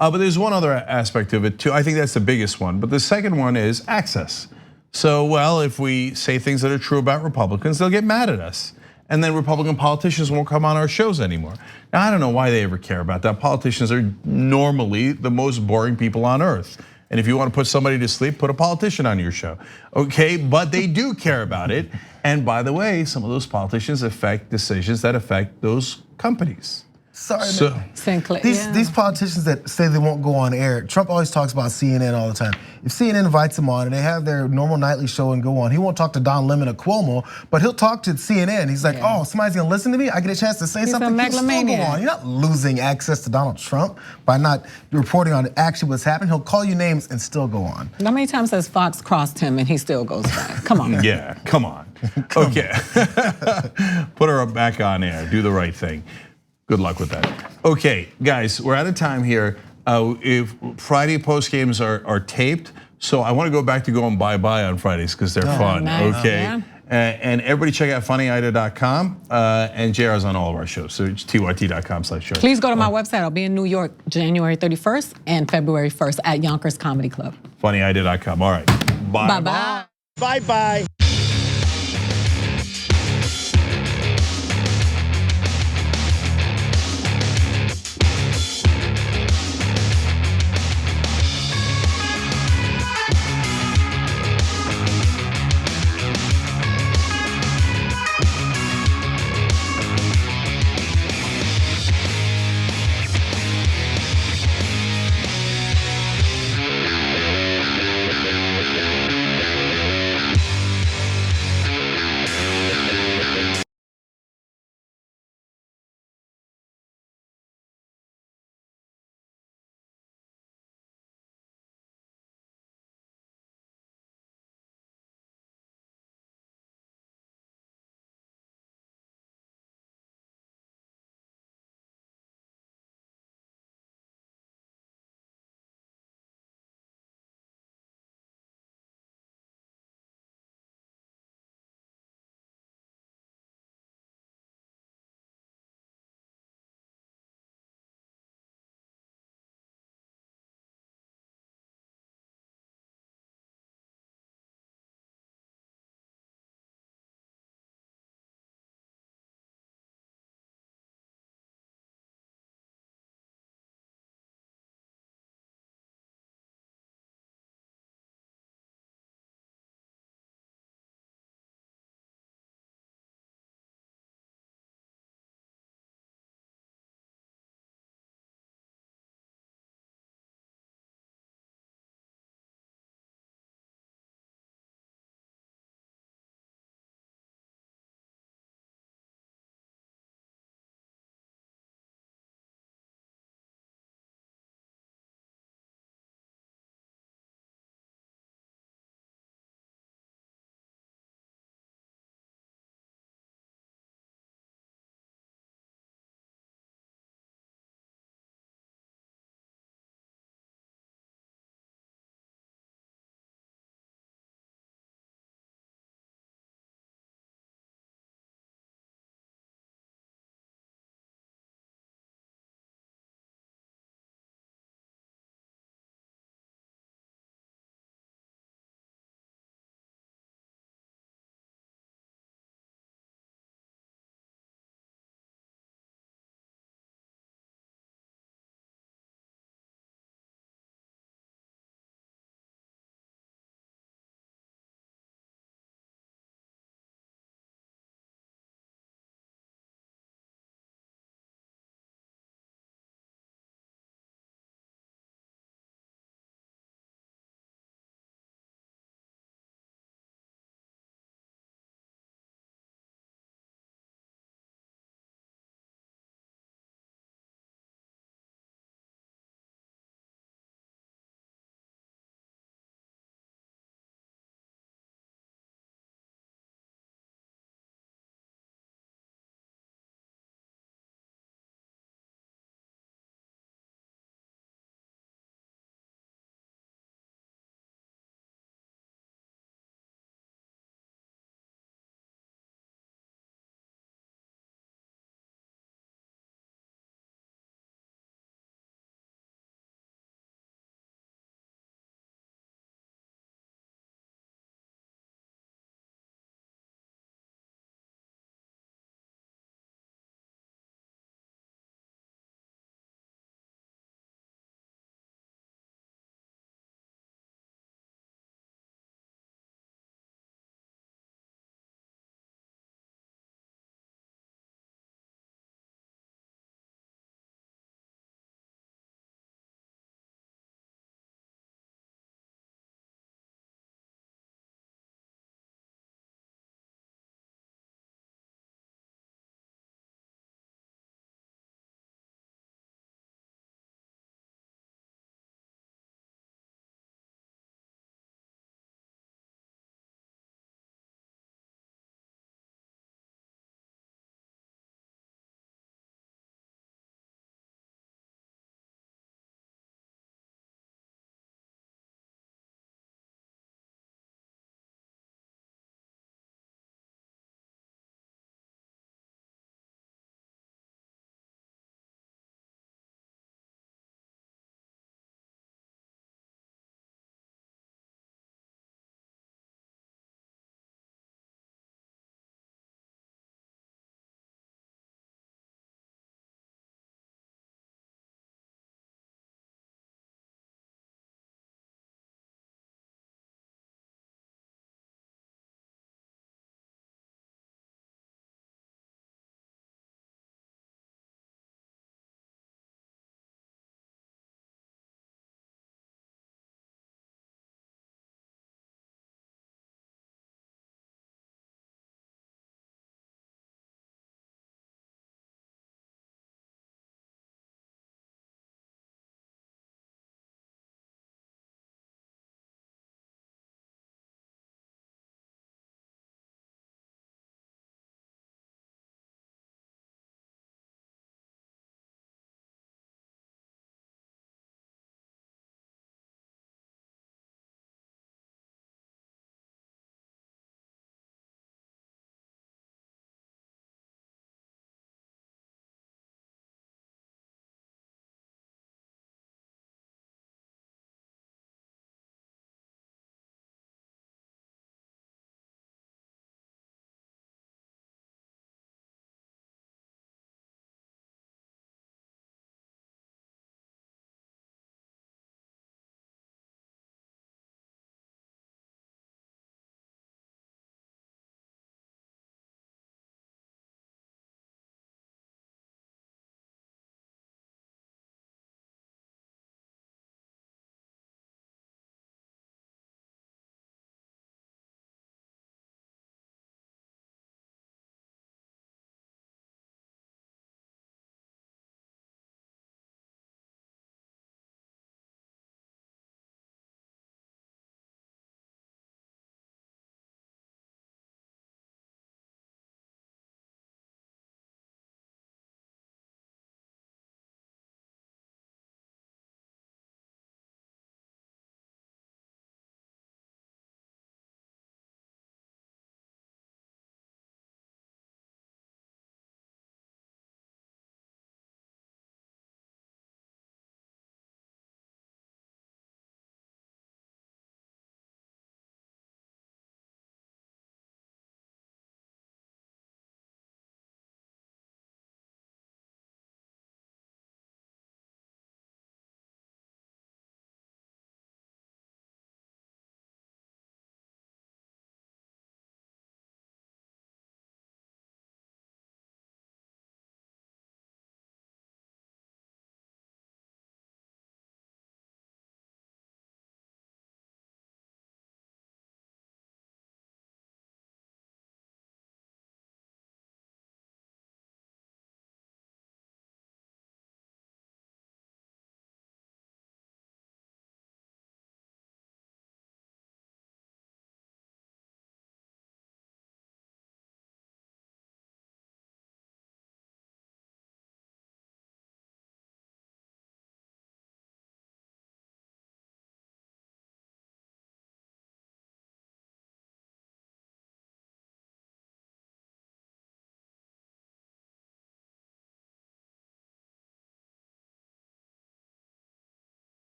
But there's one other aspect of it too. I think that's the biggest one. But the second one is access. So, well, if we say things that are true about Republicans, they'll get mad at us. And then Republican politicians won't come on our shows anymore. Now, I don't know why they ever care about that. Politicians are normally the most boring people on earth. And if you want to put somebody to sleep, put a politician on your show, okay? But they do care about it. And by the way, some of those politicians affect decisions that affect those companies. Sorry, Sinclair, these politicians that say they won't go on air, Trump always talks about CNN all the time. If CNN invites him on and they have their normal nightly show and go on, he won't talk to Don Lemon or Cuomo, but he'll talk to CNN. He's like, oh, somebody's gonna listen to me? I get a chance to say something, he'll still go on. You're not losing access to Donald Trump by not reporting on actually what's happening. He'll call you names and still go on. How many times has Fox crossed him and he still goes back? Come on. Yeah, come on. Okay, put her back on air, do the right thing. Good luck with that. Okay, guys, we're out of time here. If Friday post games are taped, so I want to go back to going bye-bye on Fridays because they're fun. Nice. Okay, and everybody check out funnyida.com and JR's on all of our shows. So it's tyt.com/show. Please go to my website. I'll be in New York January 31st and February 1st at Yonkers Comedy Club. Funnyida.com. All right. Bye-bye. Bye-bye.